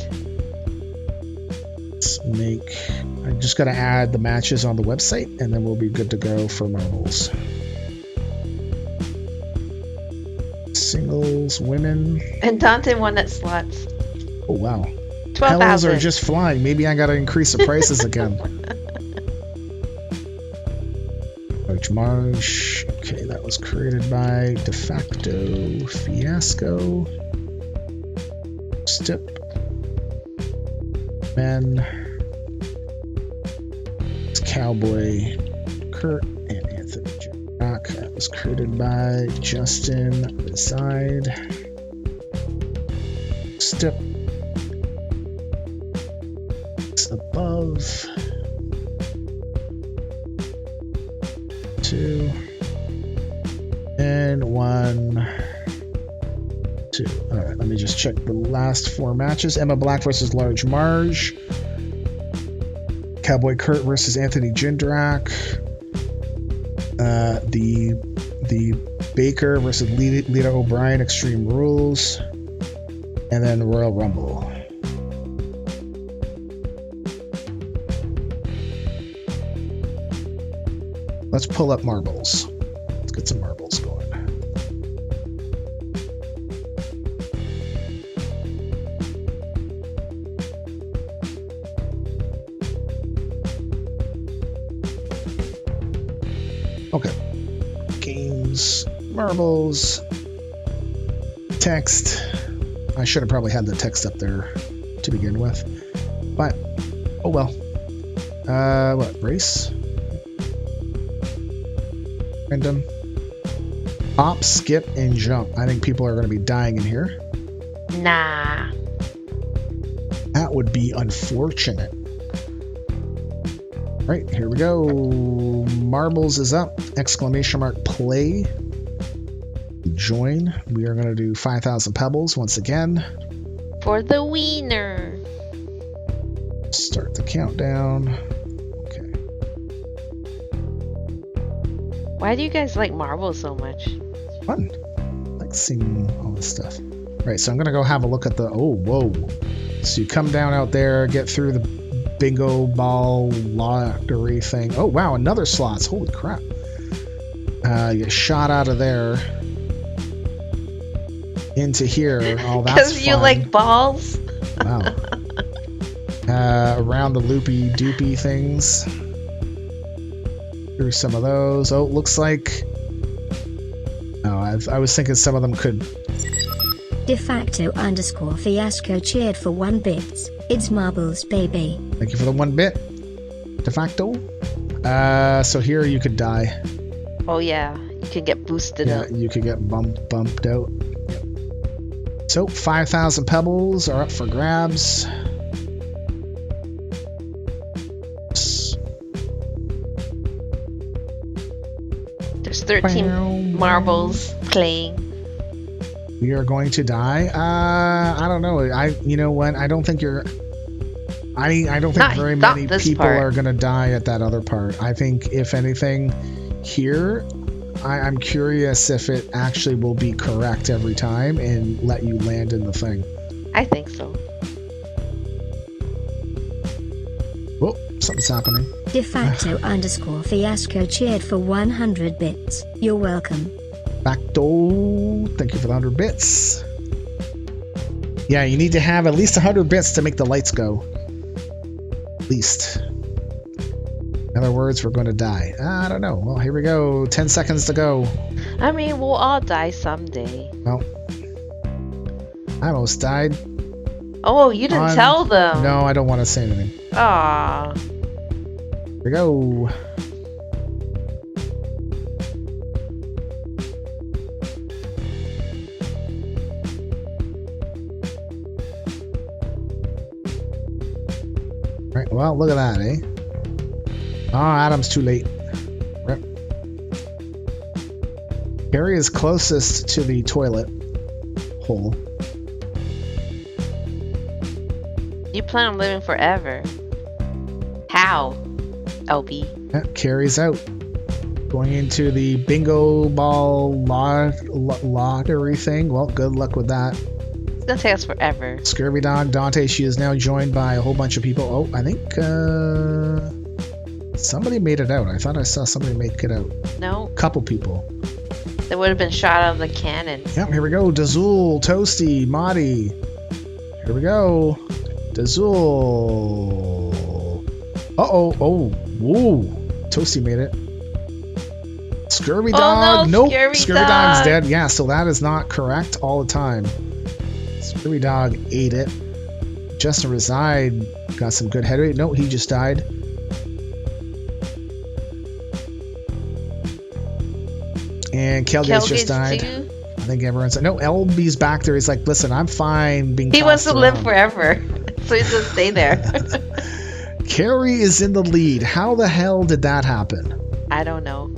I just gotta add the matches on the website and then we'll be good to go for marbles. Singles, women. And Dante won at slots. Oh wow. 12,000. Hellos are just flying. Maybe I gotta increase the prices again. March. Okay, that was created by De Facto Fiasco. Step. Men. It's Cowboy Kurt and Anthony Rock. That was created by Justin Beside. Step. It's above. 2. And 1, 2. All right, let me just check the last 4 matches. Emma Black versus Large Marge. Cowboy Kurt versus Anthony Jindrak. The Baker versus Lita O'Brien, Extreme Rules. And then Royal Rumble. Let's pull up marbles. Let's get some marbles going. Okay. Games, marbles, text. I should have probably had the text up there to begin with. But, oh well. What? Race? Random. Hop, skip, and jump. I think people are going to be dying in here. Nah. That would be unfortunate. Right, here we go. Marbles is up. Exclamation mark play. Join. We are going to do 5,000 pebbles once again. For the wiener. Start the countdown. Okay. Why do you guys like marbles so much? Fun. I like seeing all this stuff. Right, so I'm going to go have a look at the... Oh, whoa. So you come down out there, get through the bingo ball lottery thing. Oh, wow, another slots. Holy crap. You get shot out of there. Into here. Oh, that's fun. Because you like balls? Wow. Around the loopy doopy things. Through some of those. Oh, looks like... Oh, I was thinking some of them could... De facto _ fiasco cheered for 1 bits. It's marbles, baby. Thank you for the 1 bit. De facto. So here you could die. Oh yeah, you can get boosted up. Yeah, you could get bumped out. Yep. So 5,000 pebbles are up for grabs. There's 13 marbles playing. We are going to die. I don't know. You know what? I don't think you're. I don't think very many people are going to die at that other part. I think if anything, here, I'm curious if it actually will be correct every time and let you land in the thing. I think so. Oh, something's happening. De facto _ fiasco cheered for 100 bits. You're welcome. Facto, thank you for the 100 bits. Yeah, you need to have at least 100 bits to make the lights go. At least. In other words, we're going to die. I don't know. Well, here we go. 10 seconds to go. I mean, we'll all die someday. Well, I almost died. Oh, you didn't tell them. No, I don't want to say anything. Aww. Here we go. Right, well, look at that, eh? Oh, Adam's too late. Rip. Carrie is closest to the toilet hole. You plan on living forever. How, LB? Yeah, Carrie's out. Going into the bingo ball lottery thing. Well, good luck with that. It's gonna take us forever. Scurvy Dog, Dante, she is now joined by a whole bunch of people. Oh, I think somebody made it out. I thought I saw somebody make it out. No. Couple people. They would have been shot out of the cannon. Yep, here we go. Dazul, Toasty, Madi. Here we go. Dazul. Uh-oh. Oh, whoa. Toasty made it. Scurvy Dog. No, nope. Scurvy Dog's dead. Yeah, so that is not correct all the time. Scurvy Dog ate it. Justin Reside got some good head rate. No, he just died. And Kelgate's just died. Too? I think everyone's like, no, LB's back there. He's like, listen, I'm fine being He wants to around. live forever. So he's gonna stay there. Carrie is in the lead. How the hell did that happen? I don't know.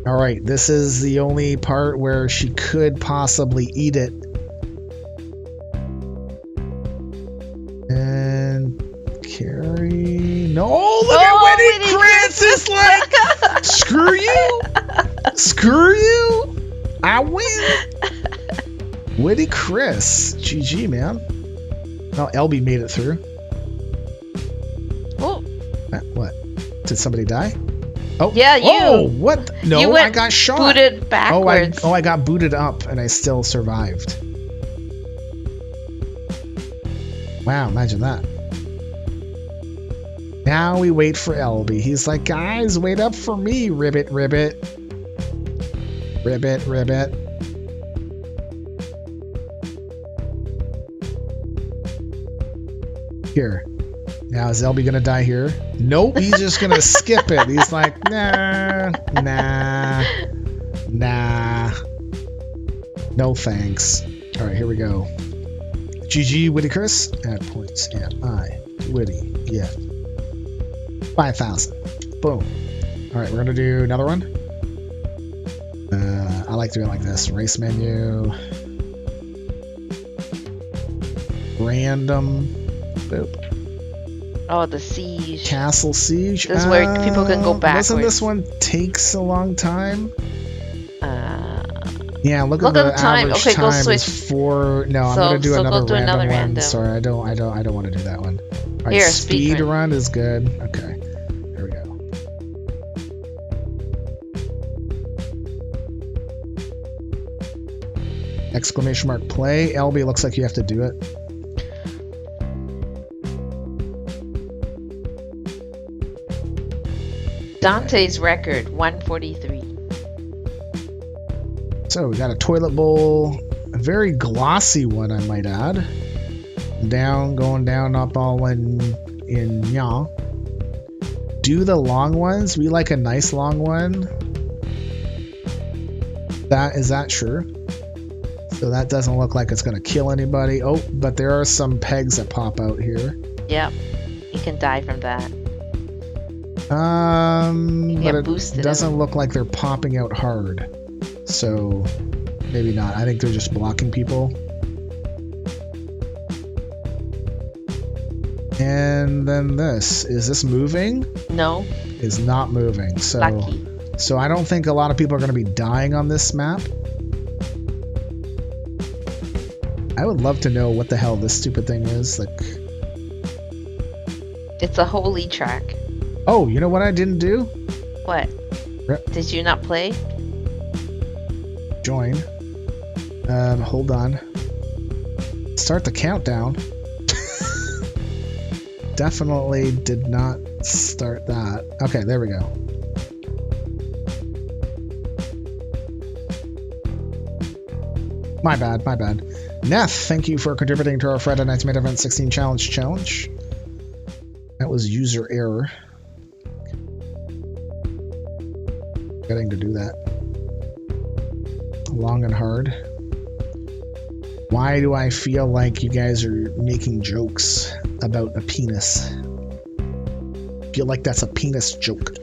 All right, this is the only part where she could possibly eat it. And Carrie... No, look at Winnie Chris is like, screw you. Screw you. I win. Witty Chris. GG, man. Well, LB made it through. Oh. What? Did somebody die? Oh, yeah, you. Oh, what? No, you went I got shot. Booted backwards. I got booted up and I still survived. Wow, imagine that. Now we wait for LB. He's like, guys, wait up for me. Ribbit, ribbit. Ribbit, ribbit. Here. Now, is LB gonna die here? Nope, he's just gonna skip it. He's like, nah. No thanks. All right, here we go. GG, Witty Chris. Add points. And I, Witty, yeah. 5,000. Boom. All right, we're gonna do another one. I like doing it like this. Race menu. Random. Boop. Oh, the siege. Castle siege. This is where people can go backwards. Doesn't this one takes a long time? Yeah, look at the time. Average Okay, go time switch. Is 4. No, I'm gonna do another go random one. Random. Sorry, I don't want to do that one. All right, Here, speed run is good. Okay, here we go. Exclamation mark play. LB, looks like you have to do it. Dante's record, 143. So we got a toilet bowl, a very glossy one, I might add. Going down, up all in yeah. Do the long ones. We like a nice long one. Is that sure? So that doesn't look like it's gonna kill anybody. Oh, but there are some pegs that pop out here. Yep, you can die from that. But it doesn't look like they're popping out hard. So maybe not. I think they're just blocking people. And then this. Is this moving? No. Is not moving. So Lucky. So I don't think a lot of people are going to be dying on this map. I would love to know what the hell this stupid thing is. Like, it's a holy track. Oh, you know what I didn't do? What? Did you not play? Join. Hold on. Start the countdown. Definitely did not start that. Okay, there we go. My bad. Neth, thank you for contributing to our Friday Night's Main Event 16 challenge. That was user error. Getting to do that. Long and hard. Why do I feel like you guys are making jokes about a penis? Feel like that's a penis joke.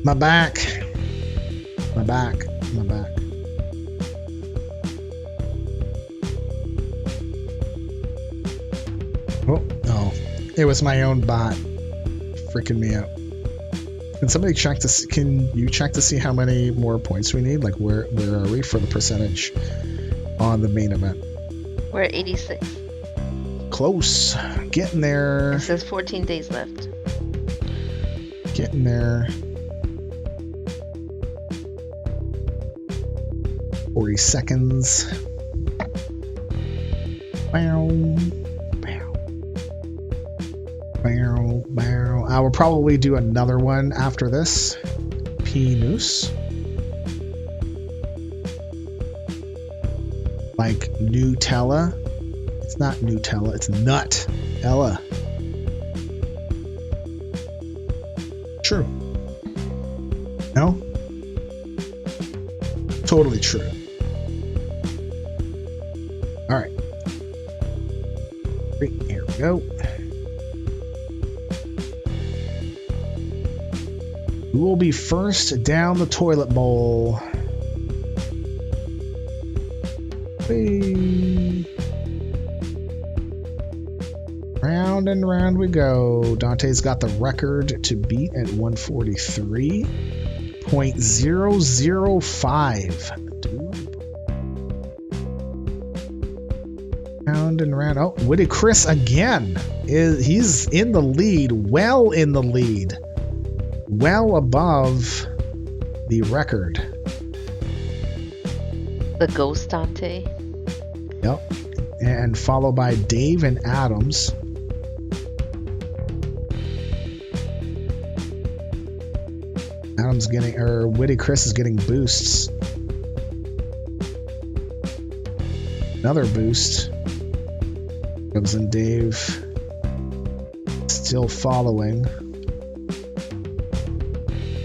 My back. Oh, it was my own bot freaking me out. Can somebody check to see, can you check to see how many more points we need? Like where are we for the percentage on the main event? We're at 86. Close. Getting there. It says 14 days left. Getting there. 40 seconds. Bow. I will probably do another one after this. Penis. Like Nutella. It's not Nutella, it's Nut-ella. True. No? Totally true. Alright. Go. Who will be first down the toilet bowl? Whee. Round and round we go. Dante's got the record to beat at 143.005. Round and round. Oh, Witty Chris again. He's in the lead, well in the lead. Well above the record. The Ghost Dante. Yep. And followed by Dave and Adams. Adams getting, or Witty Chris is getting boosts. Another boost. Adams and Dave still following.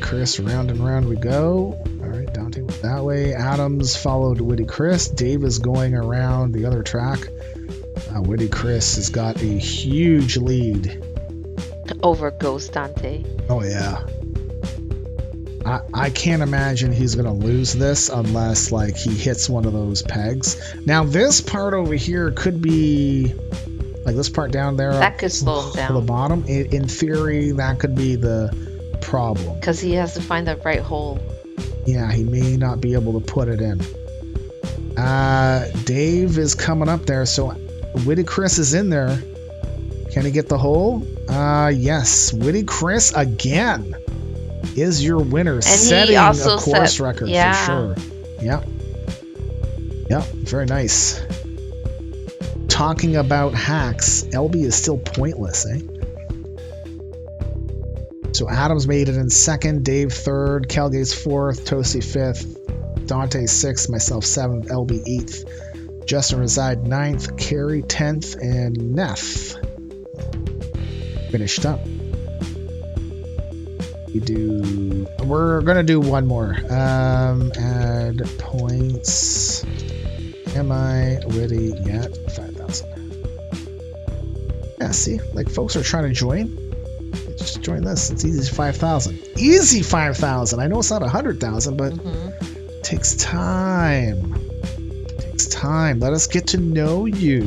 Chris, round and round we go. All right, Dante went that way. Adams followed Witty Chris. Dave is going around the other track. Witty Chris has got a huge lead over Ghost Dante. Oh yeah. I can't imagine he's gonna lose this unless like he hits one of those pegs. Now this part over here could be like this part down there. That could slow him down. To the bottom. In theory, that could be the problem. Because he has to find the right hole. Yeah, he may not be able to put it in. Dave is coming up there, so Witty Chris is in there. Can he get the hole? Yes. Witty Chris again is your winner, and setting a course record for sure. Yep. Yep, very nice. Talking about hacks, LB is still pointless, eh? So Adams made it in second, Dave third, Kelgate's fourth, Tosi fifth, Dante sixth, myself seventh, LB eighth, Justin Reside ninth, Carrie 10th, and Neff finished up. We're gonna do one more. Add points. Am I witty yet? 5,000. Yeah, see, like folks are trying to join. Just join this. It's easy. 5,000. Easy 5,000. I know it's not 100,000, but it takes time. It takes time. Let us get to know you.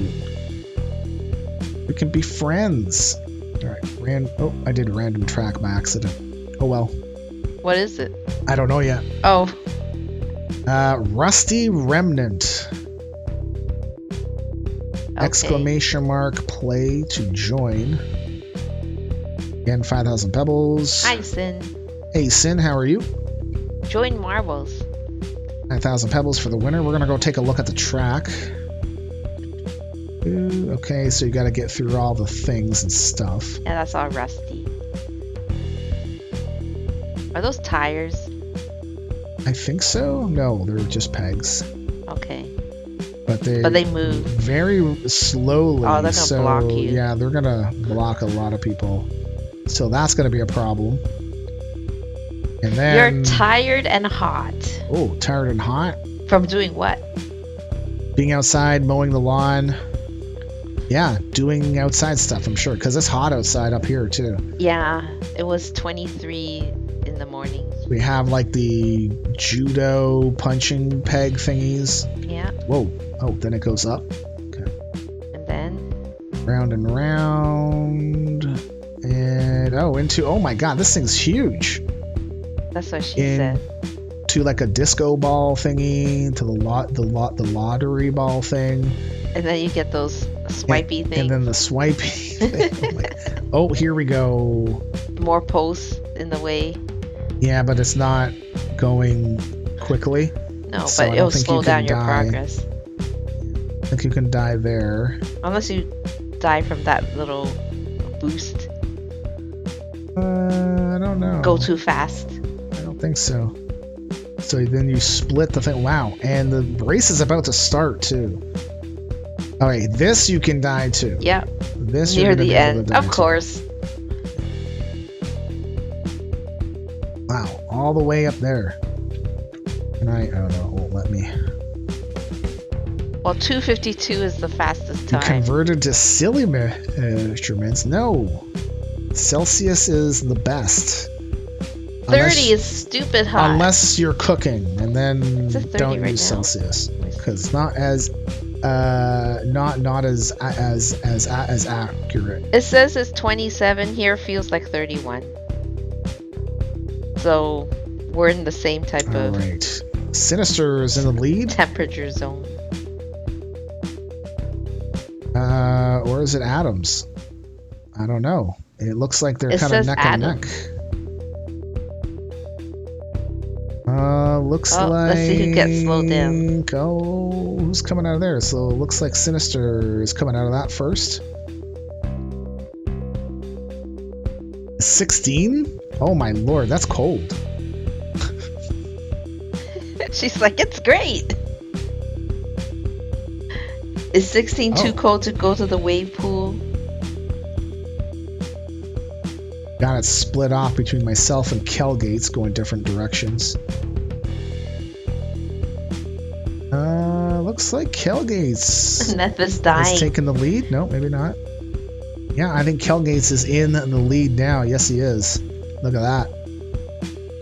We can be friends. All right. I did a random track by accident. Oh well. What is it? I don't know yet. Oh. Rusty Remnant. Okay. Exclamation mark play to join. Again, 5,000 pebbles. Hi, Sin. Hey, Sin, how are you? Join Marbles. 5,000 pebbles for the winner. We're going to go take a look at the track. Okay, so you got to get through all the things and stuff. Yeah, that's all rusty. Are those tires? I think so. No, they're just pegs. Okay. But they move very slowly. Oh, they're gonna block you. Yeah, they're gonna block a lot of people. So that's gonna be a problem. And then you're tired and hot. Oh, tired and hot? From doing what? Being outside, mowing the lawn. Yeah, doing outside stuff, I'm sure, because it's hot outside up here too. Yeah, it was 23 in the morning. We have like the judo punching peg thingies. Yeah. Whoa. Oh, then it goes up. Okay. And then? Round and round. And oh my god, this thing's huge. That's what she said. To like a disco ball thingy, to the lottery ball thing. And then you get those swipey things. And then the swipey thing. Oh, here we go. More posts in the way. Yeah, but it's not going quickly. No, so but it'll slow down your progress. I think you can die there. Unless you die from that little boost. I don't know. Go too fast. I don't think so. So then you split the thing. Wow. And the race is about to start too. Alright, this you can die to. Yep. This near the end. Of course. Wow. All the way up there. And oh no, it won't let me. Well, 2:52 is the fastest You time. converted to silly measurements. No. Celsius is the best. 30 is stupid hot. Unless you're cooking, and then don't right use now? Celsius because it's not as not as accurate. It says it's 27 here, feels like 31. So we're in the same type All of right. Sinister is in the lead. temperature zone. Or is it Adams? I don't know. It looks like they're It kind of says neck and Adam. neck. Looks like. Let's see who gets slowed down. Oh, who's coming out of there? So it looks like Sinister is coming out of that first. 16? Oh my lord, that's cold. She's like, it's great. Is 16 too cold to go to the wave pool? Got it split off between myself and Kelgates going different directions. Looks like Kelgates Neth is dying. is taking the lead. No, maybe not. Yeah, I think Kelgates is in the lead now. Yes, he is. Look at that.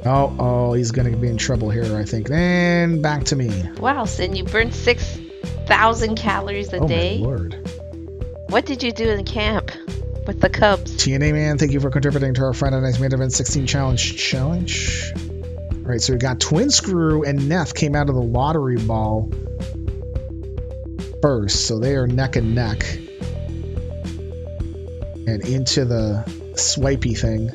Oh, he's going to be in trouble here, I think. And back to me. Wow, Sin, you burned 6,000 calories a day. Oh, my lord. What did you do in camp with the Cubs? TNA Man, thank you for contributing to our Friday Night's Main Event 16 Challenge. All right, so we got Twin Screw and Neth came out of the lottery ball first, so they are neck and neck. And into the swipey thing.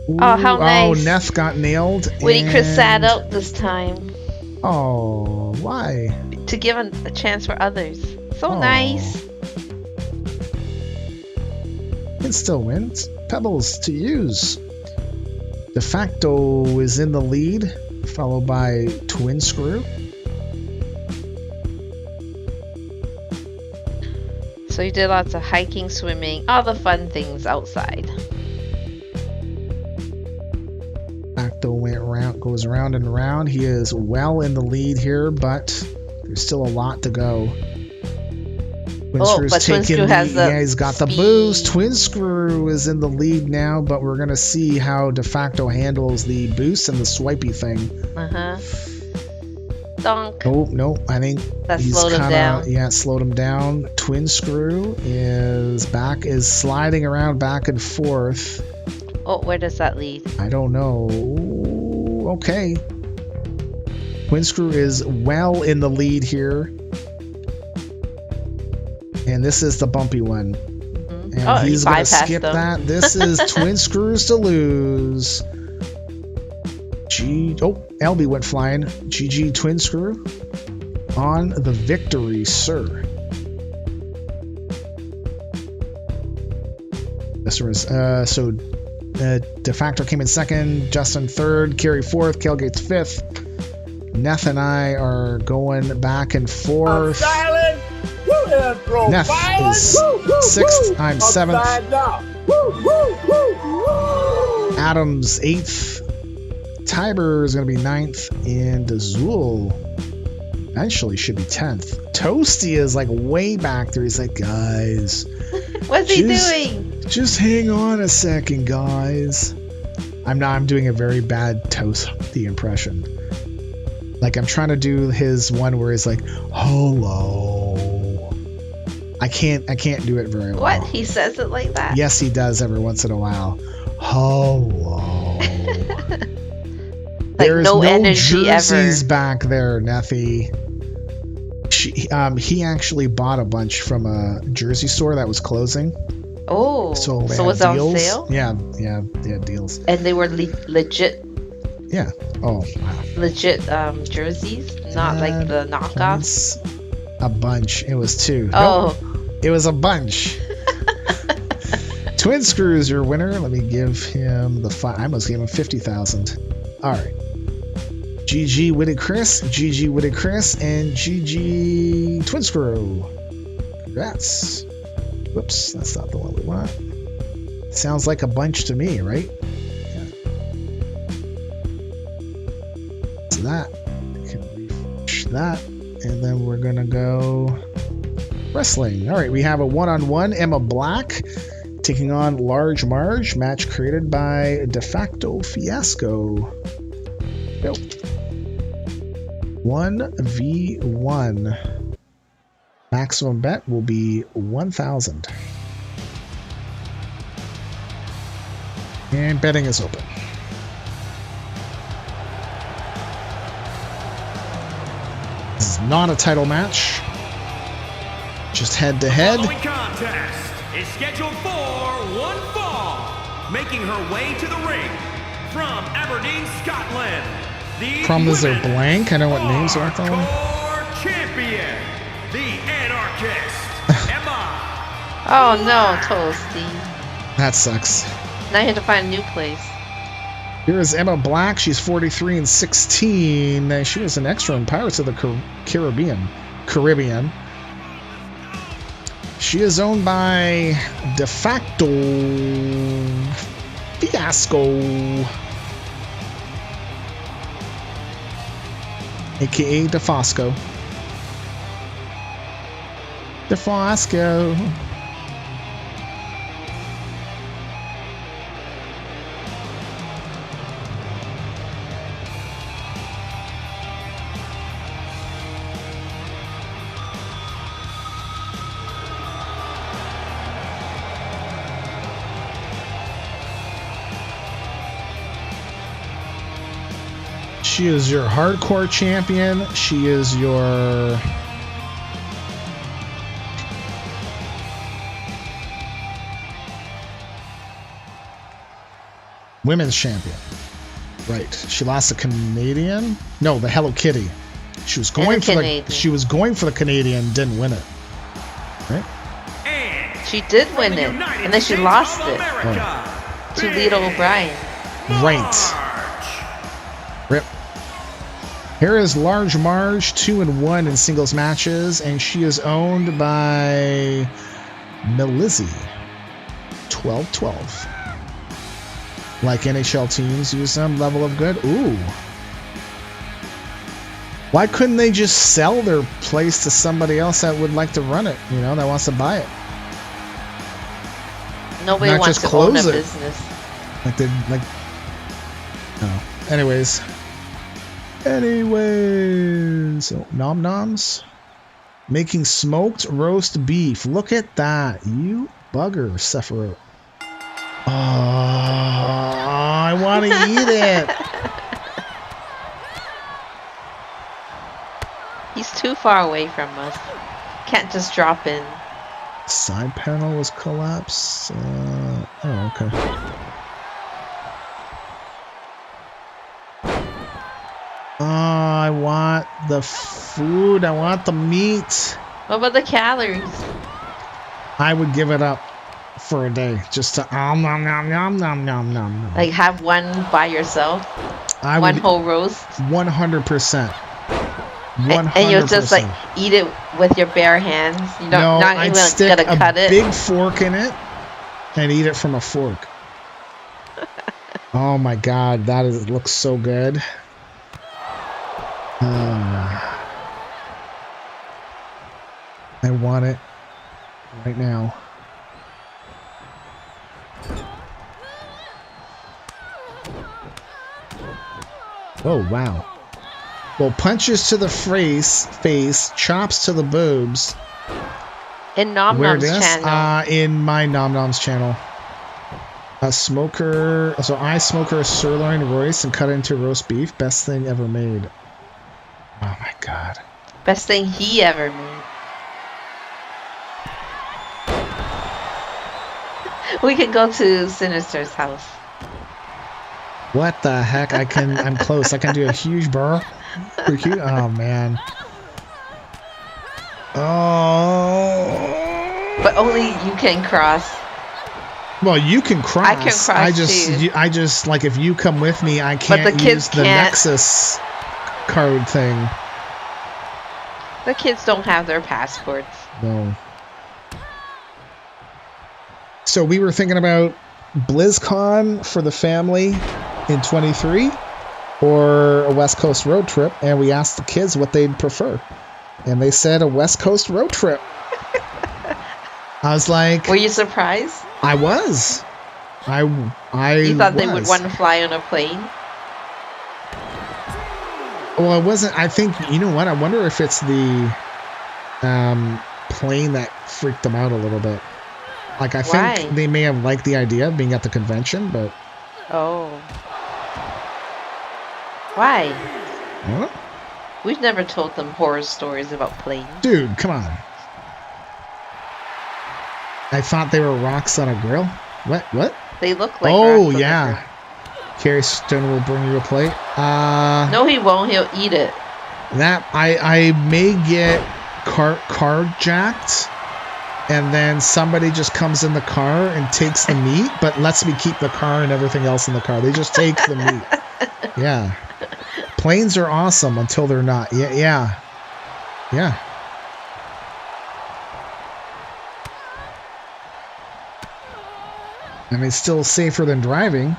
Ooh, Oh, how nice. Oh, Neth got nailed. Woody Chris and- sat out this time Oh, why? to give a chance for others. So Oh. nice. Can still win. It's Pebbles to use. De facto is in the lead, followed by Twin Screw. So you did lots of hiking, swimming, all the fun things outside. Facto goes round and round. He is well in the lead here, but there's still a lot to go. Twin Screw's but Twin taking Screw has the he's got the boost. Twin Screw is in the lead now, but we're gonna see how De facto handles the boost and the swipey thing. Donk. Oh no, I think That he's slowed him kinda, down. Yeah, it slowed him down. Twin Screw is sliding around back and forth. Oh, where does that lead? I don't know. Okay. Twin Screw is well in the lead here. And this is the bumpy one. And he he's going to bypassed skip them. that. This is Twin Screws to lose. LB went flying. GG Twin Screw on the victory, sir. This was De facto came in second, Justin third, Kerry fourth, Kelgate's fifth. Neth and I are going back and forth. Neth is sixth, I'm seventh. Adams eighth. Tiber is going to be ninth, and Azul eventually should be 10th. Toasty is like way back there. He's like, guys, What's he doing? just hang on a second, guys. I'm doing a very bad Toasty impression. Like I'm trying to do his one where he's like, hello. I can't do it very well. What? He says it like that? Yes, he does every once in a while. Hello. There's no no energy jerseys ever. back there, Neffy. He actually bought a bunch from a jersey store that was closing. Oh, So they so had was it on deals. sale? Yeah, they had deals. And they were legit Yeah. Oh, wow. jerseys, not like the knockoffs. A bunch. It was two. Oh. Nope. It was a bunch. Twin Screws your winner. Let me give him I almost gave him 50,000. All right. GG Witted Chris, GG Witted Chris, and GG Twin Screw. Congrats. Whoops, that's not the one we want. Sounds like a bunch to me, right? Yeah. So that. I can refresh that. and then we're gonna go wrestling. All right, we have a one-on-one. Emma Black taking on Large Marge. Match created by De Facto Fiasco. Go. 1v1. Maximum bet will be 1,000. And betting is open. This is not a title match. Just head to head. The following contest is scheduled for one fall. Making her way to the ring from Aberdeen, Scotland. The Problem is they're blank. I know what names are on them. Champion, the Anarchist, Emma. Oh no, Toasty. That sucks. Now you have to find a new place. Here is Emma Black. She's 43 and 16. She was an extra in Pirates of the Caribbean. She is owned by De Facto Fiasco, aka DeFosco. DeFosco. She is your hardcore champion. She is your women's champion. Right. She lost the Canadian. No, the Hello Kitty. She was going for the Canadian, didn't win it. Right? She did win it, and then she lost it to Lita O'Brien. Right. Rip. Here is Large Marge, 2-1 in singles matches, and she is owned by Melizzi. 12-12. Like NHL teams use them, level of good. Ooh. Why couldn't they just sell their place to somebody else that would like to run it, you know, that wants to buy it? Nobody Not wants just to own a close it. business. Oh. Anyways, so nom noms, making smoked roast beef. Look at that, you bugger, Sephiroth. Oh, I want to eat it. He's too far away from us. Can't just drop in. Side panel was collapsed. Oh, okay. Oh, I want the food. I want the meat. What about the calories? I would give it up for a day just to nom nom nom nom nom nom nom. Like have one by yourself? One whole roast? 100%. 100%. And you'll just like eat it with your bare hands? You don't, not I'd even stick gonna cut a it? big fork in it and eat it from a fork. Oh my god, it looks so good. I want it right now. Oh wow. Well, punches to the face, chops to the boobs. In Nom Nom's channel. In my Nom Nom's channel. I smoke her a sirloin roast and cut it into roast beef. Best thing ever made. Oh my god. Best thing he ever made. We can go to Sinister's house. What the heck? I'm close. I can do a huge burr. Pretty cute. Oh man. Oh. But only you can cross. Well, you can cross. I can cross I just like if you come with me, I can't but the kids use the Nexus card thing. The kids don't have their passports. No. So we were thinking about BlizzCon for the family in 23 or a West Coast road trip, and we asked the kids what they'd prefer. And they said a West Coast road trip. I was like... Were you surprised? I was. You thought they would want to fly on a plane? Well, I wasn't. I think, you know what? I wonder if it's the plane that freaked them out a little bit. Like, I think they may have liked the idea of being at the convention, but... Oh. Why? Huh? We've never told them horror stories about planes. Dude, come on. I thought they were rocks on a grill. What? They look like oh, rocks yeah. Carrie Stone will bring you a plate. No, he won't. He'll eat it. That I may get carjacked, and then somebody just comes in the car and takes the meat, but lets me keep the car and everything else in the car. They just take the meat. Yeah. Planes are awesome until they're not. Yeah. I mean, it's still safer than driving,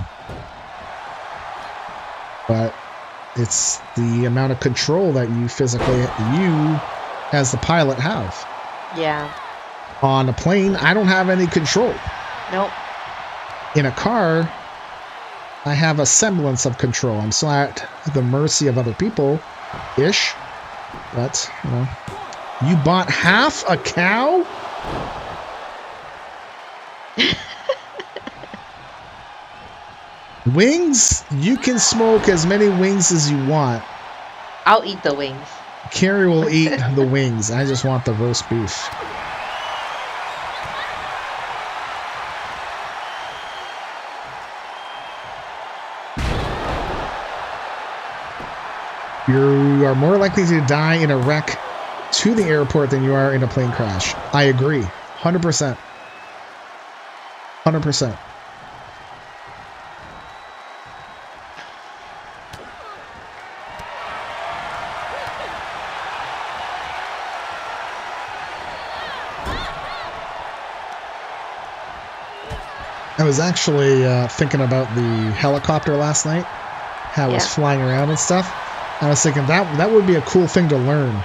but it's the amount of control that you as the pilot have. Yeah. On a plane, I don't have any control. Nope. In a car, I have a semblance of control. I'm still at the mercy of other people, ish. But, you know, you bought half a cow? Wings? You can smoke as many wings as you want. I'll eat the wings. Carrie will eat the wings. I just want the roast beef. You are more likely to die in a wreck to the airport than you are in a plane crash. I agree. 100%. 100%. I was actually thinking about the helicopter last night, how it was flying around and stuff. I was thinking that would be a cool thing to learn.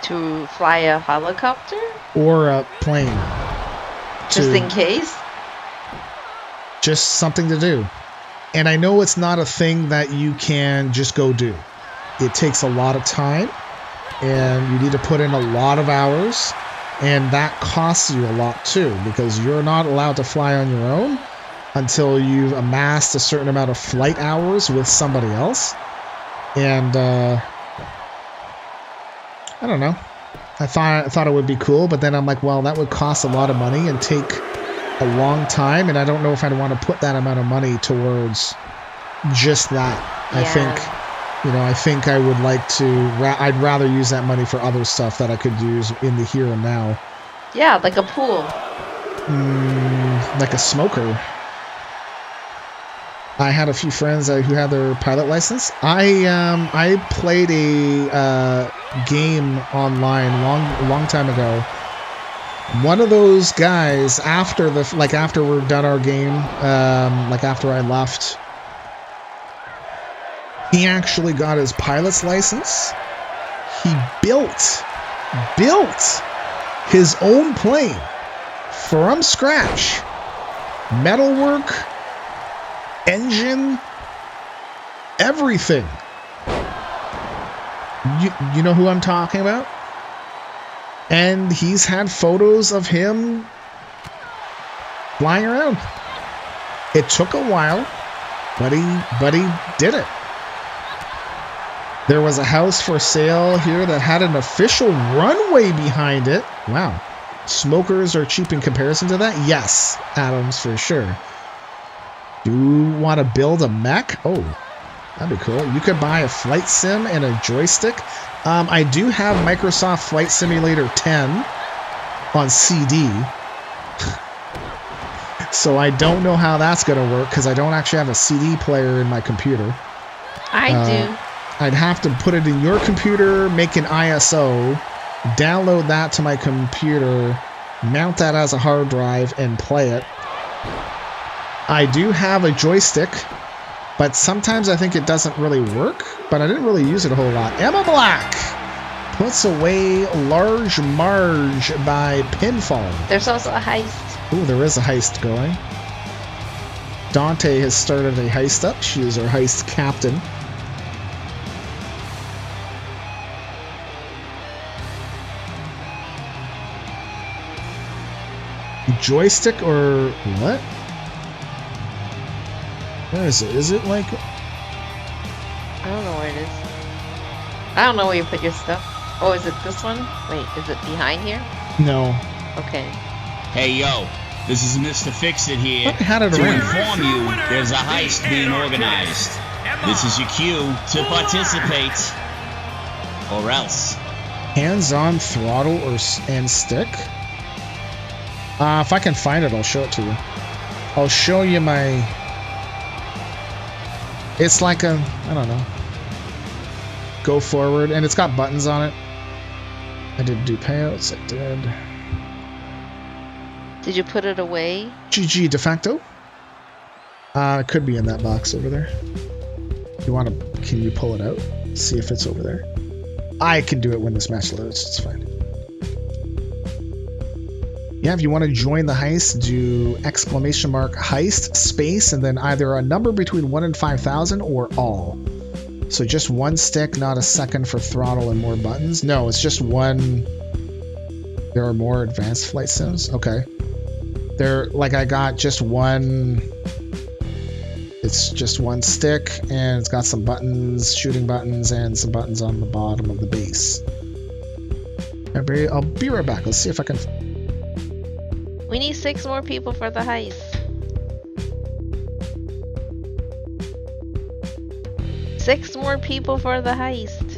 To fly a helicopter? Or a plane. Just in case? Just something to do. And I know it's not a thing that you can just go do. It takes a lot of time, and you need to put in a lot of hours. And that costs you a lot too, because you're not allowed to fly on your own until you've amassed a certain amount of flight hours with somebody else. And I don't know. I thought it would be cool, but then I'm like, well, that would cost a lot of money and take a long time, and I don't know if I'd want to put that amount of money towards just that. Yeah. I think I would like to. I'd rather use that money for other stuff that I could use in the here and now. Yeah, like a pool. Like a smoker. I had a few friends who had their pilot license. I played a game online long time ago. One of those guys, after we're done our game, after I left, he actually got his pilot's license. He built his own plane from scratch. Metalwork, engine, everything. You know who I'm talking about? And he's had photos of him flying around. It took a while, but he did it. There was a house for sale here that had an official runway behind it. Wow. Smokers are cheap in comparison to that? Yes, Adams, for sure. Do you want to build a mech? Oh, that'd be cool. You could buy a flight sim and a joystick. I do have Microsoft Flight Simulator 10 on CD. So I don't know how that's going to work because I don't actually have a CD player in my computer. I do. I'd have to put it in your computer, make an ISO, download that to my computer, mount that as a hard drive, and play it. I do have a joystick, but sometimes I think it doesn't really work, but I didn't really use it a whole lot. Emma Black! puts away Large Marge by pinfall. There's also a heist. Ooh, there is a heist going. Dante has started a heist up. She is our heist captain. Joystick or what? Where is it? Is it like... I don't know where it is. I don't know where you put your stuff. Oh, is it this one? Wait, is it behind here? No. Okay. Hey, yo. This is Mr. Fix-It here How did it to ring? inform you there's a heist being organized. This is your cue to participate. Or else. Hands-on throttle and stick? If I can find it, I'll show it to you. I'll show you my... It's like a... I don't know. Go forward, and it's got buttons on it. I did do payouts. I did. Did you put it away? GG de facto. It could be in that box over there. You want to? Can you pull it out? See if it's over there. I can do it when this match loads. It's fine. Yeah, if you want to join the heist, do ! Heist space and then either a number between 1 and 5,000 or all. So just one stick, not a second for throttle and more buttons. No, it's just one. There are more advanced flight sims. Okay. They're like I got just one. It's just one stick and it's got some buttons, shooting buttons, and some buttons on the bottom of the base. I'll be right back. Let's see if I can. We need 6 more people for the heist. 6 more people for the heist.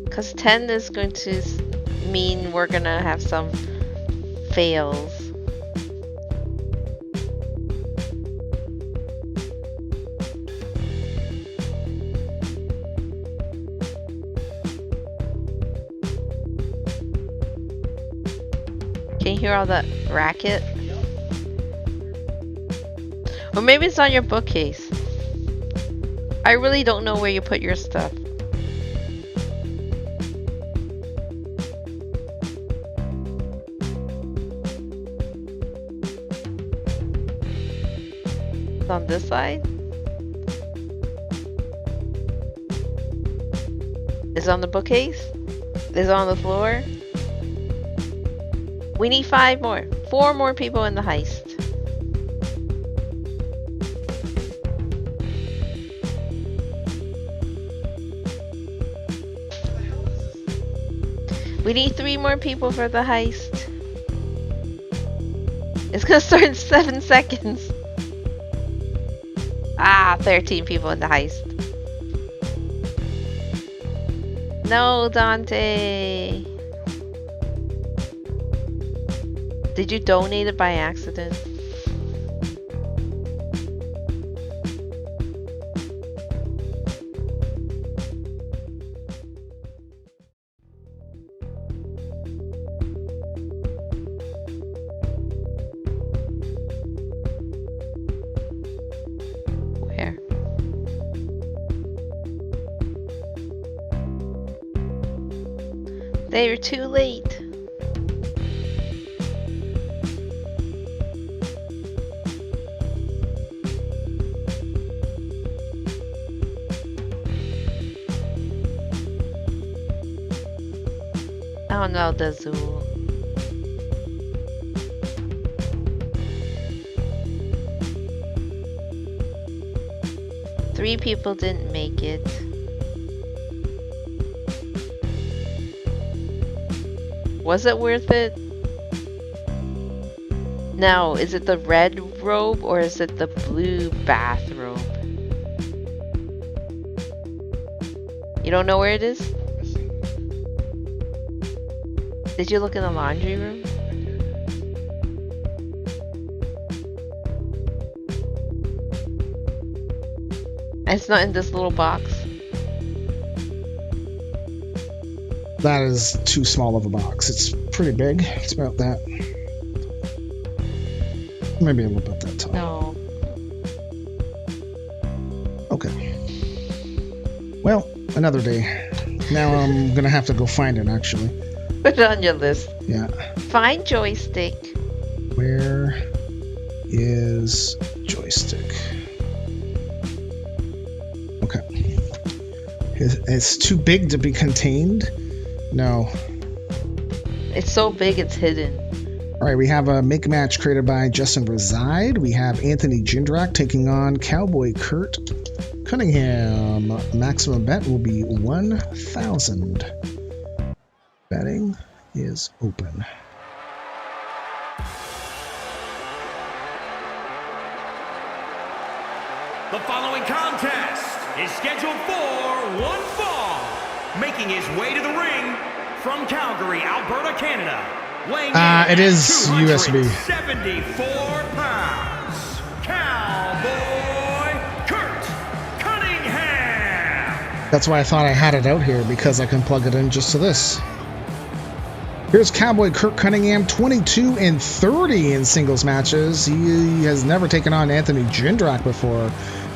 Because 10 is going to mean we're gonna have some fails. Can you hear all that racket? Or maybe it's on your bookcase. I really don't know where you put your stuff. It's on this side? Is it on the bookcase? Is it on the floor? We need 5 more. 4 more people in the heist. We need 3 more people for the heist. It's gonna start in 7 seconds. 13 people in the heist. No, Dante. Did you donate it by accident? Where? They were too late. Oh no, the zoo. Three people didn't make it. Was it worth it? No, is it the red robe or is it the blue bathrobe? You don't know where it is? Did you look in the laundry room? It's not in this little box. That is too small of a box. It's pretty big. It's about that. Maybe a little bit that tall. No. Okay. Well, another day. Now I'm going to have to go find it, actually. Put it on your list. Yeah. Find joystick. Where is joystick? Okay. It's too big to be contained? No. It's so big it's hidden. All right, we have a make match created by Justin Reside. We have Anthony Jindrak taking on Cowboy Kurt Cunningham. Maximum bet will be 1,000. Betting is open. The following contest is scheduled for one fall. Making his way to the ring from Calgary, Alberta, Canada. Weighing in it is USB. 74 pounds. Cowboy Kurt Cunningham. That's why I thought I had it out here, because I can plug it in just to this. Here's Cowboy Kurt Cunningham, 22-30 in singles matches. He has never taken on Anthony Jindrak before.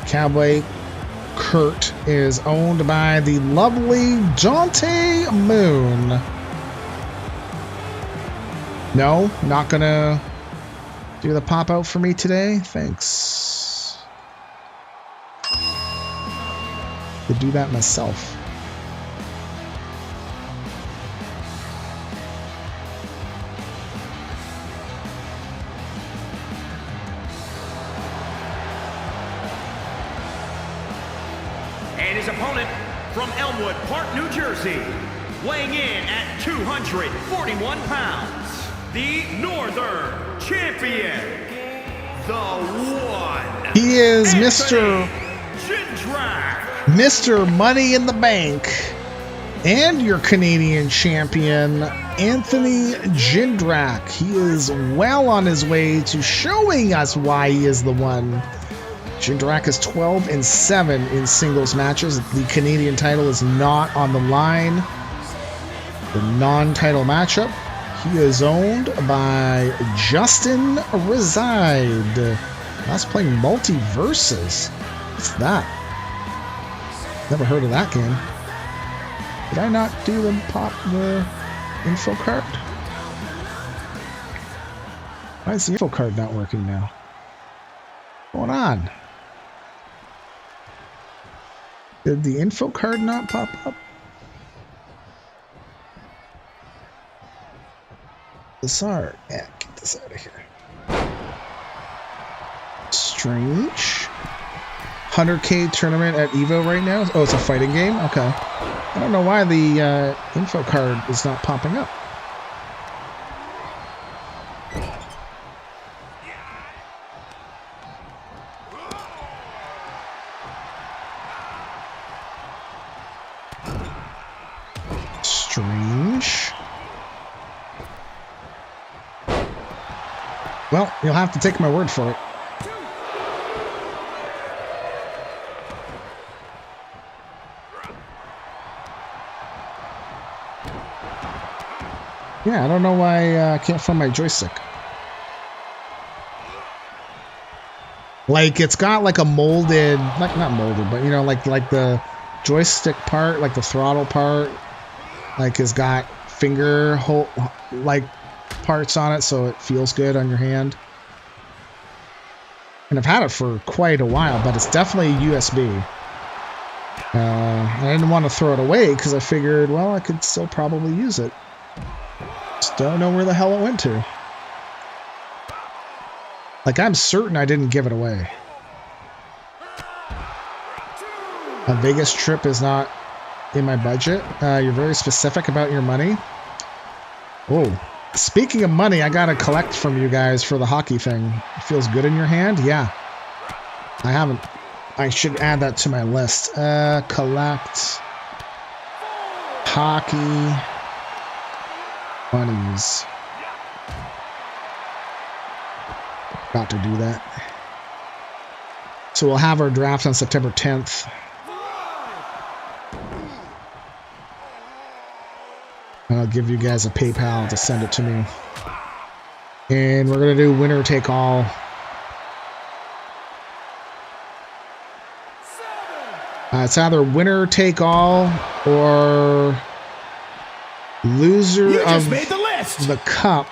Cowboy Kurt is owned by the lovely Dante Moon. No, not gonna do the pop out for me today. Thanks. Could do that myself. And his opponent from Elmwood Park, New Jersey, weighing in at 241 pounds, the Northern Champion, the one. He is Mr. Jindrak. Money in the Bank and your Canadian champion, Anthony Jindrak. He is well on his way to showing us why he is the one. Jindrak is 12-7 in singles matches. The Canadian title is not on the line. The non-title matchup. He is owned by Justin Reside. That's playing Multiverses. What's that? Never heard of that game. Did I not do the info card? Why is the info card not working now? What's going on? Did the info card not pop up? Bizarre. Yeah, get this out of here. Strange. 100K tournament at Evo right now. Oh, it's a fighting game? Okay. I don't know why the info card is not popping up. Strange. Well, you'll have to take my word for it. Yeah, I don't know why I can't find my joystick. Like, it's got like a molded, like not molded, but you know, like the joystick part, like the throttle part, like has got finger hole like parts on it, so it feels good on your hand. And I've had it for quite a while, but it's definitely USB. I didn't want to throw it away because I figured, well, I could still probably use it. Just don't know where the hell it went to. Like, I'm certain I didn't give it away. A Vegas trip is not in my budget. You're very specific about your money. Oh, speaking of money, I gotta collect from you guys for the hockey thing. It feels good in your hand? Yeah. I haven't. I should add that to my list. Collect hockey bunnies. Got to do that. So we'll have our draft on September 10th. I'll give you guys a PayPal to send it to me. And we're going to do winner take all. It's either winner take all or loser of the cup.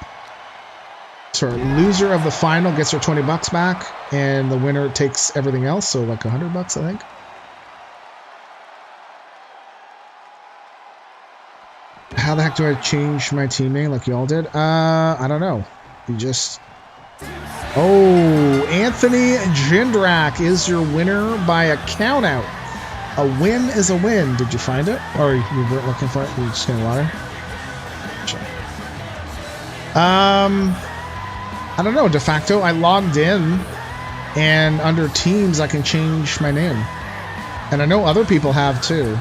Sorry, loser of the final gets her $20 back, and the winner takes everything else. So like $100, I think. How the heck do I change my team name like y'all did? I don't know. You just... Oh, Anthony Jindrak is your winner by a count out. A win is a win. Did you find it? Or you weren't looking for it? You were just getting water? Sure. I don't know. De facto, I logged in, and under teams, I can change my name. And I know other people have too.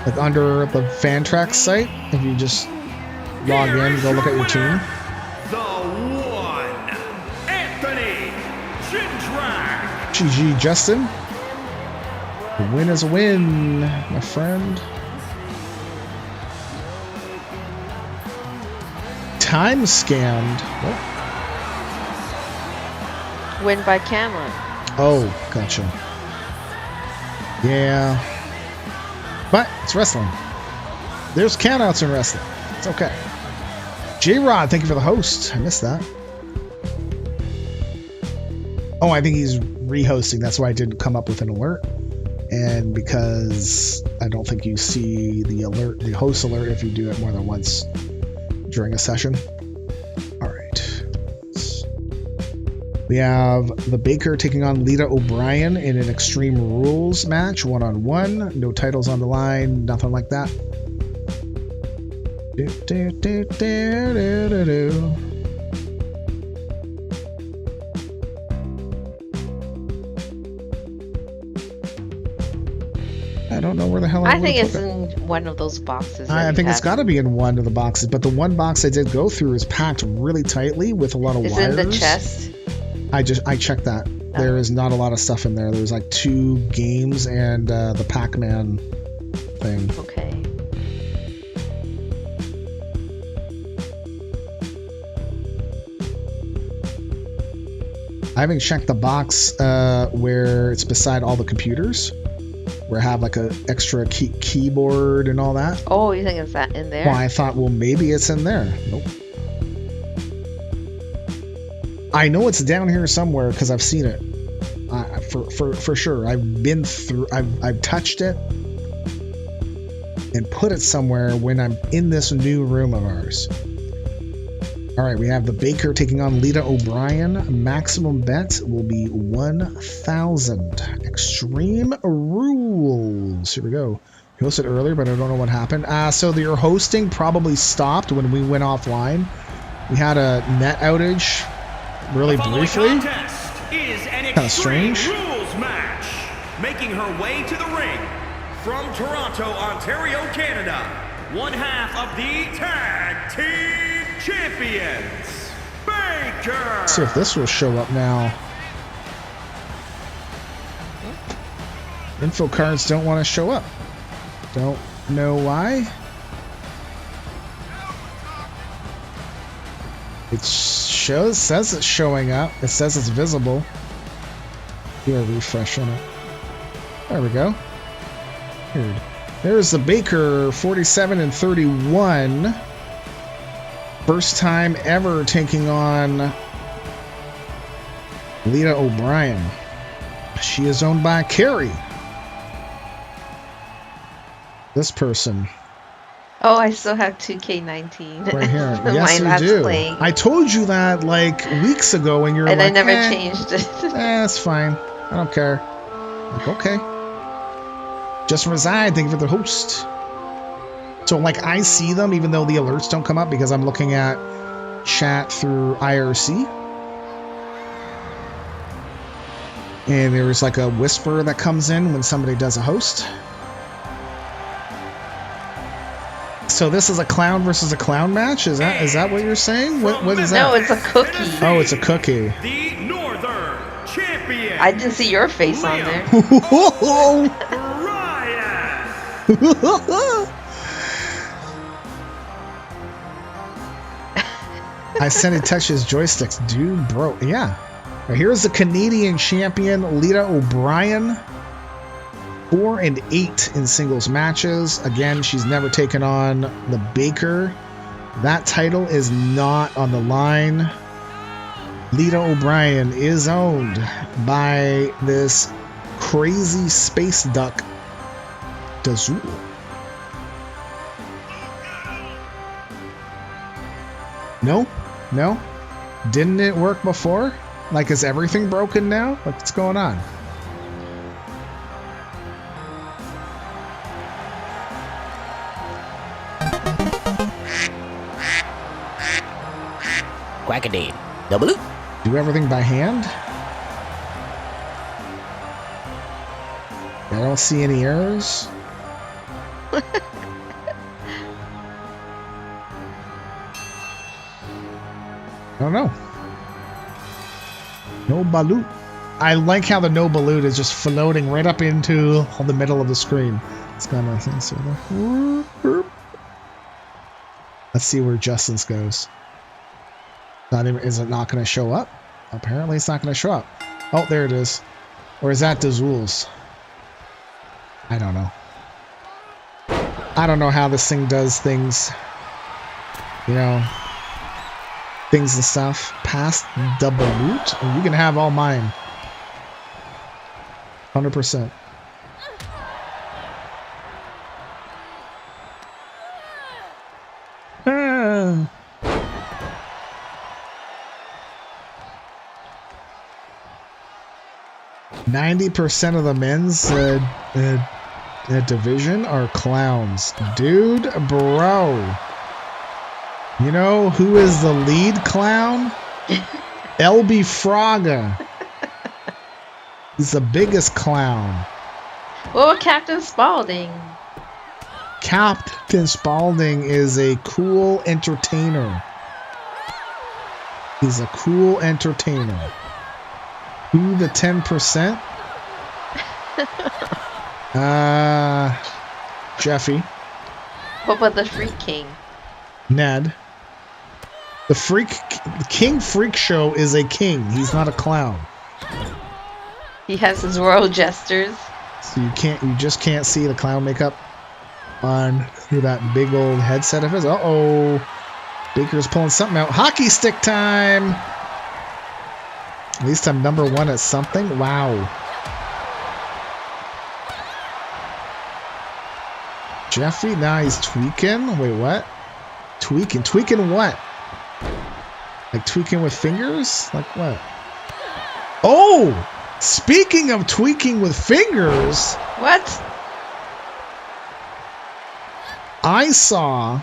Like under the Fantrax site, if you just log in, go look at your team. The one, Anthony Jindrak. GG, Justin. A win is a win, my friend. Time scammed. What? Win by camera. Oh, gotcha. Yeah. But it's wrestling. There's countouts in wrestling. It's okay. J-Rod, thank you for the host. I missed that. Oh, I think he's re-hosting. That's why I didn't come up with an alert. And because I don't think you see the alert, the host alert, if you do it more than once during a session. All right. We have the Baker taking on Lita O'Brien in an Extreme Rules match, 1-on-1. No titles on the line, nothing like that. I don't know where the hell I think it's in one of those boxes. I think it's got to be in one of the boxes, but the one box I did go through is packed really tightly with a lot of wires. Is it in the chest? I checked that. Oh. There is not a lot of stuff in there. There's like 2 games and the Pac-Man thing. Okay. I haven't checked the box where it's beside all the computers, where I have like a extra keyboard and all that. Oh, you think it's that in there? Well, I thought, well, maybe it's in there. Nope. I know it's down here somewhere because I've seen it. For sure. I've been through. I've touched it and put it somewhere when I'm in this new room of ours. All right, we have the Baker taking on Lita O'Brien. Maximum bet will be 1,000. Extreme Rules. Here we go. You hosted earlier, but I don't know what happened. So your hosting probably stopped when we went offline. We had a net outage really briefly. Kind of strange. Rules match. Making her way to the ring from Toronto, Ontario, Canada. One half of the Tag Team Champions, Baker. Let's see if this will show up now. Info cards don't want to show up. Don't know why. It says it's showing up. It says it's visible. Do a refresh on it. There we go. Weird. There's the Baker, 47-31. First time ever taking on Lita O'Brien. She is owned by Carrie. This person. Oh, I still have 2K19. Right here. Yes, you do. Playing. I told you that like weeks ago, and you're and like, I never changed it. It's fine. I don't care. Like, okay. Just Reside, thank you for the host. So, like, I see them even though the alerts don't come up because I'm looking at chat through IRC. And there's like a whisper that comes in when somebody does a host. So this is a clown versus a clown match? Is that what you're saying? What is that? No, it's a cookie. Oh, it's a cookie. The Northern Champion. I didn't see your face on there. I said he touches joysticks. Dude, bro. Yeah. Now here's the Canadian champion, Lita O'Brien. 4-8 in singles matches. Again, she's never taken on the Baker. That title is not on the line. Lita O'Brien is owned by this crazy space duck, Dazul. No? Didn't it work before? Like, is everything broken now? What's going on? Quackadee. Double. Do everything by hand? I don't see any errors. I don't know. No balut. I like how the no balut is just floating right up into the middle of the screen. It's kind of thing. So let's see where Justin's goes. Is it not going to show up? Apparently it's not going to show up. Oh, there it is. Or is that Dazul's? I don't know. I don't know how this thing does things. You know, things and stuff. Past the balut? Oh, you can have all mine. 100%. Ah. 90% of the men's division are clowns. Dude, bro. You know who is the lead clown? LB Fraga. He's the biggest clown. Well, Captain Spaulding. Captain Spaulding is a cool entertainer. He's a cool entertainer. Who the 10%? Jeffy. What about the Freak King? Ned. The King Freak Show is a king. He's not a clown. He has his royal jesters. So you just can't see the clown makeup on that big old headset of his. Uh-oh. Baker's pulling something out. Hockey stick time! At least I'm number 1 at something. Wow. Jeffy, now he's tweaking. Wait, what? Tweaking? Tweaking what? Like tweaking with fingers? Like what? Oh! Speaking of tweaking with fingers. What? I saw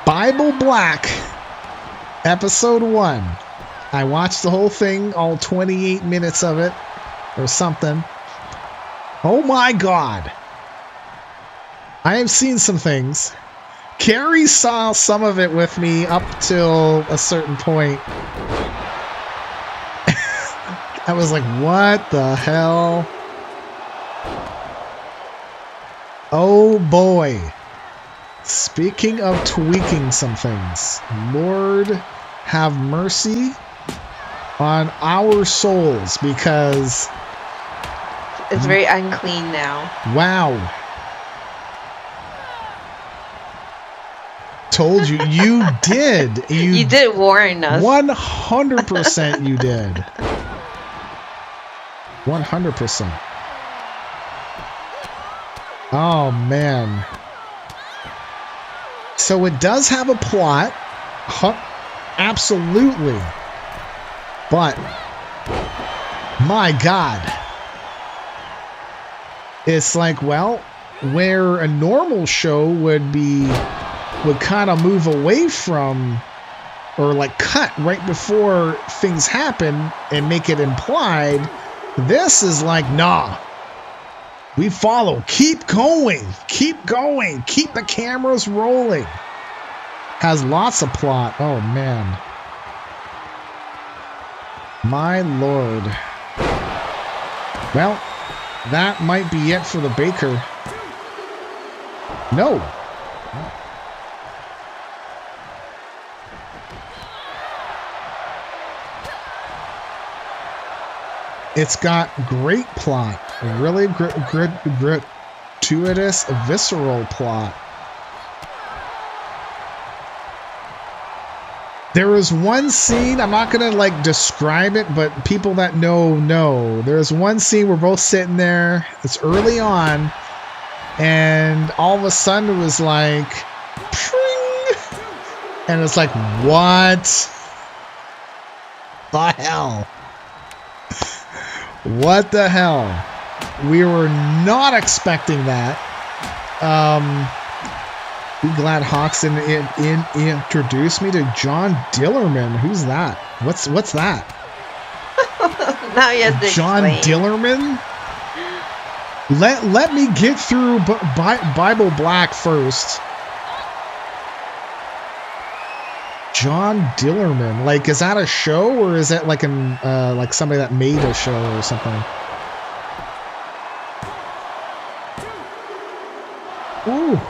Bible Black. Episode 1. I watched the whole thing, all 28 minutes of it, or something. Oh my God. I have seen some things. Carrie saw some of it with me up till a certain point. I was like, what the hell? Oh boy. Speaking of tweaking some things, Lord have mercy on our souls, because it's very unclean now. Wow. Told you. You did. You did warn us. 100% you did. 100%. Oh, man. So it does have a plot. Absolutely. But, my God. It's like, well, where a normal show would kind of move away from, or like cut right before things happen and make it implied, this is like, nah. We follow. Keep going. Keep going. Keep the cameras rolling. Has lots of plot. Oh, man. My Lord. Well, that might be it for the Baker. No. It's got great plot, really gratuitous, visceral plot. There was one scene, I'm not gonna like describe it, but people that know. There's one scene we're both sitting there, it's early on, and all of a sudden it was like, pring, and it's like, what the hell? What the hell? We were not expecting that. Be glad Hawks introduced me to John Dillerman. Who's that? What's that? Now you have to John explain. Dillerman? Let me get through Bible Black first. John Dillerman. Like, is that a show or is that like an like somebody that made a show or something? Ooh.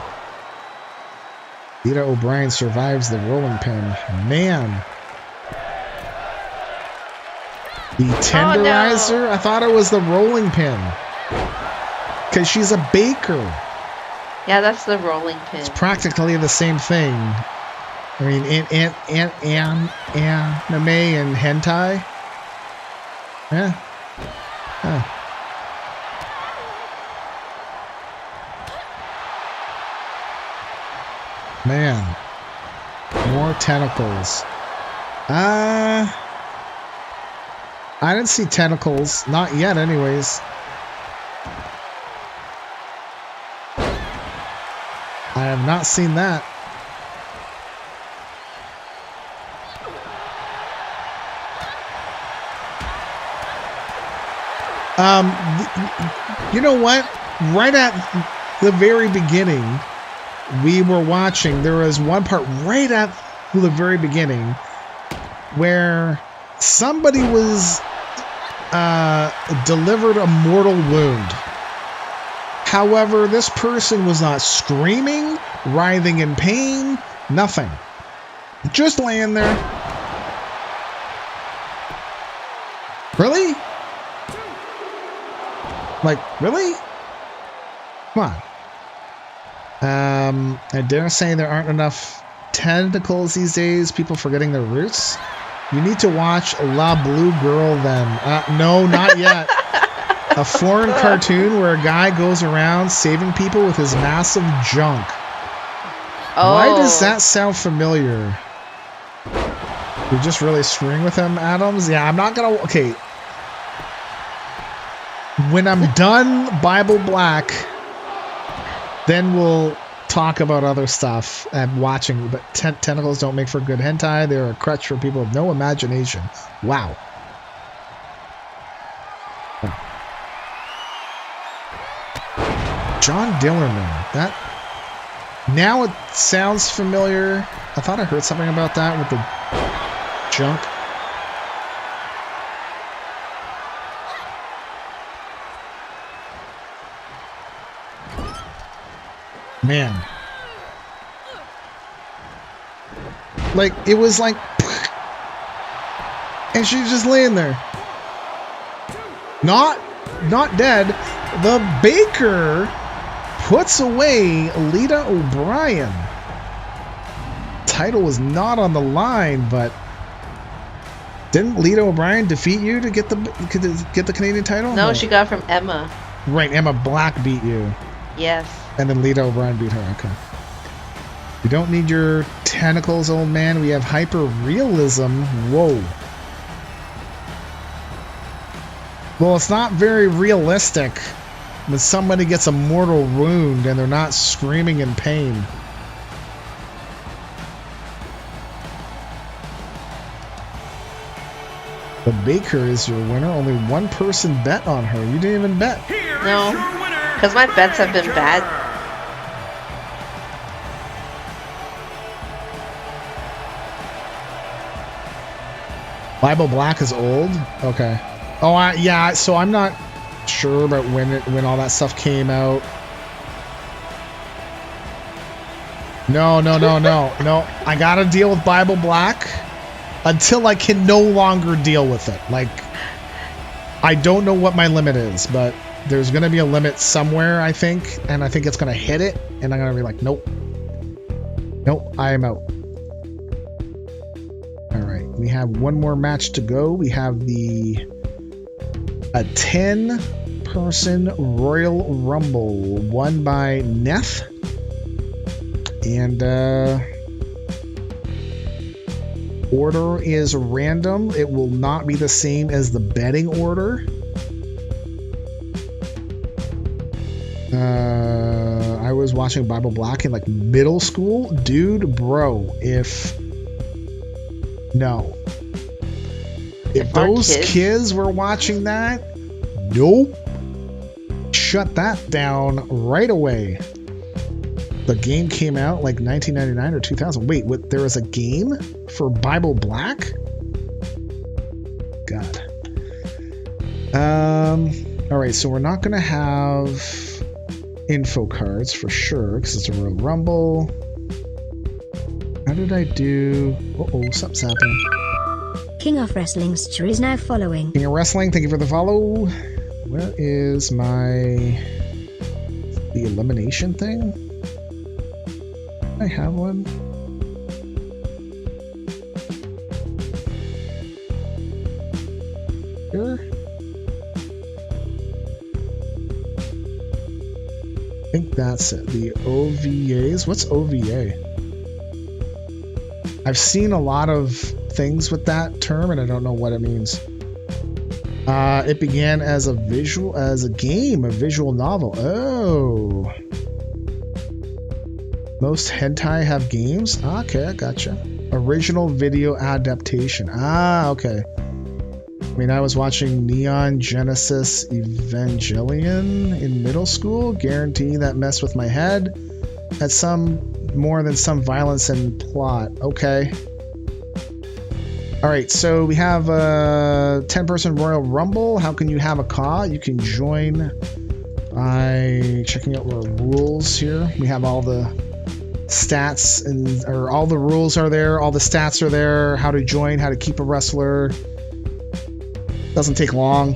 Lita O'Brien survives the rolling pin. Man. The tenderizer? Oh, no. I thought it was the rolling pin. Because she's a baker. Yeah, that's the rolling pin. It's practically the same thing. I mean, anime and hentai. Yeah. Huh. Man. More tentacles. I didn't see tentacles. Not yet, anyways. I have not seen that. You know what? Right at the very beginning, we were watching, there was one part right at the very beginning where somebody was delivered a mortal wound. However, this person was not screaming, writhing in pain, nothing. Just laying there. Really? Like, really? Come on. I dare say there aren't enough tentacles these days, people forgetting their roots. You need to watch La Blue Girl then. No, not yet. A foreign cartoon where a guy goes around saving people with his massive junk. Oh. Why does that sound familiar? You're just really screwing with him, Adams? Yeah, I'm not gonna... Okay. When I'm done Bible Black, then we'll talk about other stuff and watching. But tentacles don't make for good hentai. They're a crutch for people with no imagination. Wow. John Dillerman. That... Now it sounds familiar. I thought I heard something about that with the junk. Man. Like, it was like... And she's just laying there. Not dead. The baker puts away Lita O'Brien. Title was not on the line, but... Didn't Lita O'Brien defeat you to get the Canadian title? No, she got it from Emma. Right, Emma Black beat you. Yes. And then Lita O'Brien beat her. Okay. You don't need your tentacles, old man. We have hyper-realism. Whoa. Well, it's not very realistic when somebody gets a mortal wound and they're not screaming in pain. The baker is your winner. Only one person bet on her. You didn't even bet. No, because my bets have been bad. Bible Black is old? Okay. Oh, yeah, so I'm not sure about when all that stuff came out. No. I gotta deal with Bible Black until I can no longer deal with it. Like, I don't know what my limit is, but there's going to be a limit somewhere, I think, and I think it's going to hit it, and I'm going to be like, nope. Nope, I am out. All right, we have one more match to go. We have a 10-person Royal Rumble won by Neff. And order is random. It will not be the same as the betting order. I was watching Bible Black in like middle school. Dude, bro, if those kids were watching that, nope. Shut that down right away. The game came out like 1999 or 2000. Wait, there was a game for Bible Black? God. All right, so we're not going to have info cards for sure because it's a Royal Rumble. How did I do? Uh-oh, something's happening. King of Wrestling's Cheer is now following. King of Wrestling, thank you for the follow. Where is the elimination thing? I have one. Here? I think that's it. The OVAs. What's OVA? I've seen a lot of things with that term, and I don't know what it means. It began as a visual novel. Oh. Most hentai have games? Okay, I gotcha. Original video adaptation. Okay. I mean, I was watching Neon Genesis Evangelion in middle school. Guarantee that messed with my head. Had some more than some violence and plot. Okay. All right, so we have a 10-person Royal Rumble. How can you have a CAW? You can join by checking out our rules here. We have all the stats or all the rules are there. All the stats are there. How to join, how to keep a wrestler. Doesn't take long.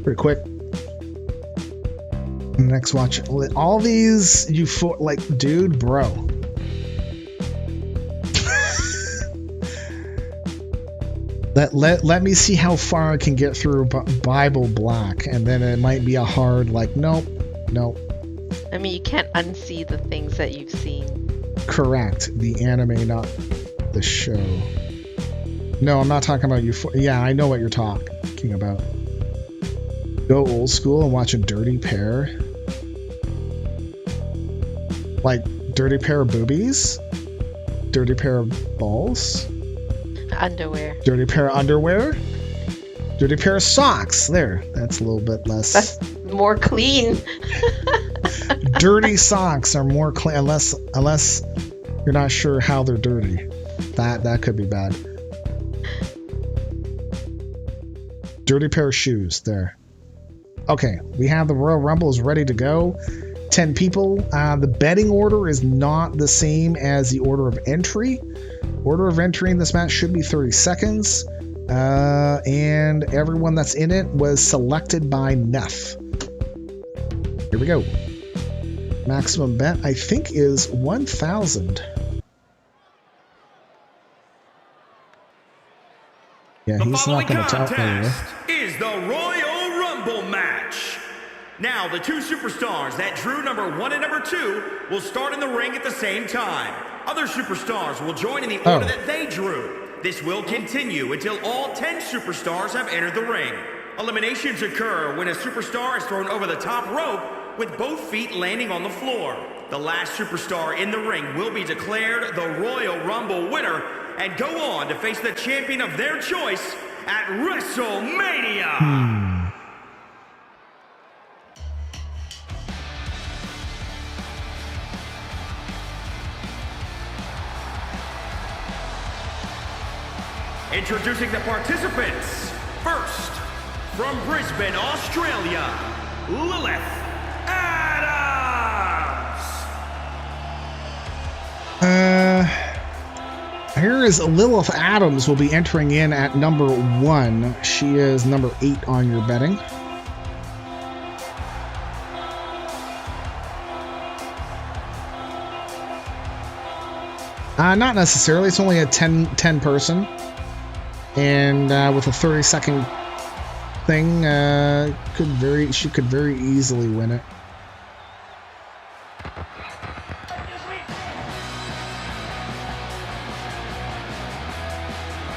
Pretty quick. Next watch. All these, dude, bro. Let me see how far I can get through Bible Black, and then it might be a hard, nope. I mean, you can't unsee the things that you've seen. Correct. The anime, not the show. No, I'm not talking about you. Yeah, I know what you're talking about. Go old school and watch a Dirty Pair. Like, Dirty Pair of boobies? Dirty Pair of balls? Underwear. Dirty pair of underwear. Dirty pair of socks. There. That's a little bit less. That's more clean. Dirty socks are more clean unless you're not sure how they're dirty. That could be bad. Dirty pair of shoes. There. Okay. We have the Royal Rumble is ready to go. 10 people. The betting order is not the same as the order of entry. Order of entry in this match should be 30 seconds. And everyone that's in it was selected by Neff. Here we go. Maximum bet, I think, is 1,000. Yeah, he's not going to talk anyway. Is the Royal Rumble match. Now, the two superstars that drew number 1 and number 2 will start in the ring at the same time. Other superstars will join in the order that they drew. This will continue until all 10 superstars have entered the ring. Eliminations occur when a superstar is thrown over the top rope with both feet landing on the floor. The last superstar in the ring will be declared the Royal Rumble winner and go on to face the champion of their choice at WrestleMania. Introducing the participants. First, from Brisbane, Australia, Lilith Adams. I Here is Lilith Adams will be entering in at number 1. She is number 8 on your betting. Not necessarily. It's only a 10 person. And with a 30-second thing, she could very easily win it.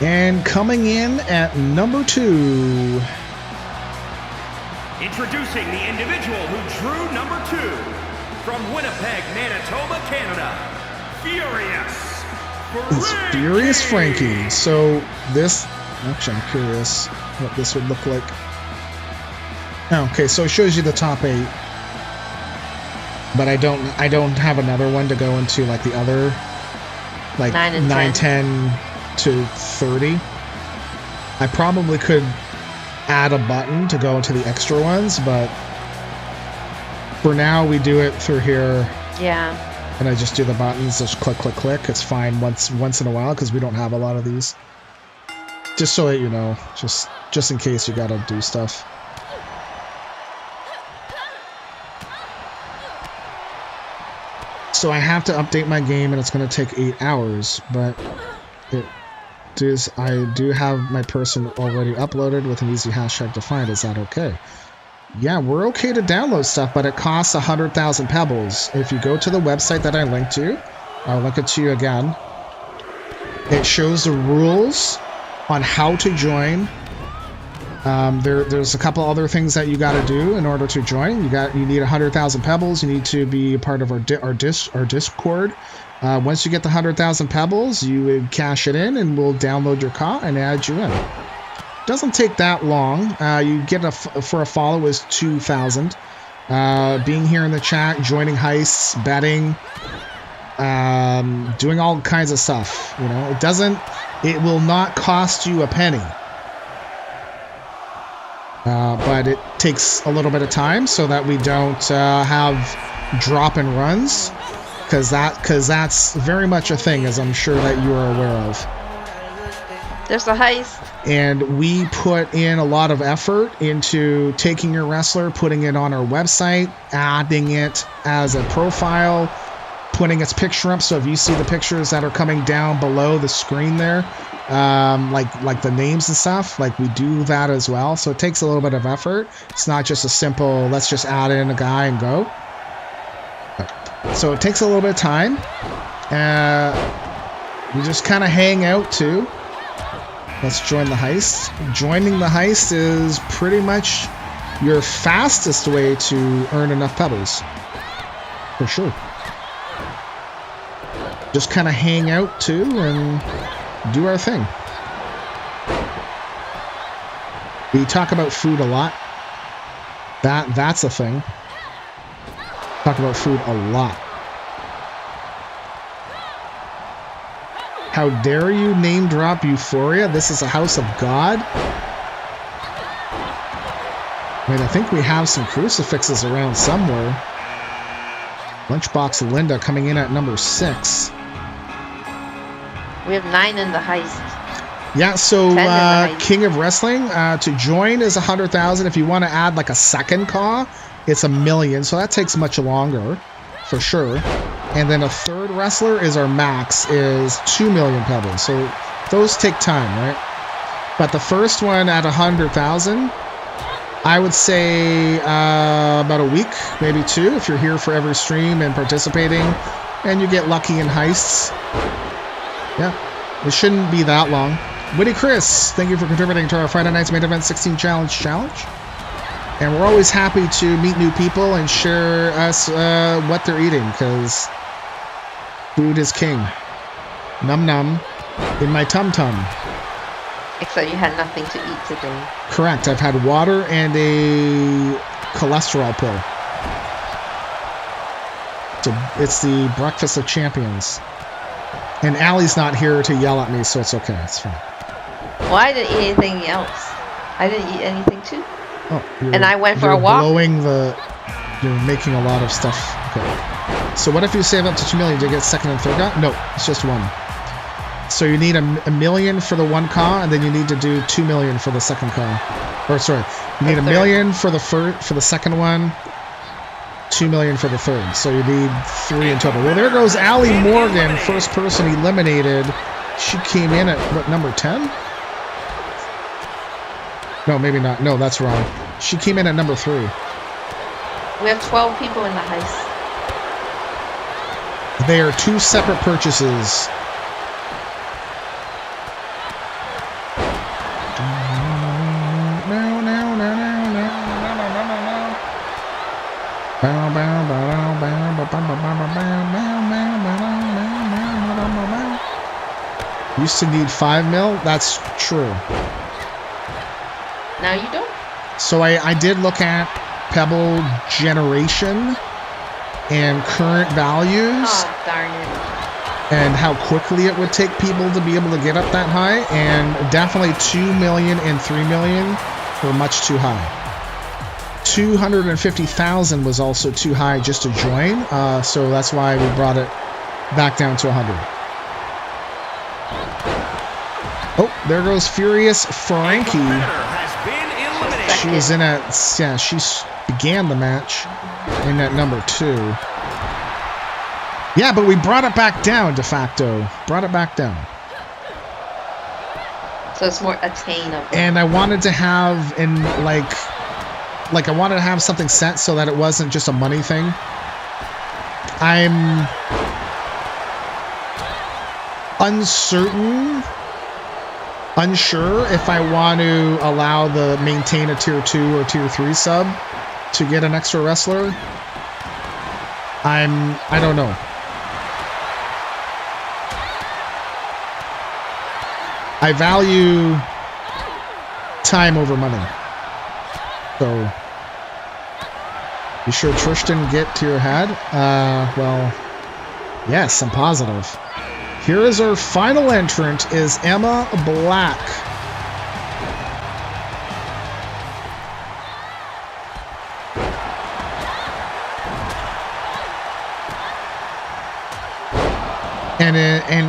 And coming in at number 2. Introducing the individual who drew number 2 from Winnipeg, Manitoba, Canada, It's Furious Frankie. So this, actually, I'm curious what this would look like. Okay, so it shows you the top 8, but I don't have another one to go into like the other, like 9, 10 to 30. I probably could add a button to go into the extra ones, but for now we do it through here. Yeah. And I just do the buttons, just click, click, click. It's fine once in a while because we don't have a lot of these. Just so that you know, just in case you gotta do stuff. So I have to update my game, and it's going to take 8 hours, but I do have my person already uploaded with an easy hashtag to find. Is that okay? Yeah, we're okay to download stuff, but it costs 100,000 pebbles. If you go to the website that I linked to, I'll link it to you again. It shows the rules on how to join. There's a couple other things that you got to do in order to join. You need 100,000 pebbles. You need to be a part of our Discord. Once you get the 100,000 pebbles, you would cash it in, and we'll download your car and add you in. Doesn't take that long. You get for a follow is 2,000. Being here in the chat, joining heists, betting, doing all kinds of stuff. You know, it will not cost you a penny. But it takes a little bit of time so that we don't have drop and runs, because that's very much a thing, as I'm sure that you are aware of. There's a heist. And we put in a lot of effort into taking your wrestler, putting it on our website, adding it as a profile, putting its picture up. So if you see the pictures that are coming down below the screen there, like the names and stuff, like we do that as well. So it takes a little bit of effort. It's not just a simple, let's just add in a guy and go. So it takes a little bit of time. We just kind of hang out too. Let's join the heist. Joining the heist is pretty much your fastest way to earn enough pebbles. For sure. Just kind of hang out too and do our thing. We talk about food a lot. That's a thing. Talk about food a lot. How dare you name drop Euphoria? This is a house of God. Wait, I think we have some crucifixes around somewhere. Lunchbox Linda coming in at number 6. We have 9 in the heist. Yeah, so King of Wrestling, to join is 100,000. If you want to add like a second call, it's 1,000,000. So that takes much longer, for sure. And then a third wrestler is our max, is 2 million pebbles. So those take time, right? But the first one at 100,000, I would say about a week, maybe 2, if you're here for every stream and participating, and you get lucky in heists. Yeah, it shouldn't be that long. Witty Chris, thank you for contributing to our Friday Night's Main Event 16 Challenge. And we're always happy to meet new people and share us what they're eating, because food is king. Num num in my tum tum. Except you had nothing to eat today. Correct. I've had water and a cholesterol pill. So it's the breakfast of champions. And Allie's not here to yell at me, so it's okay. It's fine. Well, I didn't eat anything else. I didn't eat anything too. Oh, and I went for a walk. You're making a lot of stuff. Okay. So what if you save up to 2 million to get second and third guy? No, it's just one. So you need a million for the one car, and then you need to do 2 million for the second car. Or sorry, you need a million for the second one, 2 million for the third. So you need 3 in total. Well, there goes Allie Morgan, first person eliminated. She came in at what, number 10? No, maybe not. No, that's wrong. She came in at number 3. We have 12 people in the heist. They are 2 separate purchases. Used to need 5 mil. That's true. Now you don't. So I did look at Pebble generation and current values. Oh, darn it. And how quickly it would take people to be able to get up that high. And definitely 2 million and 3 million were much too high. 250,000 was also too high just to join. So that's why we brought it back down to 100. Oh, there goes Furious Frankie. She was in at, yeah, she began the match in at number 2. Yeah, but we brought it back down de facto. Brought it back down. So it's more attainable. And I wanted to have like I wanted to have something set so that it wasn't just a money thing. I'm unsure if I want to allow the maintain a tier 2 or tier 3 sub to get an extra wrestler. I don't know. I value time over money. So, you sure Trish didn't get to your head? Well, yes, I'm positive. Here is our final entrant, is Emma Black.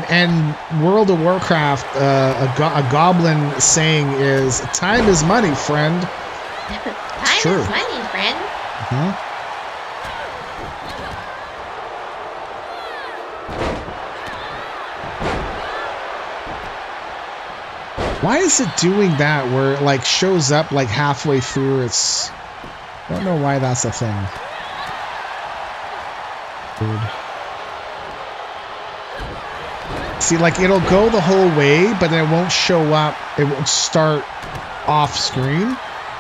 And World of Warcraft, a goblin saying is, time is money, friend. Time is money, friend. Why is it doing that where it like shows up like halfway through its... I don't know why that's a thing. Weird. See, like it'll go the whole way, but it won't show up. It won't start off screen,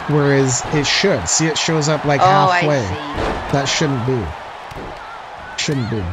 whereas it should. See, it shows up like halfway. I see. That shouldn't be. Shouldn't be.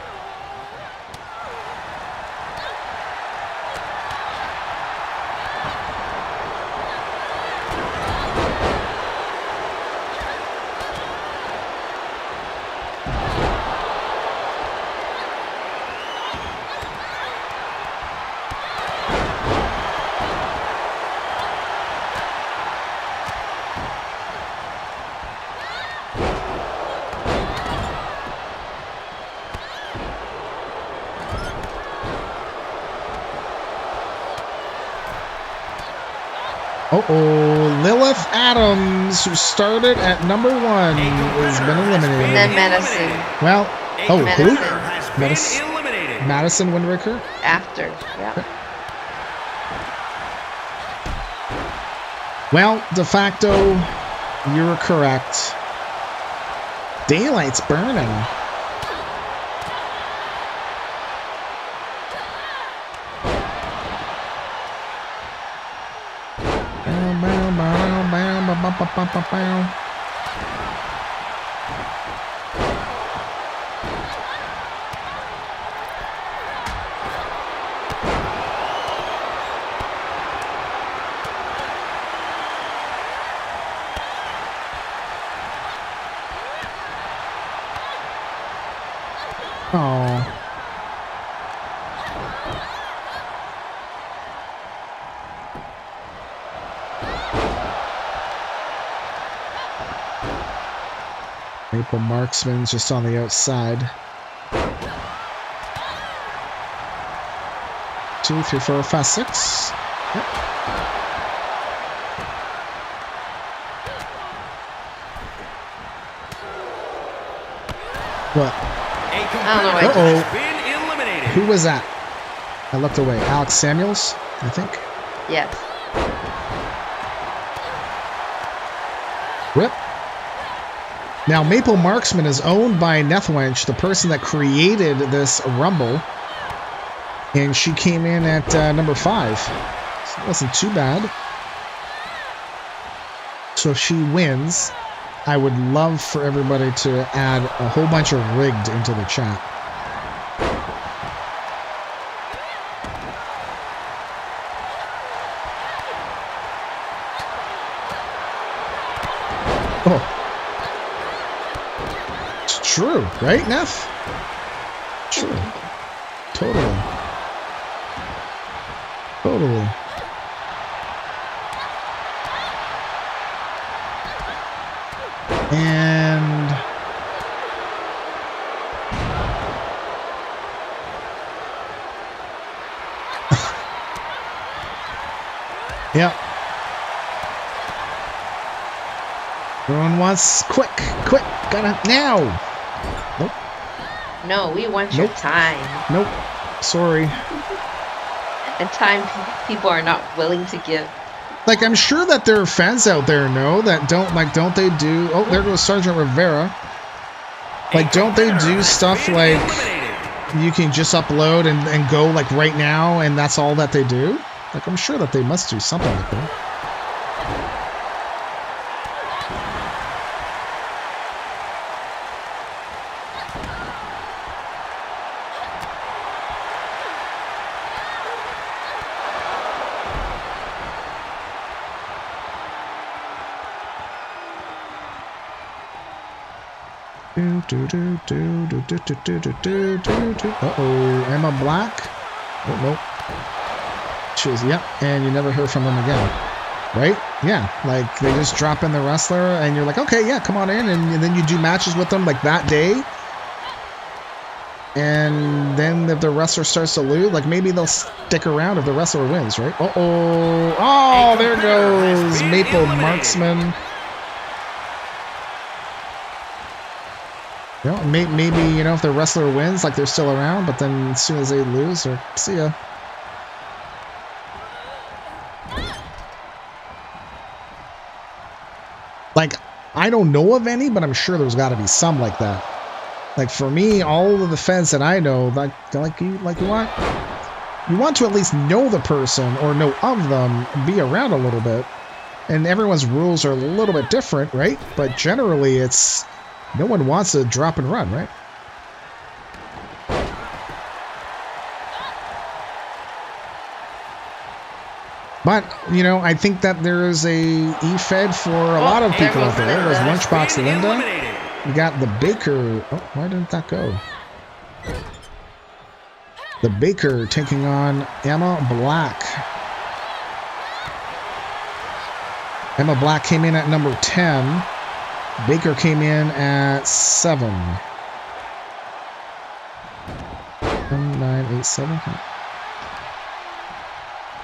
Lilith Adams, who started at number 1, has been eliminated. And then Madison. Well, Madison. Who? Madison Windraker? After, yeah. Well, de facto, you were correct. Daylight's burning. Oh. Maple Marksman's just on the outside. 2, 3, 4, 5, 6. Yep. What? I don't know. Uh-oh. Who was that? I looked away. Alex Samuels, I think. Yes. Rip. Now, Maple Marksman is owned by Nethwench, the person that created this Rumble. And she came in at number 5. So it wasn't too bad. So if she wins, I would love for everybody to add a whole bunch of rigged into the chat. Oh. It's true, right, Neff? True. Totally. Totally. And yeah. Everyone wants quick, gotta now. Nope. No, we want your time. Nope. Sorry. And time people are not willing to give. Like, I'm sure that there are fans out there, that don't they do... Oh, there goes Sergeant Rivera. Like, don't they do stuff like you can just upload and go, like, right now, and that's all that they do? Like, I'm sure that they must do something like that. Uh-oh, Emma Black. Oh, nope. She was, yep, and you never hear from them again. Right? Yeah, like, they just drop in the wrestler, and you're like, okay, yeah, come on in, and then you do matches with them, like, that day. And then if the wrestler starts to lose, like, maybe they'll stick around if the wrestler wins, right? Uh-oh. Oh, there goes Maple Marksman. You know, maybe, if the wrestler wins, like, they're still around, but then as soon as they lose, or see ya. Like, I don't know of any, but I'm sure there's got to be some like that. Like, for me, all of the fans that I know, you want to at least know the person or know of them, be around a little bit. And everyone's rules are a little bit different, right? But generally, it's... No one wants to drop and run, right? But, I think that there is a E-Fed for a lot of people out there. There's Lunchbox Linda. You got the Baker. Oh, why didn't that go? The Baker taking on Emma Black. Emma Black came in at number 10. Baker came in at 7. 1, 9, 8, 7.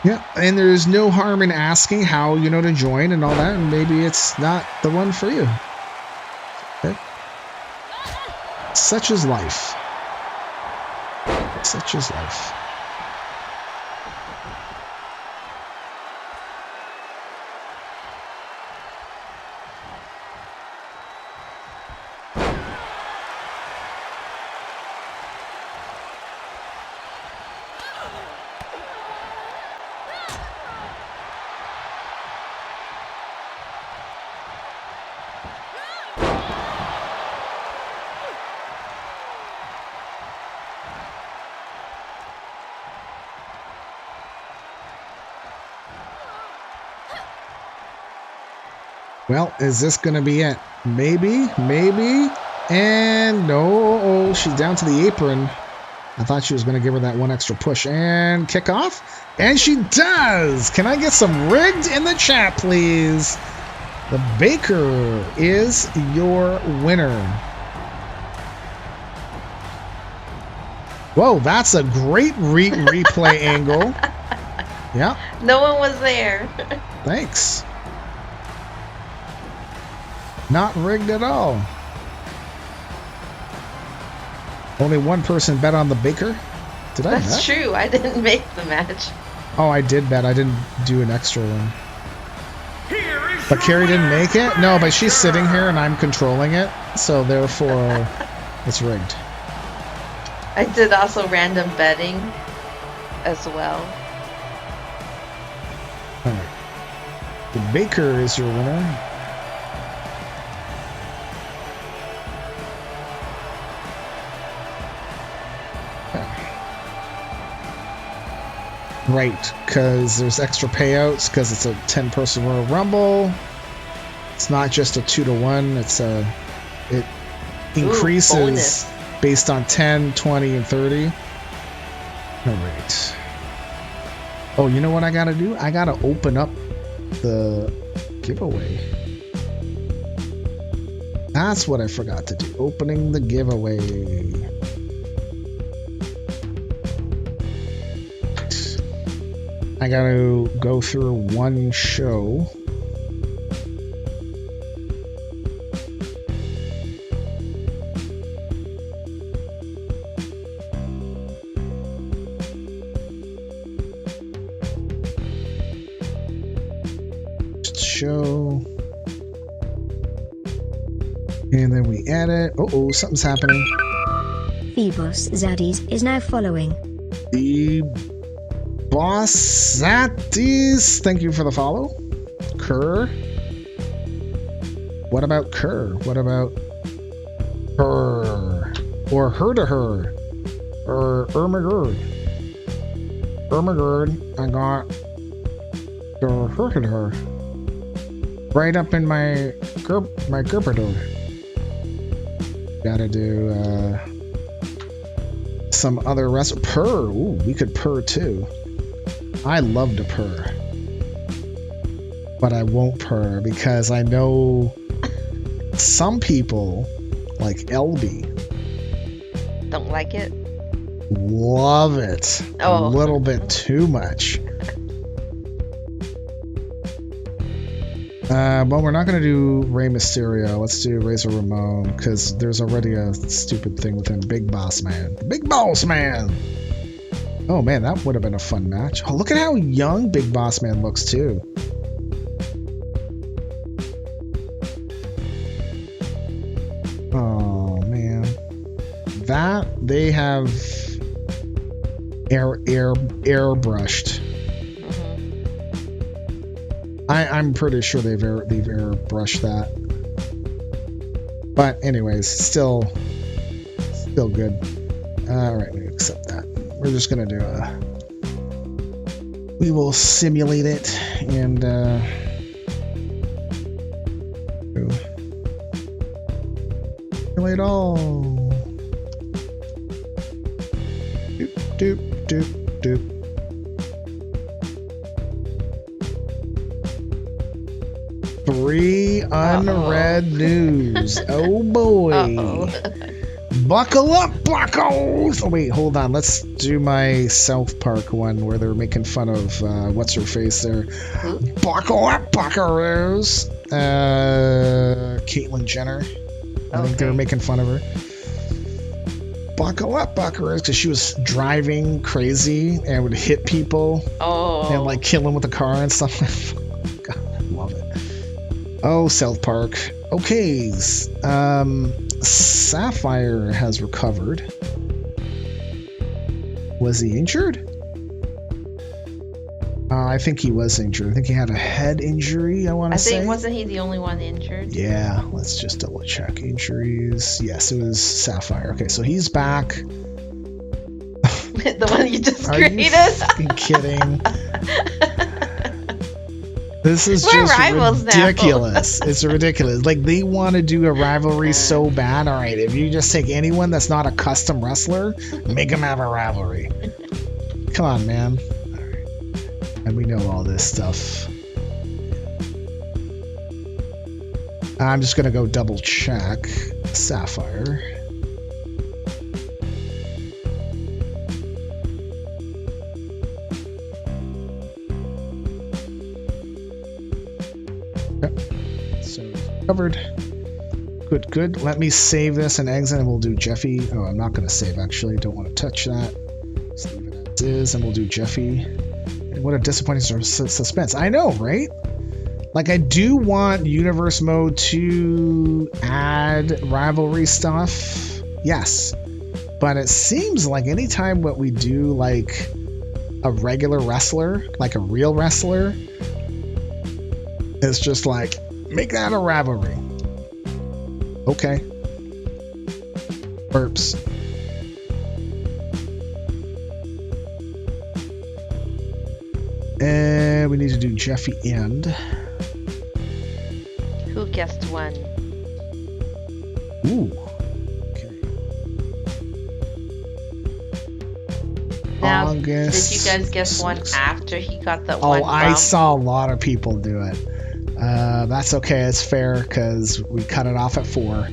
Yeah, and there's no harm in asking how, to join and all that, and maybe it's not the one for you. Okay? Such is life. Such is life. Well, is this going to be it? Maybe. And no, oh, she's down to the apron. I thought she was going to give her that one extra push. And kick off. And she does. Can I get some rigged in the chat, please? The Baker is your winner. Whoa, that's a great replay angle. Yeah. No one was there. Thanks. Not rigged at all. Only one person bet on the Baker. Did I bet? That's true. I didn't make the match. Oh, I did bet. I didn't do an extra one. But Carrie didn't make it? No, but she's sitting here and I'm controlling it. So therefore, it's rigged. I did also random betting as well. Alright. The Baker is your winner. Right, because there's extra payouts because it's a 10-person Royal Rumble. It's not just a 2-to-1. It increases based on 10, 20, and 30. All right. Oh, you know what I gotta do? I gotta open up the giveaway. That's what I forgot to do. Opening the giveaway. I gotta go through one show. Show. And then we add it. Uh-oh, something's happening. Phoebos Zaddies is now following. The Boss Zaddies, thank you for the follow. Kerr. What about Kerr? What about her? Or her to her? Or Ermagerd? Ermagerd, I got the her to her. Right up in my Gerbertor. Gotta do some other rest. Purr. Ooh, we could purr too. I love to purr. But I won't purr because I know some people, like LB, don't like it? Love it. Oh. A little bit too much. Well, we're not going to do Rey Mysterio. Let's do Razor Ramon, because there's already a stupid thing with him. Big Boss Man. Big Boss Man! Oh, man, that would have been a fun match. Oh, look at how young Big Boss Man looks, too. Oh, man. That, they have airbrushed. I'm pretty sure they've airbrushed that. But anyways, still good. Alright, we accept that. We're just gonna do we will simulate it and simulate all. Doop doop doop doop. Three unread news. Oh boy. Buckle up, buckles! Oh wait, hold on. Let's do my South Park one where they're making fun of what's her face there. Buckle up, buckaroos! Caitlyn Jenner. I think they were making fun of her. Buckle up, buckaroos, because she was driving crazy and would hit people and like kill them with a car and stuff. God, I love it. Oh, South Park. Okay. Sapphire has recovered. Was he injured? I think he was injured. I think he had a head injury, I want to say. I think, wasn't he the only one injured? Yeah, let's just double check. Injuries. Yes, it was Sapphire. Okay, so he's back. The one you just created? Are you kidding? This is just ridiculous. It's ridiculous. Like, they want to do a rivalry so bad. All right, if you just take anyone that's not a custom wrestler, make them have a rivalry. Come on, man. All right. And we know all this stuff. I'm just going to go double check Sapphire. Covered. Good, good. Let me save this and exit, and we'll do Jeffy. Oh, I'm not going to save, actually. Don't want to touch that. Just leave it as is, and we'll do Jeffy. And what a disappointing suspense. I know, right? Like, I do want Universe Mode to add rivalry stuff. Yes. But it seems like anytime what we do, like, a regular wrestler, like a real wrestler, it's just like, make that a rivalry. Okay. Burps. And we need to do Jeffy End. Who guessed one? Ooh. Now, August. did you guys guess one after he got the Oh, one I bump? saw a lot of people do it. That's okay. It's fair because we cut it off at 4.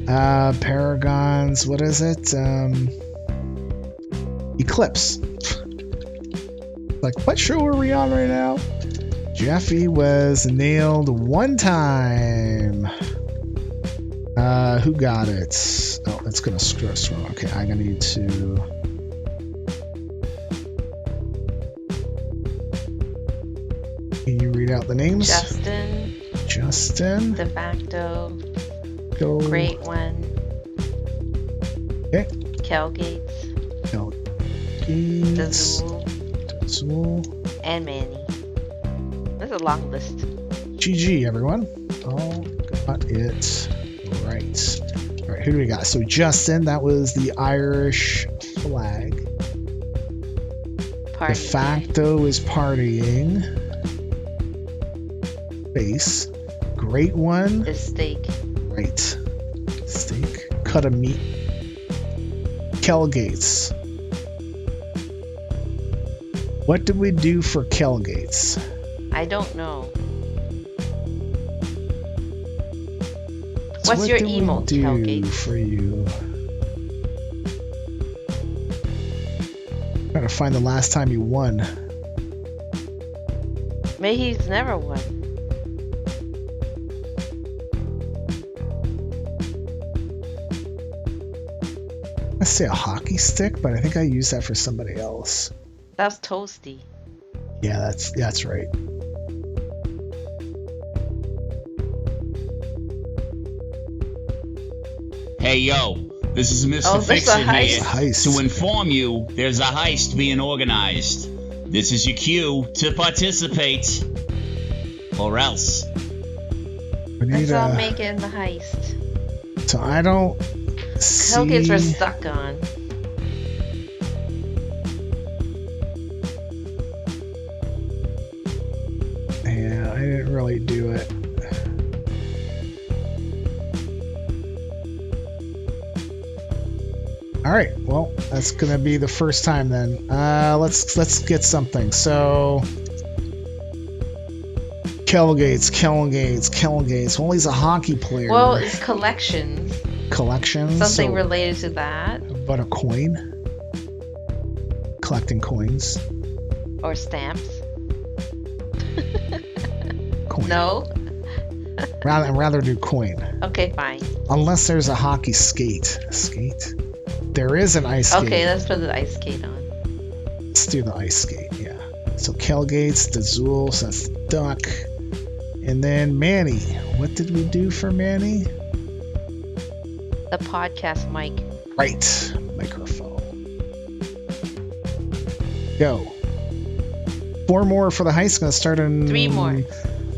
Paragons. What is it? Eclipse. Like, what show are we on right now? Jeffy was nailed one time. Who got it? Oh, it's gonna screw us wrong. Okay, I'm gonna need to. Can you read out the names? Justin. De facto. Go. Great one. Okay. Kel Gates. Dazul. And Manny. That's a long list. GG, everyone. All got it right. All right, who do we got? So Justin, that was the Irish flag. De facto is partying. Face. Great one. The steak. Right. Steak. Cut of meat. Kel Gates. What did we do for Kel Gates? I don't know. So What's your emo, Kel Gates? For you? Trying to find the last time you won. Maybe he's never won. I say a hockey stick, but I think I used that for somebody else. That's Toasty. Yeah, that's right. Hey yo, this is Mr. Fix-It here Heist. to inform you there's a heist being organized. This is your cue to participate, or else. Let's all make it in the heist. So I don't see. Kel Gates we're stuck on. Yeah, I didn't really do it. All right, well, that's gonna be the first time then. Let's get something. So, Kel Gates. Well, he's a hockey player. Well, it's collections. Collections. Something related to that. But a coin. Collecting coins. Or stamps. Coin. No. rather do coin. Okay, fine. Unless there's a hockey skate. Skate. There is an ice skate. Okay, let's put the ice skate on. Let's do the ice skate, yeah. So Kel Gates, Dazul, so that's the duck. And then Manny. What did we do for Manny? The podcast mic. Right. Microphone. Go. 4 more for the heist. Gonna start in... 3 more.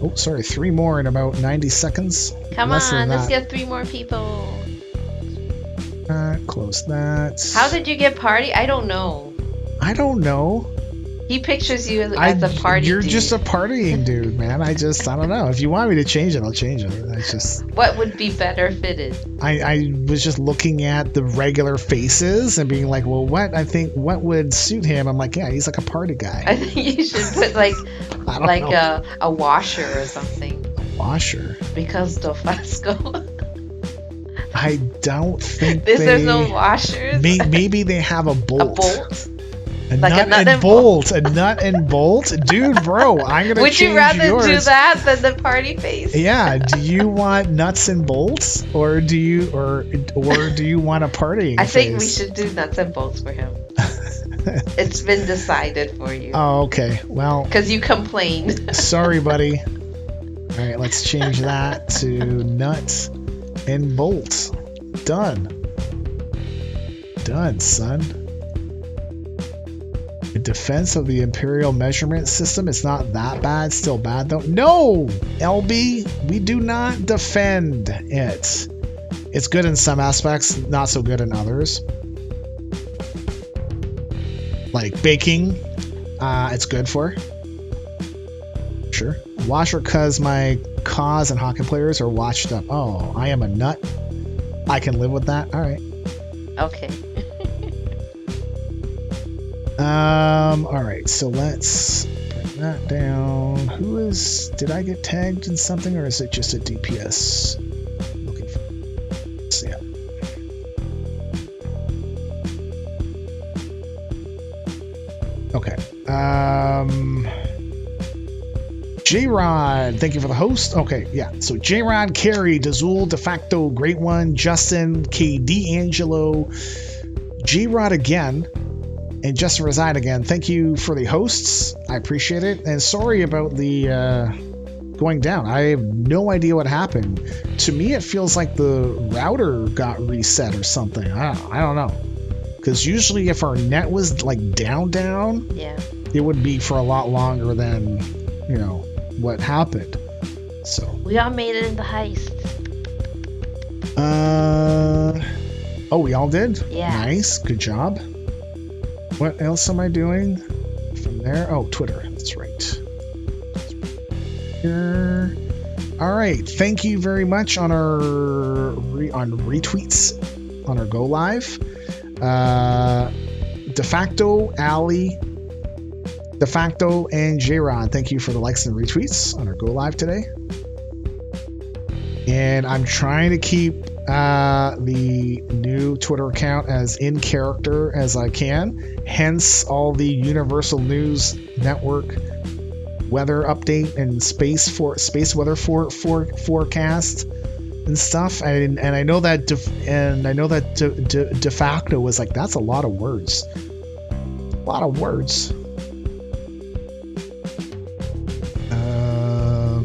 Oh, sorry. 3 more in about 90 seconds. Come on, let's get 3 more people. Close that. How did you get party? I don't know. I don't know. He pictures you as a party You're dude. just a partying dude, man. I don't know. If you want me to change it, I'll change it. It's just... What would be better fitted? I was just looking at the regular faces and being like, well, what would suit him? I'm like, yeah, he's like a party guy. I think you should put like a washer or something. A washer? Because Dofasco. I don't think there's no washers. Maybe they have a bolt. A bolt? A nut and bolt. A nut and bolt? Dude, bro, I'm going to Would change you rather yours. do that than the party face? Yeah, do you want nuts and bolts or do you want a partying I think we face? should do nuts and bolts for him. It's been decided for you. Oh, okay. Well, because you complained. Sorry, buddy. All right, let's change that to nuts and bolts. Done. Done, son. In defense of the Imperial measurement system, it's not that bad. Still bad, though. No, LB, we do not defend it. It's good in some aspects, not so good in others. Like baking, it's good for. Sure. Washer, cause my cause and hockey players are watched up. Oh, I am a nut. I can live with that. All right. Okay. All right. So let's bring that down. Did I get tagged in something, or is it just a DPS? Looking for. Yeah. Okay. J-Rod, thank you for the host. Okay, yeah. So J-Rod, Carrie, Dazul, De Facto, Great One, Justin, KD, Angelo, J-Rod again, and Justin Reside again. Thank you for the hosts. I appreciate it. And sorry about the going down. I have no idea what happened. To me, it feels like the router got reset or something. I don't know. Because usually if our net was like down, yeah, it would be for a lot longer than, what happened. So we all made it in the heist. Oh, we all did? Yeah. Nice. Good job. What else am I doing from there? Oh, Twitter. That's right. Here. All right. Thank you very much on our retweets on our Go Live. De Facto, Ali, De Facto, and J-Rod, thank you for the likes and retweets on our Go Live today. And I'm trying to keep the new Twitter account as in character as I can. Hence all the Universal News Network weather update and space weather forecast and stuff. And I know that de facto was like, that's a lot of words. A lot of words.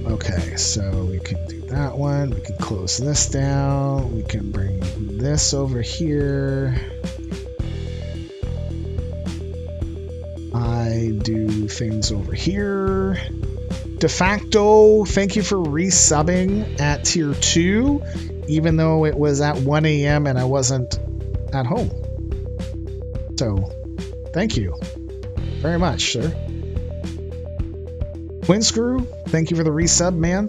Okay, so we can do that one. We can close this down. We can bring this over here. I do things over here. De Facto, thank you for resubbing at tier 2, even though it was at 1 a.m. and I wasn't at home. So, thank you very much, sir. Twin Screw, thank you for the resub, man.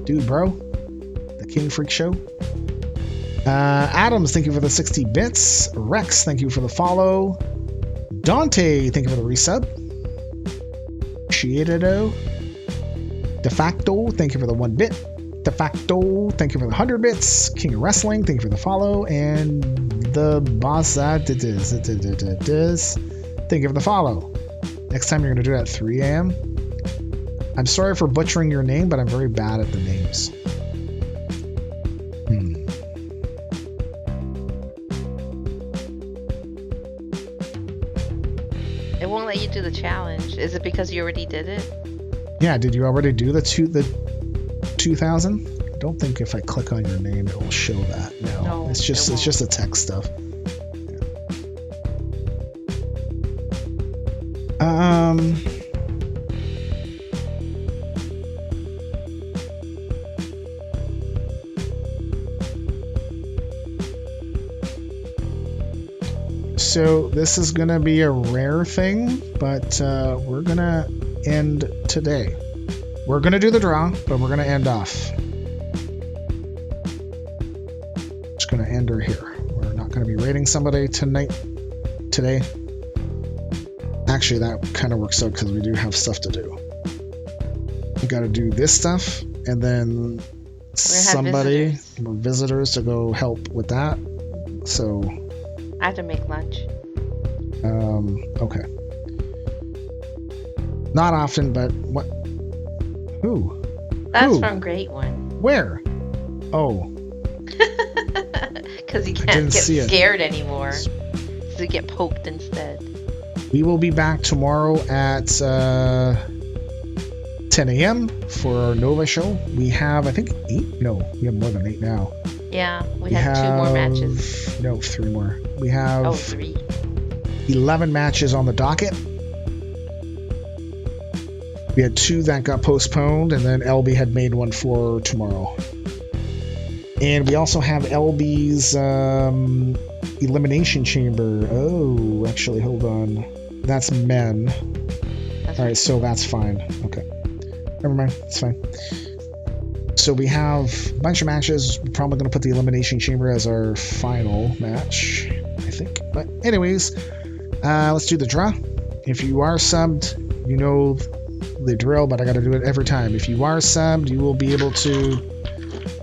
Dude, bro. The King Freak Show. Adams, thank you for the 60 bits. Rex, thank you for the follow. Dante, thank you for the resub. Appreciate it, oh. De Facto, thank you for the 1 bit. De Facto, thank you for the 100 bits. King of Wrestling, thank you for the follow. And the boss that it is. Thank you for the follow. Next time you're going to do it at 3 a.m. I'm sorry for butchering your name, but I'm very bad at the names. It won't let you do the challenge. Is it because you already did it? Yeah, did you already do the 2000? I don't think if I click on your name it will show that. No, it's just the text stuff. So this is gonna be a rare thing, but we're gonna end today. We're gonna do the draw, but we're gonna end off. Just gonna end her here. We're not gonna be rating somebody today. Actually, that kind of works out because we do have stuff to do. We got to do this stuff, and then somebody, visitors to go help with that. So I have to make lunch. Okay. Not often, but what? Who? That's Who? from Great One. Where? Oh. Because you can't get scared anymore. So you get poked instead. We will be back tomorrow at 10 a.m. for our Nova show. We have, I think, 8? No, we have more than 8 now. Yeah, we have 2 more matches. No, 3 more. We have 3. 11 matches on the docket. We had 2 that got postponed, and then LB had made one for tomorrow. And we also have LB's Elimination Chamber. Oh, actually, hold on. That's men. Alright, so that's fine. Okay. Never mind. It's fine. So we have a bunch of matches. We're probably going to put the Elimination Chamber as our final match, I think. But anyways, let's do the draw. If you are subbed, you know the drill, but I got to do it every time. If you are subbed, you will be able to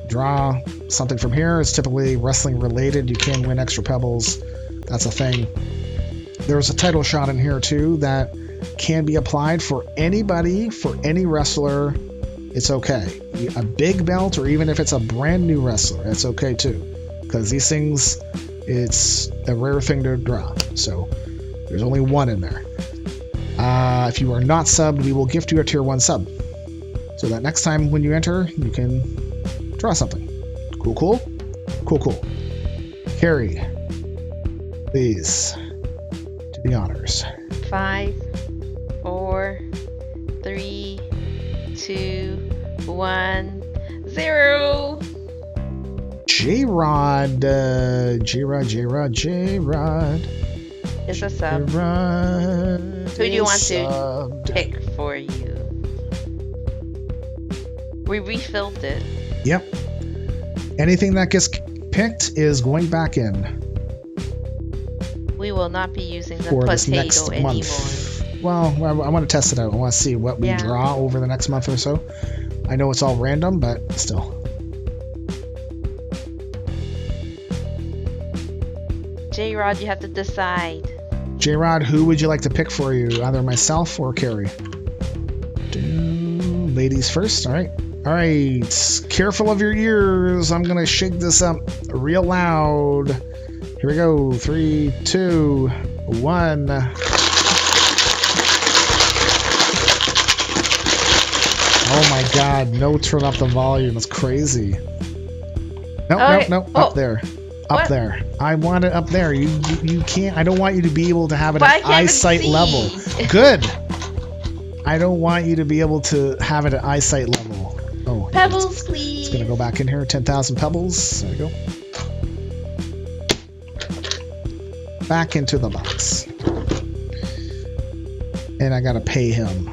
draw something from here. It's typically wrestling related. You can win extra pebbles. That's a thing. There's a title shot in here too that can be applied for anybody, for any wrestler. It's okay. A big belt, or even if it's a brand new wrestler, it's okay too. Because these things, it's a rare thing to draw. So there's only one in there. If you are not subbed, we will gift you a tier 1 sub. So that next time when you enter, you can draw something. Cool, cool? Cool, cool. Carrie, please, do the honors. 5, 4, 3, 2, 1, 0. J-Rod. It's a sub. J-Rod. Who do you want to pick for you? We refilled it. Yep. Anything that gets picked is going back in. We will not be using the for this potato next anymore. month. Well, I want to test it out. I want to see what we draw over the next month or so. I know it's all random, but still. J-Rod, you have to decide. J-Rod, who would you like to pick for you? Either myself or Carrie? Ladies first. All right. All right. Careful of your ears. I'm going to shake this up real loud. Here we go. 3, 2, 1. Oh my God. No, turn up the volume. It's crazy. Nope. Up there. Up there. I want it up there. You can't. I don't want you to be able to have it at eyesight level. Good. I don't want you to be able to have it at eyesight level. Oh, pebbles, please. It's gonna go back in here. 10,000 pebbles. There we go. Back into the box. And I gotta pay him.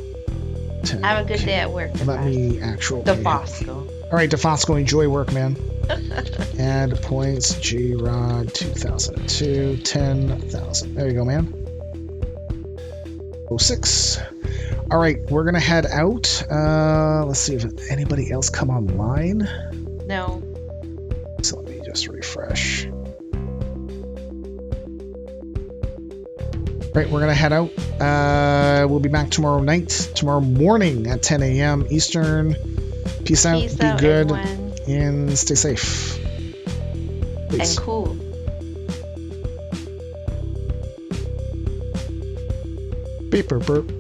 Have a good day at work. Let me actual. DeFosco. All right, DeFosco, enjoy work, man. And points, G-Rod, 2002, 10,000. There you go, man. 06. All right, we're going to head out. Let's see if anybody else come online. No. So let me just refresh. All right, we're going to head out. We'll be back tomorrow morning at 10 a.m. Eastern. Peace out, be good, everyone. And stay safe. Peace. And cool. Beep, burp, burp.